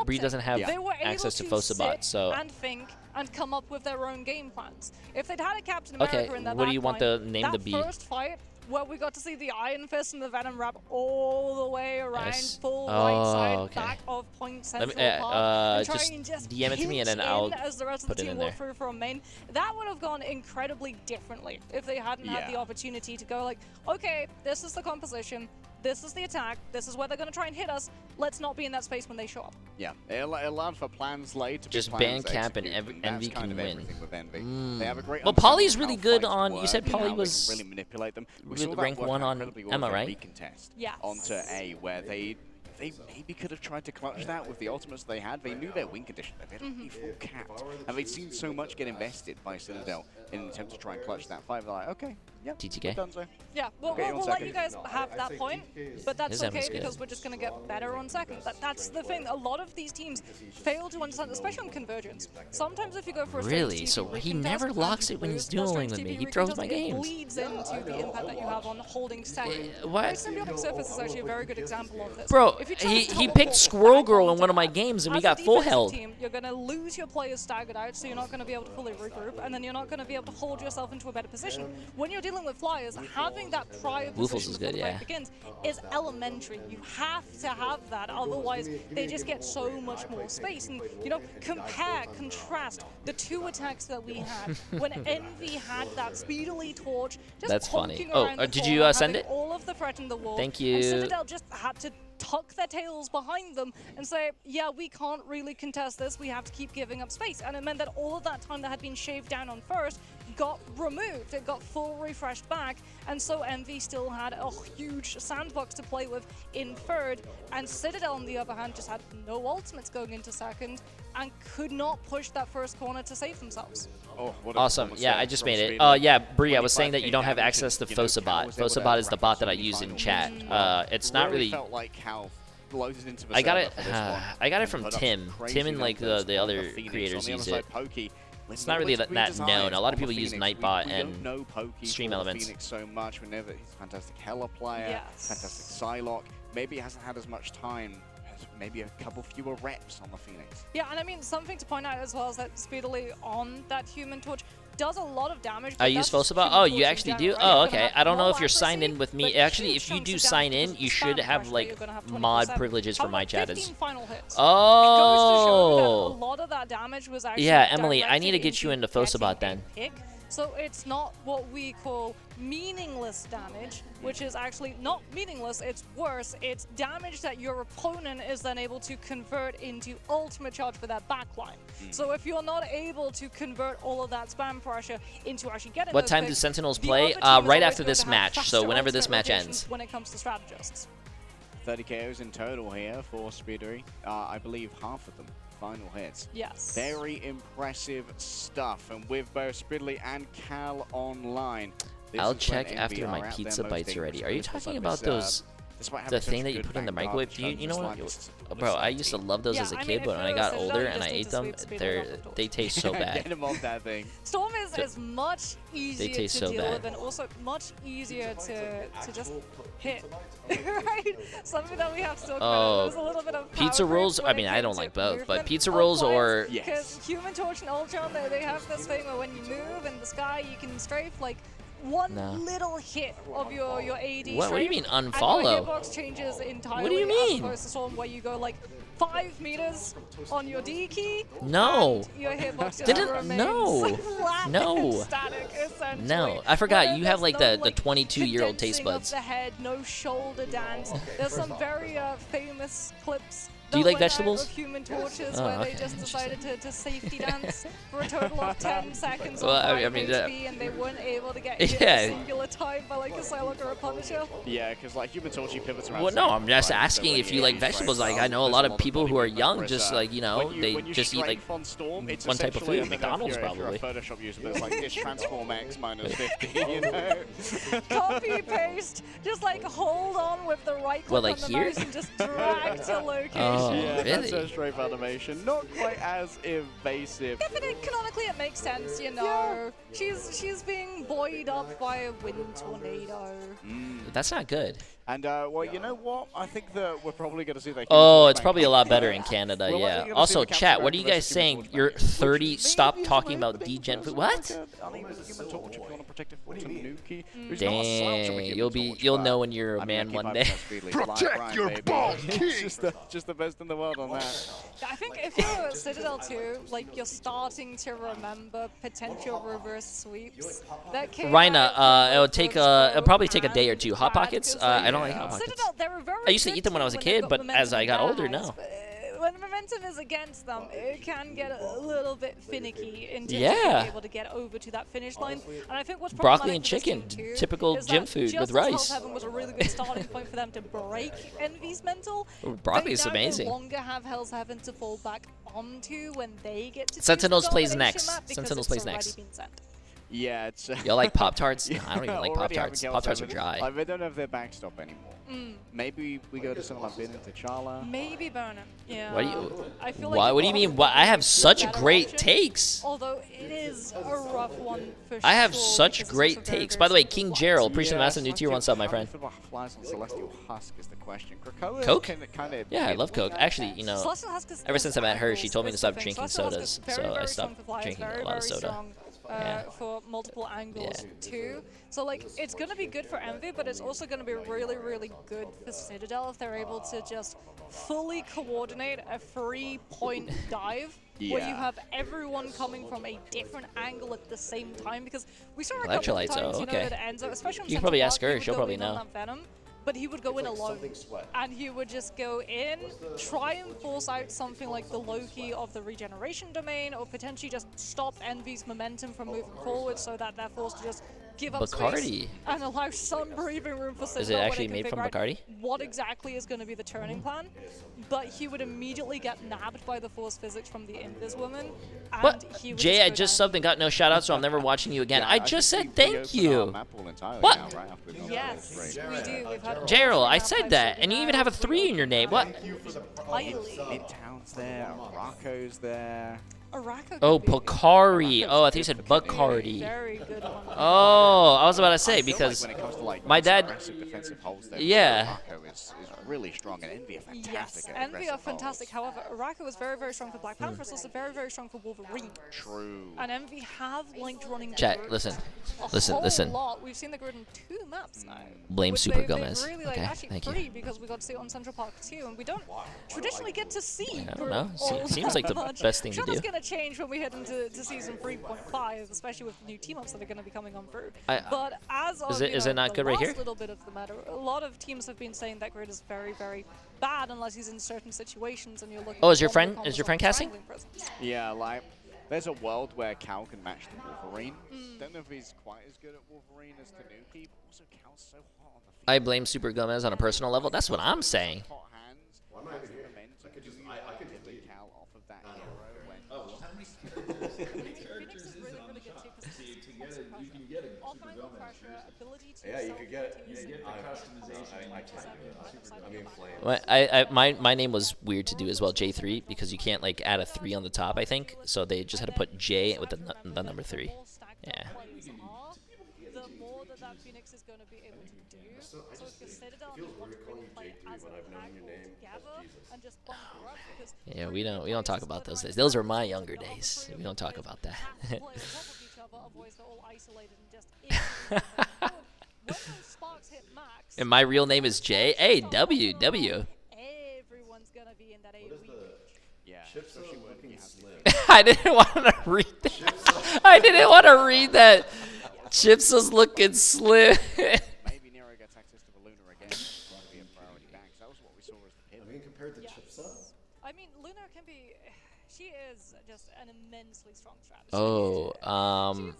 Speaker 1: Bree doesn't have access to Fosabot, so.
Speaker 2: And think and come up with their own game plans. If they'd had a Captain America in their
Speaker 1: what do you want the name to be?
Speaker 2: First fight, where we got to see the Iron Fist and the Venom Wrap all the way around, full right side back of Point Central Park, and just
Speaker 1: DM it to me and then I'll
Speaker 2: as the rest of the team walk through from main. That would have gone incredibly differently if they hadn't had the opportunity to go like, okay, this is the composition, this is the attack, this is where they're going to try and hit us, let's not be in that space when they show up.
Speaker 3: Yeah, it allowed for plans laid to
Speaker 1: just ban Cap and Envy can win.
Speaker 3: They have a great
Speaker 1: well, Polly's really good on, you said Polly was
Speaker 3: really manipulate them.
Speaker 1: rank 1 on Emma, right?
Speaker 2: Yeah.
Speaker 3: Onto A, where they maybe could have tried to clutch that with the ultimates they had. They knew their win condition. They had full capped. And they'd seen so much get invested by Citadel in an attempt to try and clutch that fight. They're like, okay, yeah,
Speaker 1: TTK.
Speaker 3: done so.
Speaker 2: Yeah, we'll let you guys have that point, but that's okay because we're just going to get better on second. That's the thing. A lot of these teams fail to understand, especially on Convergence. Sometimes if you go for a
Speaker 1: really, so he never locks it when he's dueling with me. He throws my games.
Speaker 2: It bleeds into the impact that you have on holding second.
Speaker 1: What?
Speaker 2: Symbiotic Surface is actually a very good example of this.
Speaker 1: Bro, he picked Squirrel Girl in one of my games and we got full held.
Speaker 2: You're going to lose your players staggered out, so you're not going to be able to fully regroup, and then you're not going to be able to hold yourself into a better position. When you're dealing with flyers, having that prior position before the fight begins is elementary. You have to have that, otherwise they just get so much more space. And you know, contrast the two attacks that we had when Envy had that speedily torch. Just
Speaker 1: funny. Did
Speaker 2: you
Speaker 1: send it?
Speaker 2: All of the threat in the wall.
Speaker 1: Thank you.
Speaker 2: And Citadel just had to tuck their tails behind them and say, yeah, we can't really contest this, we have to keep giving up space. And it meant that all of that time that had been shaved down on first got removed, it got full refreshed back, and so Envy still had a huge sandbox to play with in third, and Citadel on the other hand just had no ultimates going into second and could not push that first corner to save themselves.
Speaker 3: Oh,
Speaker 1: awesome. Yeah, I just made it. Yeah, Bree, I was saying that you don't have access to Fosabot. Fosabot is the bot that I use in chat. It's not really...
Speaker 3: Felt like how loaded into the
Speaker 1: I got it from Tim. Tim and like the other creators use it. It's not really that known. A lot of people use Nightbot and Stream Elements.
Speaker 3: Phoenix so much. We know that he's a fantastic Hella player, fantastic Psylocke. Maybe he hasn't had as much time, maybe a couple fewer reps on the Phoenix.
Speaker 2: Yeah, and I mean, something to point out as well is that Speedily on that Human Torch does a lot of damage.
Speaker 1: I use Fosabot? Oh, you actually do? Oh, okay. I don't know if you're signed in with me. Actually, if you do sign in, you should have, like, mod privileges for my chat. Oh!
Speaker 2: A lot of that damage was actually
Speaker 1: yeah, Emily, I need to get you into Fosabot then.
Speaker 2: So it's not what we call meaningless damage, which is actually not meaningless, it's worse. It's damage that your opponent is then able to convert into ultimate charge for that backline. So if you're not able to convert all of that spam pressure into actually getting
Speaker 1: what time do Sentinels play? Right after this match, so whenever this match ends.
Speaker 2: When it comes to strategists.
Speaker 3: 30 KOs in total here for Speedery. I believe half of them final hits.
Speaker 2: Yes.
Speaker 3: Very impressive stuff. And with both Spidley and Cal online,
Speaker 1: I'll check after my pizza bites are ready. Are you talking about those? The thing that you put in the microwave? Do you know what? Bro, I used to love those as a kid, but when I got older and I ate them, they taste so bad.
Speaker 3: Get him off that thing.
Speaker 2: Storm is much easier to deal with and also much easier to just hit. Right? Something that we have to talk about. There's a little bit of
Speaker 1: pizza rolls. I mean, I don't like both, but pizza rolls or
Speaker 2: because Human Torch and Ultron, they have this thing where when you move in the sky, you can strafe like one little hit of your AD.
Speaker 1: What do you mean unfollow?
Speaker 2: And your hitbox changes entirely.
Speaker 1: What do you mean?
Speaker 2: As opposed to Storm, where you go like 5 meters on your D key.
Speaker 1: No.
Speaker 2: And your hitbox
Speaker 1: Didn't no.
Speaker 2: Flat
Speaker 1: no.
Speaker 2: Static, essentially.
Speaker 1: No. I forgot you have like
Speaker 2: no,
Speaker 1: the 22-year-old taste buds.
Speaker 2: Of the head, no shoulder dance. There's some very famous clips.
Speaker 1: Do you like vegetables?
Speaker 2: Of Human Torches where they just decided to safety dance for a total of 10 seconds on 5 HP and they weren't able to get hit a singular time by like a Psylocke or a Punisher.
Speaker 3: Yeah, because like Human Torch, he pivots around.
Speaker 1: Well, no, I'm just asking if you like vegetables. Like I know a lot of people who are young, just like they just eat like one type of food. McDonald's probably.
Speaker 3: Photoshop user, but it's like this transform X minus 50. You know.
Speaker 2: Copy paste, just like hold on with the right click on the mouse and just drag to location.
Speaker 3: Yeah,
Speaker 1: really?
Speaker 3: That's a strafe animation. Not quite as invasive.
Speaker 2: Yeah, but canonically it makes sense, you know. Yeah. She's being buoyed up by a wind tornado.
Speaker 1: That's not good.
Speaker 3: And, well, you know what? I think that we're probably going to see that.
Speaker 1: Oh, it's probably a lot better in Canada, yeah. Also, chat, what are you guys saying? You're 30, stop talking about degen food. What? Dang, you'll know when you're a man one day.
Speaker 5: Protect your ball, king!
Speaker 3: Just the best in the world on that.
Speaker 2: I think if you're Citadel 2, like, you're starting to remember potential reverse sweeps. That came
Speaker 1: it'll probably take a day or two. Hot Pockets? I don't like Hot Pockets.
Speaker 2: Citadel, they were very
Speaker 1: I used to eat them when I was a kid, but as I got older, no.
Speaker 2: When momentum is against them, it can get a little bit finicky in terms of being able to get over to that finish line. And I think what's
Speaker 1: broccoli and chicken, typical gym food with rice.
Speaker 2: Heaven was a really good starting point for them to break Envy's mental.
Speaker 1: Broccoli is amazing.
Speaker 2: They no longer have Hell's Heaven to fall back onto when they get to
Speaker 1: Sentinels plays next. Sentinels plays next.
Speaker 3: Yeah, it's...
Speaker 1: Y'all like Pop-Tarts? No, I don't even like Pop-Tarts. Pop-Tarts are dry.
Speaker 3: Like, they don't have their backstop anymore. Maybe we go to something like Bin into T'Challa.
Speaker 2: Maybe Burnham. Yeah.
Speaker 1: What do you?
Speaker 2: I feel like
Speaker 1: what do you mean? I have such great takes.
Speaker 2: Although it is a rough one for sure.
Speaker 1: I have such great takes. By the way, King Gerald, appreciate the massive new tier 1 sub, my friend.
Speaker 3: Flies on Celestial Husk is the question.
Speaker 1: Coke? Yeah, I love Coke. Actually, you know, ever since I met her, she told me to stop drinking sodas, so I stopped drinking a lot of soda.
Speaker 2: For multiple angles too. So like it's gonna be good for Envy, but it's also gonna be really, really good for Citadel if they're able to just fully coordinate a 3-point dive where you have everyone coming from a different angle at the same time. Because we saw a couple of times, you know, that Enzo, especially on
Speaker 1: you can probably ask her, she'll probably know.
Speaker 2: But he would go in alone, and he would just go in, try and force out something like the Loki of the regeneration domain, or potentially just stop Envy's momentum from moving forward so that they're forced to just give up space and allow some breathing room for Sentinel.
Speaker 1: Is it actually made from Bacardi?
Speaker 2: What exactly is going to be the turning plan? But he would immediately get nabbed by the force physics from the Invis woman. And
Speaker 1: what?
Speaker 2: He would
Speaker 1: Jay, I just subbed and got no shout out, so I'm never watching you again. I just said thank you. What?
Speaker 2: Yes, we do. We've had
Speaker 1: Gerald, I said that, and you even have a 3 in your name. What?
Speaker 3: Midtown's there, Arako's there.
Speaker 1: Oh, Pocari. Oh, I think you said Bacardi.
Speaker 2: Very good one.
Speaker 1: Oh, I was about to say because my dad. Yeah.
Speaker 3: Is really strong, and Envy are fantastic.
Speaker 2: Yes, Envy are fantastic. However, Arako is very, very strong for Black Panther. It's also very, very strong for Wolverine.
Speaker 3: True.
Speaker 2: And Envy have linked running.
Speaker 1: Chat, listen.
Speaker 2: Lot. We've seen the grid in 2 maps now.
Speaker 1: Blame Super Gomez.
Speaker 2: Really, like,
Speaker 1: okay,
Speaker 2: actually
Speaker 1: thank
Speaker 2: free
Speaker 1: you.
Speaker 2: because we got to see it on Central Park too, and we don't traditionally get to see.
Speaker 1: I don't know. Seems like the best thing to do.
Speaker 2: That's going to change when we head into season 3.5, especially with new team-ups that are going to be coming on through. But as of
Speaker 1: is it not good right here?
Speaker 2: Little bit of the matter, a lot of teams have been saying that grid is very, very bad unless he's in certain situations and you're looking.
Speaker 1: Oh, is your friend casting?
Speaker 3: Yeah, like there's a world where Cal can match the Wolverine. Don't know if he's quite as good at Wolverine as Tanuki, but also Cal's so hot on the field.
Speaker 1: I blame Super Gomez on a personal level. That's what I'm saying.
Speaker 3: Hot hands. I could just Cal off of that hero when.
Speaker 6: How many characters is it on the shop? can get a Super
Speaker 2: Off-angle
Speaker 6: Gomez
Speaker 2: pressure,
Speaker 6: jersey.
Speaker 2: ability to
Speaker 4: Yeah, you could get.
Speaker 6: You get the customization.
Speaker 4: I can't do that. I mean, Flames.
Speaker 1: Well, my name was weird to do as well, J3, because you can't like add a 3 on the top, I think. So they just had to put J with the number 3. Yeah.
Speaker 2: The more that Phoenix is going to be able to do. So if you're CITADEL and you want to really play as a pack together and just bump her up, because
Speaker 1: Yeah, we don't talk about those days. Those are my younger days. We don't talk about that.
Speaker 2: play on top of each other, otherwise they're all isolated and just when those sparks hit max,
Speaker 1: And my real name is J. Hey, W.
Speaker 2: everyone's gonna be in that AoE.
Speaker 3: Yeah.
Speaker 4: Chips are looking slim.
Speaker 1: I didn't want to read that. I didn't want to read that. Chips is looking slim.
Speaker 3: Maybe Nero gets access to the Luna again. That'll be a priority back. That was what we saw as the pivot.
Speaker 4: I mean, compared to Chips up.
Speaker 2: I mean, Luna can be. She is just an immensely strong strategist.
Speaker 1: Oh,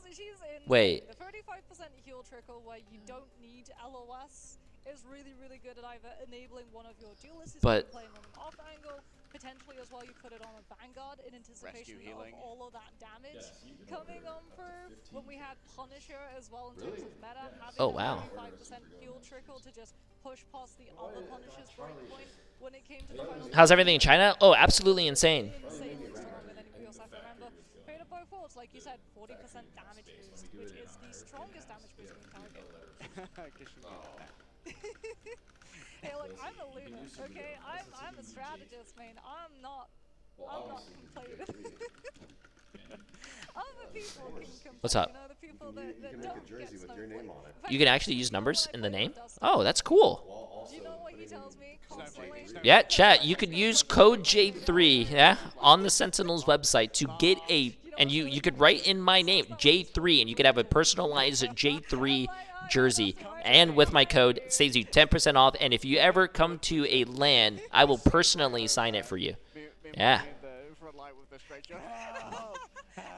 Speaker 2: She's in
Speaker 1: wait.
Speaker 2: the 35% heal trickle where you don't need LOS is really, really good at either enabling one of your duelists
Speaker 1: But-
Speaker 2: playing on an off angle, potentially as well you put it on a Vanguard in anticipation of all of that damage coming on through. When we had Punisher as well in terms of meta, having
Speaker 1: Oh, wow.
Speaker 2: 35% heal trickle to just push past the other Punisher's breakpoint when it came to the final.
Speaker 1: How's everything in China? Oh, absolutely insane.
Speaker 2: Insanely strong, and then we also have to remember, Fate of both worlds, like you said, 40% damage boost, which is the strongest damage boost we can target. Hey, look, I'm a Luna, okay? I'm a strategist, man. I'm not complaining. Other people can complain.
Speaker 1: What's up?
Speaker 2: You know, the people that
Speaker 4: You can make
Speaker 2: don't
Speaker 4: a jersey
Speaker 2: get
Speaker 4: with your name on it.
Speaker 1: You can actually use numbers in the name? Oh, that's cool.
Speaker 2: Do you know what he tells me constantly?
Speaker 1: Yeah, chat, you could use code J3, yeah, on the Sentinel's website to get a, and you could write in my name, J3, and you could have a personalized J3 jersey. And with my code, it saves you 10% off, and if you ever come to a LAN, I will personally sign it for you. Yeah.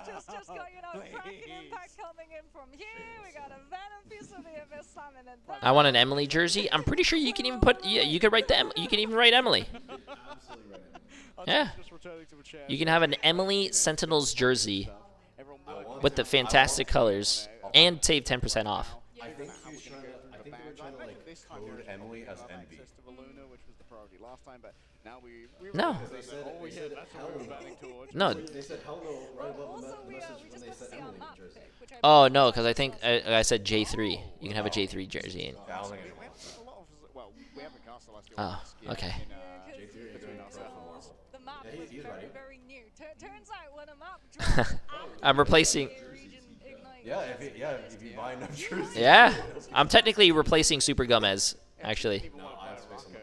Speaker 2: Just got, you know, cracking impact coming in from here. We got a Venom piece of the Abyss Summon and that.
Speaker 1: I want an Emily jersey. I'm pretty sure you can even put, yeah, you could write you can even write Emily. Yeah. You can have an Emily Sentinels jersey with the fantastic colors and save 10% off.
Speaker 4: I think they were trying to like code Emily as Envy.
Speaker 1: No.
Speaker 4: They said hell no.
Speaker 1: No.
Speaker 4: They said hell no right above
Speaker 2: Also,
Speaker 4: the
Speaker 2: we
Speaker 4: message when
Speaker 2: just
Speaker 4: they
Speaker 2: got to
Speaker 4: said
Speaker 2: see our
Speaker 4: Emily
Speaker 2: map
Speaker 4: jersey.
Speaker 2: pick, which I
Speaker 1: Oh, no, because I think I said J3. You can have a J3 jersey. And, oh, okay.
Speaker 2: the map was
Speaker 4: he's
Speaker 2: very,
Speaker 4: ready.
Speaker 2: very new. Turns out when a map drops
Speaker 1: I'm replacing.
Speaker 4: Yeah, if you buy enough jerseys.
Speaker 1: Yeah. I'm technically replacing Super Gomez, actually.
Speaker 4: No, I have space on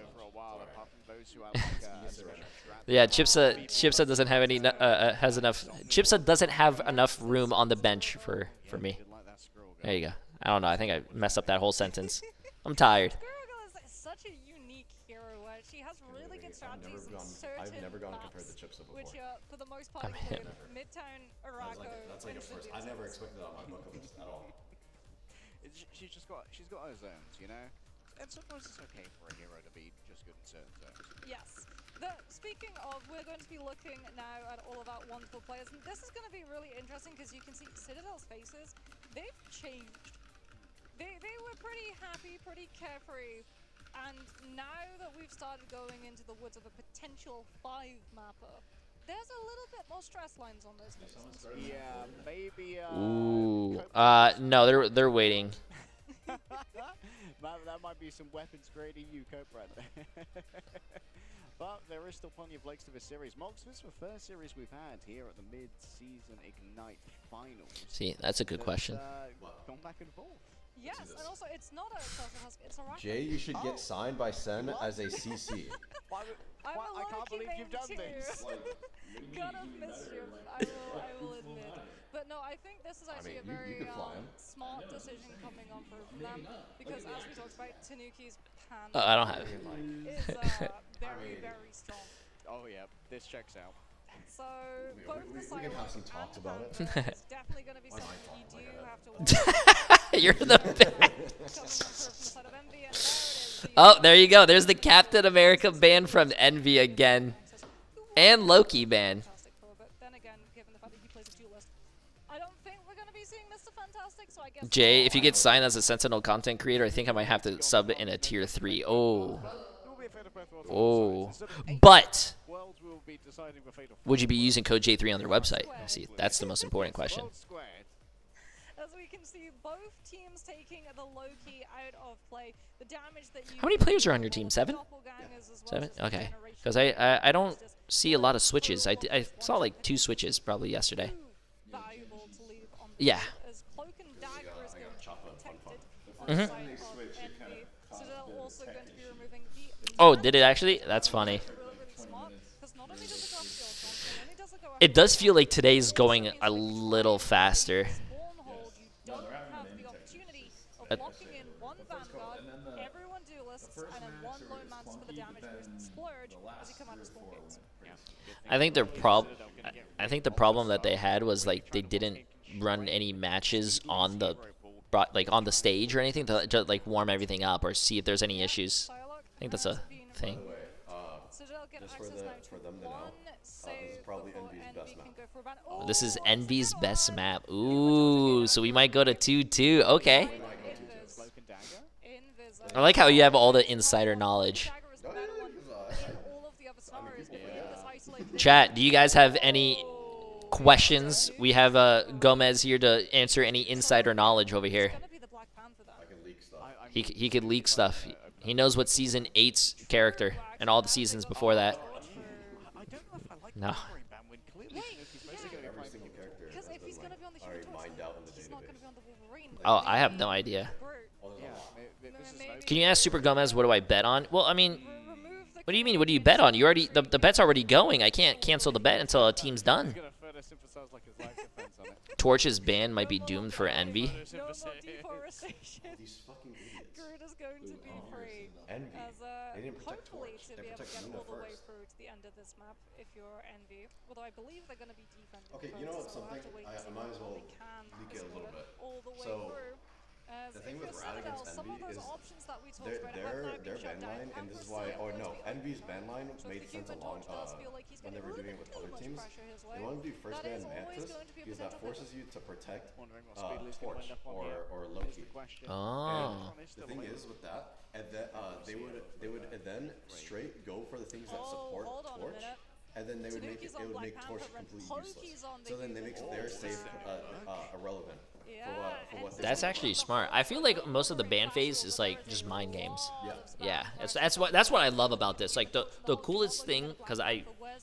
Speaker 1: Yeah, Chipsa doesn't have any has enough. Chipsa doesn't have enough room on the bench for me. There you go. I don't know. I think I messed up that whole sentence. I'm tired.
Speaker 2: Squirrel is such a unique hero where she has really good strategies in certain
Speaker 4: I've never gone
Speaker 2: maps,
Speaker 4: compared to Chipsa before.
Speaker 2: which for the most part include Midtown, Araco,
Speaker 4: That's like a
Speaker 2: and
Speaker 4: first. I never expected that on my bucket list at all.
Speaker 3: She's got her zones, you know? And sometimes it's okay for a hero to be just good in certain zones.
Speaker 2: Yes. Speaking of, we're going to be looking now at all of our wonderful players, and this is going to be really interesting because you can see CITADEL's faces. They've changed. They were pretty happy, pretty carefree, and now that we've started going into the woods of a potential 5-mapper, there's a little bit more stress lines on those faces.
Speaker 3: Yeah, maybe.
Speaker 1: Ooh. No, they're waiting.
Speaker 3: That might be some weapons grade EU cope right there. But there is still plenty of legs to this series. Mox, this is the first series we've had here at the mid-season Ignite Finals.
Speaker 1: See, that's a good question.
Speaker 3: Gone back and forth.
Speaker 2: Yes, and also it's not a Husk, it's a Rack.
Speaker 4: Jay, you should get signed by Sen as a CC.
Speaker 2: I can't believe you've done this. God of mischief, I will admit. But no, I think this is actually a very smart decision coming on from them, because as we talked about, Tanuki's pan
Speaker 1: I don't have it.
Speaker 2: is very, very strong.
Speaker 3: Oh yeah, this checks out.
Speaker 2: So both the
Speaker 4: we can have some talks about it.
Speaker 2: It's definitely going to be something you do have to watch.
Speaker 1: You're the best.
Speaker 2: Coming on from the side of Envy, and there it is.
Speaker 1: Oh, there you go. There's the Captain America ban from Envy again. And Loki ban.
Speaker 2: Fantastic for, but then again, given the fact that he plays a duelist, I don't think we're going to be seeing Mr. Fantastic
Speaker 1: Jay, if you get signed as a Sentinel content creator, I think I might have to sub in a tier 3. Oh. Oh. But would you be using code J3 on their website? See, that's the most important question.
Speaker 2: As we can see, both teams taking the low key out of play. The damage that
Speaker 1: How many players are on your team? 7? 7? Okay. Because I don't see a lot of switches. I saw like 2 switches probably yesterday. Yeah. Oh, did it actually? That's funny. It does feel like today's going a little faster. I think the problem that they had was like they didn't run any matches on the stage or anything to just like warm everything up or see if there's any issues. I think that's a thing.
Speaker 4: Just for them to know, this is probably Envy's best map.
Speaker 1: This is Envy's best map. Ooh, so we might go to 2-2. Okay. I like how you have all the insider knowledge. Chat, do you guys have any questions? We have Gomez here to answer any insider knowledge over here.
Speaker 4: I can leak stuff.
Speaker 1: He could leak stuff. He knows what Season 8's character and all the seasons before that. No. Oh, I have no idea. Can you ask Super Gomez, what do I bet on? Well, I mean, what do you mean, what do you bet on? You already the bet's already going. I can't cancel the bet until a team's done. Torch's ban might be doomed for Envy.
Speaker 4: Envy. They didn't protect Torch. They protect Luna first. Okay, you know what, something? I might as well leak it a little bit. So, the thing with Rad against Envy is their ban line, and this is why, oh no, Envy's ban line made sense along when they were doing it with other teams. They want to do first ban Mantis because that forces you to protect Torch or Loki.
Speaker 1: Oh.
Speaker 4: And the thing is with that, and then they would then straight go for the things that support Torch. And then they would make it would make Torch completely useless. So then they make their safe irrelevant for what they
Speaker 1: That's actually smart. I feel like most of the ban phase is like just mind games.
Speaker 4: Yeah.
Speaker 1: Yeah. That's what I love about this. Like the coolest thing, because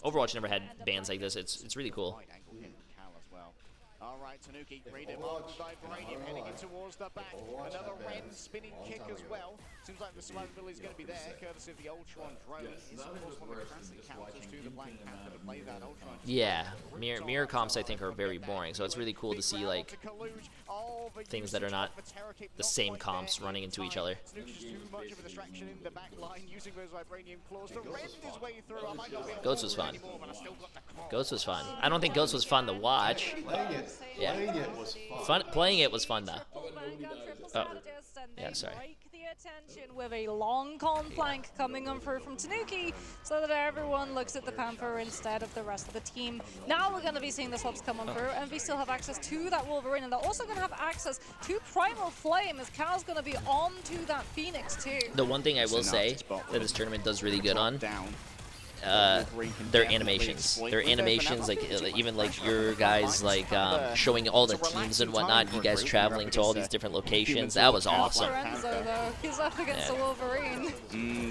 Speaker 1: Overwatch never had bans like this. It's really cool.
Speaker 3: Alright, Tanuki, great advantage by Bradium heading in towards the back. Another red spinning kick as well. Seems like the survivability is going to be there, courtesy of the Ultron drone. Is of course one of the classic counters to the Black Panther to play that Ultron.
Speaker 1: Yeah, mirror comps I think are very boring, so it's really cool to see like things that are not the same comps running into each other. Ghost was fun. Ghost was fun. I don't think Ghost was fun to watch. Yeah. Playing it was fun though. Oh. Yeah, sorry.
Speaker 2: With a long con flank coming on through from Tanuki, so that everyone looks at the Panther instead of the rest of the team. Now we're going to be seeing the swaps come on through, and we still have access to that Wolverine, and they're also going to have access to Primal Flame, as Cal's going to be on to that Phoenix too.
Speaker 1: The one thing I will say that this tournament does really good on, their animations. Their animations, like even like your guys like showing all the teams and whatnot. You guys traveling to all these different locations. That was awesome.
Speaker 2: He's up against the Wolverine.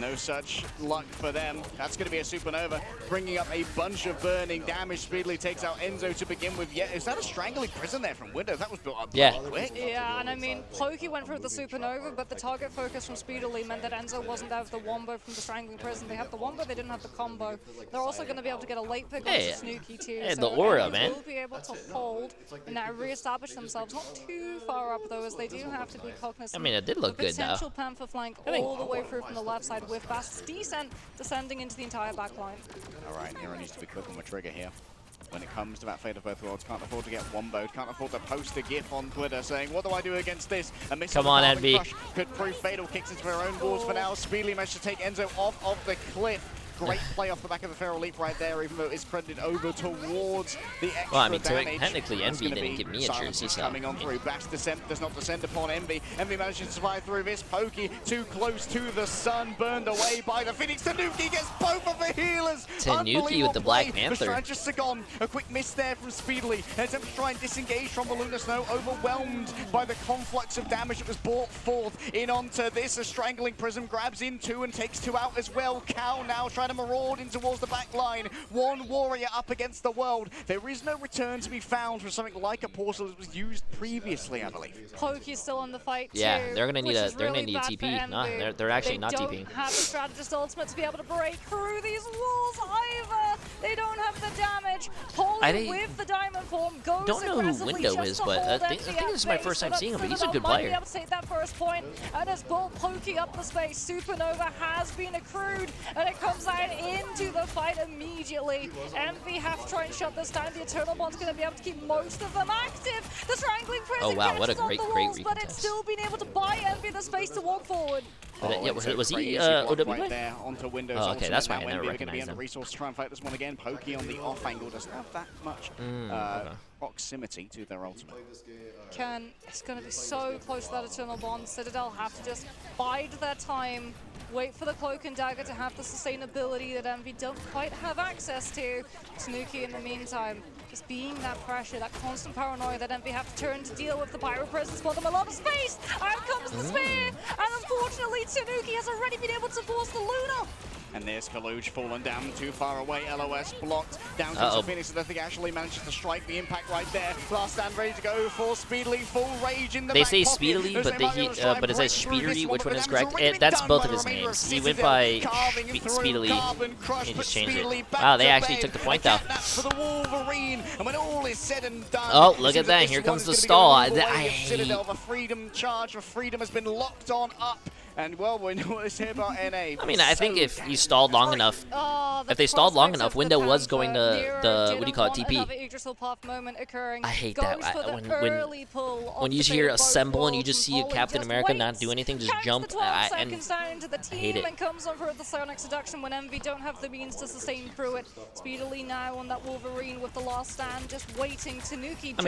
Speaker 3: No such luck for them. That's going to be a supernova, bringing up a bunch of burning damage. Speedily takes out Enzo to begin with. Yeah, is that a strangling prison there from Window? That was built up quick.
Speaker 2: Yeah, and I mean, Pokey went through the supernova, but the target focus from Speedily meant that Enzo wasn't out of the wombo from the strangling prison. They had the wombo, they didn't have the combo. They're also going to be able to get a late pick on Snooki too.
Speaker 1: Hey,
Speaker 2: so
Speaker 1: the aura, man.
Speaker 2: Will be able to hold and now re-establish themselves. Not too far up though, as they do have to be cognizant.
Speaker 1: I mean, it did look good though.
Speaker 2: Potential Panther flank all the way through from the left side with Bast's descent descending into the entire back line.
Speaker 3: All right, Hero needs to be quick on the trigger here. When it comes to that Fate of Both Worlds, can't afford to get womboed, can't afford to post a gif on Twitter saying, what do I do against this? A
Speaker 1: Come on, Envy.
Speaker 3: Could prove fatal, kicks into her own walls for now. Speedily managed to take Enzo off of the cliff. Great play off the back of the Feral Leap right there, even though it's credited over towards the extra
Speaker 1: Well, I mean,
Speaker 3: damage.
Speaker 1: technically, Envy didn't give me a jersey, so...
Speaker 3: coming on through. Bash descent does not descend upon Envy. Envy manages to survive through this. Pokey too close to the sun, burned away by the Phoenix. Tanuki gets both of the healers.
Speaker 1: Tanuki with the Black Panther.
Speaker 3: Just gone. A quick miss there from Speedily. An attempt to try and disengage from the Lunar Snow, overwhelmed by the conflux of damage that was brought forth in onto this. A strangling Prism grabs in two and takes two out as well. Cal now trying to maraud in towards the back line. One warrior up against the world. There is no return to be found for something like a portal that was used previously, I believe.
Speaker 2: Pokey's still on the fight too.
Speaker 1: Yeah, they're gonna need a
Speaker 2: really
Speaker 1: TP. No, they're actually not TPing.
Speaker 2: They don't have the strategist ultimate to be able to break through these walls either. They don't have the damage. Holy with the diamond form goes
Speaker 1: don't know who Window is, but I think this is my first time seeing him, but he's a good player.
Speaker 2: Be able to take that first point, and as Bull Pokey up the space, Supernova has been accrued, and it comes out into the fight immediately. Envy have to try and shut this down. The Eternal Bond's going to be able to keep most of them active. The Strangling Prison
Speaker 1: what a great
Speaker 2: walls, but it's still been able to buy Envy the space to walk forward.
Speaker 1: Was he OW
Speaker 3: right there onto Windows.
Speaker 1: Oh, okay, that's why I never
Speaker 3: recognized him.
Speaker 1: recognized him.
Speaker 3: Resource to try and fight this one again. Pokey on the off angle doesn't have that much proximity to their ultimate.
Speaker 2: It's going to be so close to that Eternal Bond. Citadel have to just bide their time, wait for the Cloak and Dagger to have the sustainability that Envy don't quite have access to. Tanuki in the meantime, just being that pressure, that constant paranoia that Envy have to turn to deal with the Pyro presence for them. A lot of space! Out comes the spear! And unfortunately, Tanuki has already been able to force the Luna!
Speaker 3: And there's Kaluj fallen down too far away. LOS blocked down to Phoenix. And I think actually manages to strike the impact right there. Last stand ready to go for Speedily. Full rage in the
Speaker 1: They
Speaker 3: back
Speaker 1: say
Speaker 3: pocket.
Speaker 1: Speedily, but it says Speedery. Which one is correct? That's both of his names. He went by Speedily. He just changed it. Wow, they actually took the point though.
Speaker 3: For the Wolverine. And when all is said and done,
Speaker 1: oh, look at that. Here comes the stall.
Speaker 3: Citadel, the freedom charge of freedom has been locked on up. And well, we know what to say about NA.
Speaker 1: I mean, I think if you stalled long enough, if they stalled long enough, Window was going to the what do you call it, TP. I hate that. When you hear assemble and you just see a Captain America not do anything, just jump, and I hate it.
Speaker 2: And comes over the Psionic Seduction when Envy don't have the means to sustain through it. Speedily now on that Wolverine with the last stand, just waiting. Tanuki,
Speaker 1: I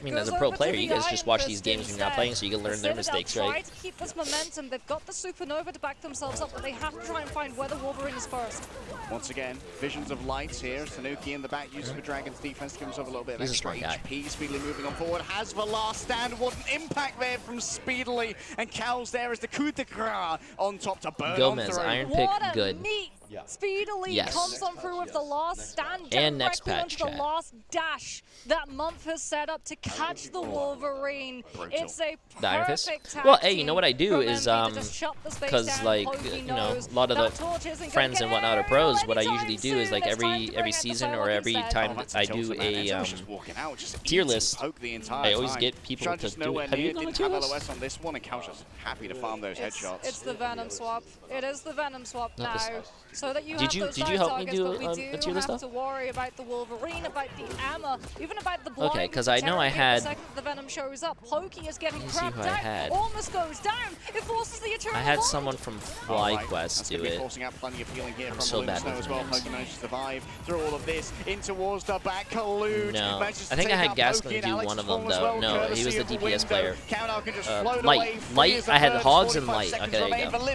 Speaker 1: mean, as a pro player, you guys just watch these games when you're not playing, so you can learn their mistakes, right?
Speaker 2: This momentum, they've got the Supernova to back themselves up, but they have to try and find where the Wolverine is first.
Speaker 3: Once again, visions of lights here. Tanuki in the back, uses the Dragon's defense to give himself a little bit of extra HP. Speedily moving on forward, has the last stand. What an impact there from Speedily. And Cal's there as the coup de grace on top to burn
Speaker 1: Gomez,
Speaker 3: on through.
Speaker 1: Iron Pick, good.
Speaker 2: Speedily comes on through with the last stand
Speaker 1: and next
Speaker 2: patch the last dash that Month has set up to catch the Wolverine. It's a perfect tag.
Speaker 1: Well, hey, you know what I do is because like you know a lot of the friends and whatnot are pros. What I usually do is like every season or every time I do a tier list, I always get people to do it. Have you done a tier list?
Speaker 3: On this one, and Cal's just happy to farm those headshots.
Speaker 2: It's the Venom swap. It is the Venom swap now. So that you
Speaker 1: did you help me do a tier list?
Speaker 2: Have to worry about the Wolverine, about the ammo, even about the blind.
Speaker 1: Okay, because I know I had.
Speaker 2: The second the Venom shows up, Pokey is getting crapped out. Almost goes down. It forces the Eternal.
Speaker 1: I had someone from FlyQuest do it.
Speaker 3: Forcing out plenty of healing here
Speaker 1: I'm
Speaker 3: from
Speaker 1: so bad with
Speaker 3: as well. Pokey managed to survive through all of this. In towards the back, Kaluj.
Speaker 1: No, I think I had Gaskin do one of them though. No, he was the DPS player. Light. I had Hogs and Light. Okay, there you go.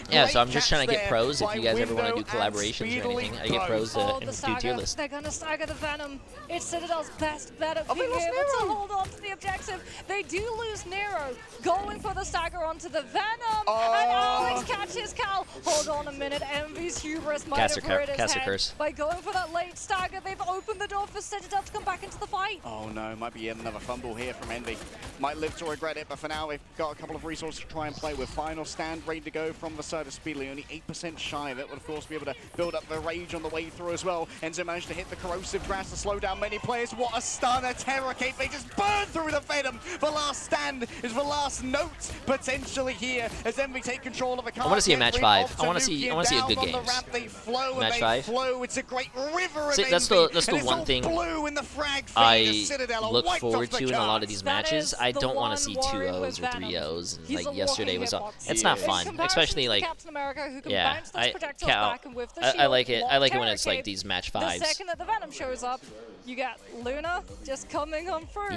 Speaker 1: Yeah, so I'm just trying to get pros. If you guys ever want to do collaborations or anything, I get pros to do tier lists.
Speaker 2: They're going to stagger the Venom. It's Citadel's best bet at being able to hold on to the objective. They do lose Nero, going for the stagger onto the Venom. And Alex catches Cal. Hold on a minute. Envy's hubris might have hurt his head. By going for that late stagger, they've opened the door for Citadel to come back into the fight.
Speaker 3: Oh no, might be another fumble here from Envy. Might live to regret it, but for now, they've got a couple of resources to try and play with. Final stand ready to go from the side of Speedily, only 8% shy. That would, of course, be able to build up the rage on the way through as well. Enzo managed to hit the corrosive grass to slow down many players. What a stun, a terror cape. They just burn through the Venom. The last stand is the last last note potentially here as Envy take control of a car.
Speaker 1: I want to see a match 5. I want to see a good game. Match 5.
Speaker 3: It's a great river.
Speaker 1: See, that's the one thing I look forward to in a lot of these matches. I don't want to see 2-0s or 3-0s. And, like yesterday was, it's not fun, especially like, yeah. I like it. I like it when it's like these match 5s.
Speaker 2: The second that the Venom shows up, you get Luna just coming on through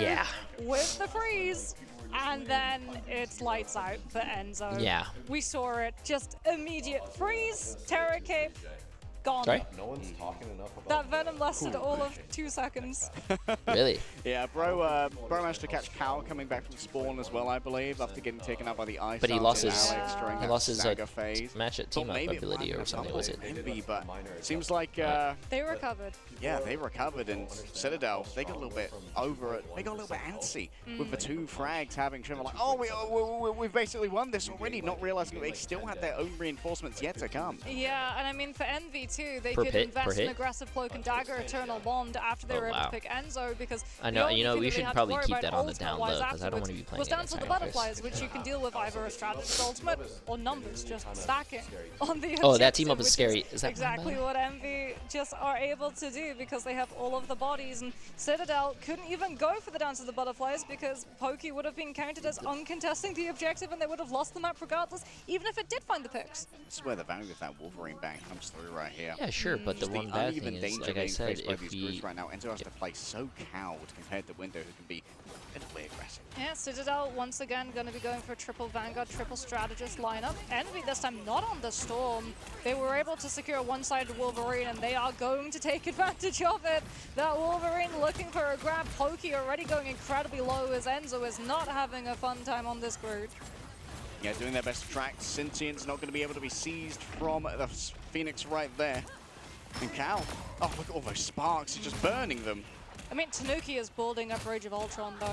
Speaker 2: with the freeze. And then it's lights out for Enzo.
Speaker 1: Yeah.
Speaker 2: We saw it. Just immediate freeze, Terra Cape, gone.
Speaker 1: Sorry?
Speaker 4: No one's talking enough about
Speaker 2: that Venom lasted all of 2 seconds.
Speaker 1: Really?
Speaker 3: Yeah, bro managed to catch Cal coming back from spawn as well, I believe, after getting taken out by the ice.
Speaker 1: But he lost his
Speaker 3: phase.
Speaker 1: match at team-up ability or something, was it?
Speaker 3: Envy, but it seems like
Speaker 2: they recovered.
Speaker 3: Yeah, they recovered, and Citadel, they got a little bit over it. They got a little bit antsy with the 2 frags having Trimmer like, oh, we've basically won this already, not realizing they still had their own reinforcements yet to come.
Speaker 2: Yeah, and I mean, for Envy too, they could invest in aggressive Cloak and Dagger Eternal Bond after they were able to pick Enzo, because
Speaker 1: I know, you know, we should probably keep that on the down low, because I don't want to be playing
Speaker 2: against the butterflies, which you can deal with either a strategist ultimate or numbers, just stacking on the
Speaker 1: Oh, that team up is scary. Is that
Speaker 2: exactly what Envy just are able to do, because they have all of the bodies, and Citadel couldn't even go for the Dance of the Butterflies because Pokey would have been counted as uncontesting the objective and they would have lost the map regardless, even if it did find the picks.
Speaker 3: This is where the value of that Wolverine bang comes through right here.
Speaker 1: Yeah, sure, but the one bad thing is, like I said, if we...
Speaker 3: right now, Enzo has to play so cowed compared to Window, who can be incredibly aggressive.
Speaker 2: Yeah, Citadel once again going to be going for a triple Vanguard, triple strategist lineup. Envy this time not on the Storm. They were able to secure a one-sided Wolverine, and they are going to take advantage of it. That Wolverine looking for a grab. Pokey already going incredibly low as Enzo is not having a fun time on this grid.
Speaker 3: Yeah, doing their best to track. Sentient's not going to be able to be seized from the Phoenix right there. And Cal, oh, look at all those sparks. He's just burning them.
Speaker 2: I mean, Tanuki is building up Rage of Ultron, though,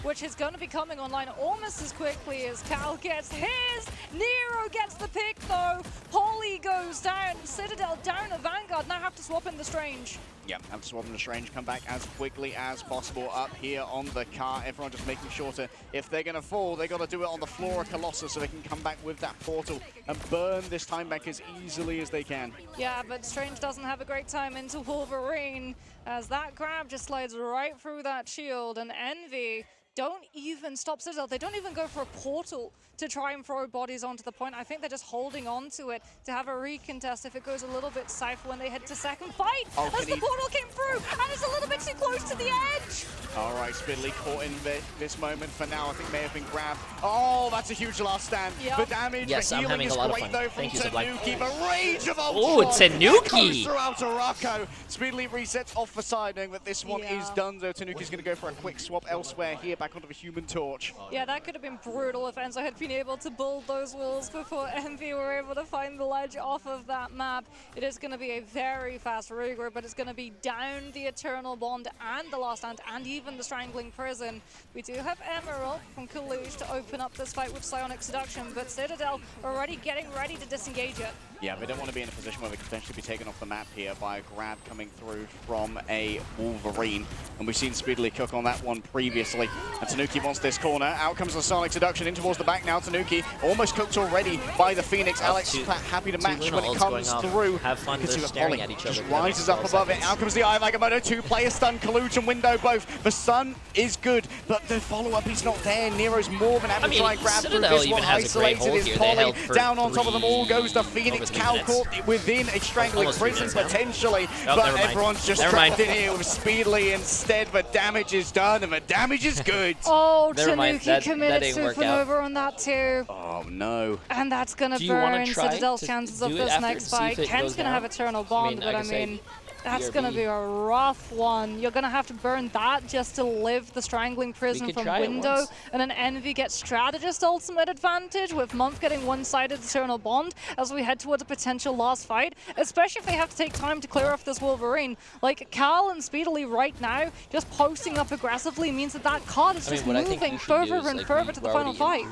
Speaker 2: which is going to be coming online almost as quickly as Cal gets his. Nero gets the pick, though. Polly goes down. Citadel down a Vanguard. Now have to swap in the Strange.
Speaker 3: Yeah, have to swap in the Strange. Come back as quickly as possible up here on the car. Everyone just making sure to, if they're going to fall, they got to do it on the floor of Colossus so they can come back with that portal and burn this time back as easily as they can.
Speaker 2: Yeah, but Strange doesn't have a great time into Wolverine as that grab just slides right through that shield, and Envy don't even stop Citadel. They don't even go for a portal to try and throw bodies onto the point. I think they're just holding on to it to have a recontest if it goes a little bit south when they head to second fight. As the portal came through, and it's a little bit too close to the edge.
Speaker 3: All right, Spidley caught in this moment for now. I think may have been grabbed. Oh, that's a huge last stand. For damage,
Speaker 1: yes,
Speaker 3: the healing
Speaker 1: I'm having
Speaker 3: is
Speaker 1: a lot
Speaker 3: great
Speaker 1: of fun.
Speaker 3: though from
Speaker 1: Thank you,
Speaker 3: Tanuki. But Rage of Ultron.
Speaker 1: Oh, it's Tanuki.
Speaker 3: Throughout to Rocco. Spidley resets off the side, knowing that this one is done. So Tanuki's going to go for a quick swap elsewhere here, back onto the Human Torch.
Speaker 2: Yeah, that could have been brutal if Enzo had been able to build those walls before Envy were able to find the ledge off of that map. It is going to be a very fast regroup, but it's going to be down the Eternal Bond and the Last Stand and even the Strangling Prison. We do have Emerald from Kalush to open up this fight with Psionic Seduction, but Citadel already getting ready to disengage it.
Speaker 3: Yeah, they don't want to be in a position where they could potentially be taken off the map here by a grab coming through from a Wolverine. And we've seen Speedily cook on that one previously. And Tanuki wants this corner. Out comes the Sonic Seduction in towards the back now. Tanuki almost cooked already by the Phoenix. Alex happy to match when it comes through.
Speaker 1: Have fun, they're staring at each other.
Speaker 3: Just rises up above it. Out comes the Eye Agamotto. 2-player stun. Kaluch and Window both. The stun is good, but the follow-up is not there. Nero's more than happy to try and grab through this one. Isolated is Polly. Down on top of them all goes the Phoenix. Cal caught within a strangling prison potentially, but everyone's just trapped in here with Speedily instead. The damage is done and the damage is good.
Speaker 2: Oh, Tanuki committed supernova on that too.
Speaker 3: Oh no.
Speaker 2: And that's going to burn Citadel's chances of this next fight. Ken's going to have Eternal Bond, but I mean, that's going to be a rough one. You're going to have to burn that just to live the Strangling Prison from Window. And then Envy gets Strategist ultimate advantage with Month getting one-sided Eternal Bond as we head towards a potential last fight, especially if they have to take time to clear off this Wolverine. Like, Cal and Speedily right now, just posting up aggressively means that that card is just moving further and further to the final fight.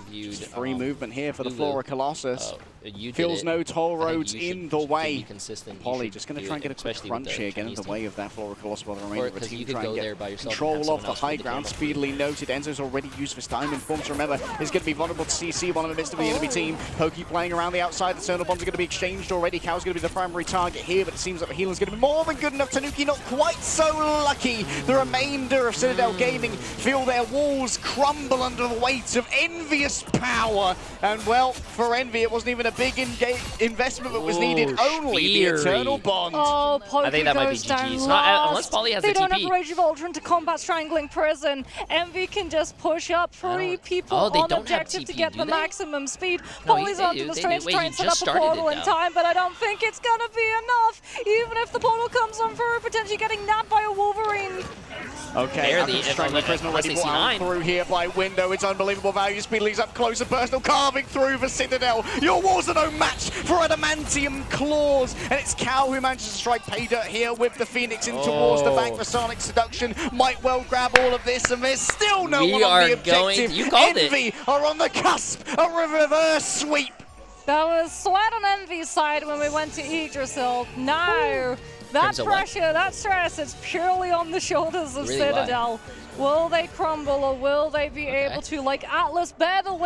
Speaker 3: Free movement here for the Flora Colossus.
Speaker 1: You
Speaker 3: Feels no toll roads in the way.
Speaker 1: Consistent.
Speaker 3: Polly just going to try and get a quick crunch here, get in the way of that Flora Colossus while the remainder of the team try and get control of the high ground. Speedily noted, Enzo's already used for Diamond Forms. Remember, is going to be vulnerable to CC, one in the midst of the enemy team. Pokey playing around the outside. The Sentinel bombs are going to be exchanged already. Cow's going to be the primary target here, but it seems like the healer's going to be more than good enough. Tanuki not quite so lucky. The remainder of Citadel Gaming feel their walls crumble under the weight of envious power. And well, for Envy, it wasn't even a big investment that was needed, only the Eternal Bond.
Speaker 2: Oh, Pokey
Speaker 1: I think that might be
Speaker 2: goes down
Speaker 1: GG's.
Speaker 2: last.
Speaker 1: Unless Polly has
Speaker 2: they
Speaker 1: a
Speaker 2: don't
Speaker 1: TP.
Speaker 2: have Rage of Ultron to combat Strangling Prison. Envy can just push up 3 people on objective to get the maximum speed. Polly's onto the strange to try and set up a portal in time, but I don't think it's going to be enough. Even if the portal comes on through, potentially getting nabbed by a Wolverine.
Speaker 3: Okay, Strangling Prison already brought out through here by Window. It's unbelievable value. Speed leads up closer. Personal carving through for Citadel. Your walls are no match for Adamantium Claws. And it's Cow who manages to strike pay dirt here with the Phoenix in towards the back for Sonic Seduction. Might well grab all of this, and there's still no one on the objective.
Speaker 1: You called
Speaker 3: Envy are on the cusp of a reverse sweep.
Speaker 2: That was sweat on Envy's side when we went to Yggdrasil. Now, that pressure, that stress, it's purely on the shoulders of Citadel. Will they crumble, or will they be able to, like Atlas, bear the weight?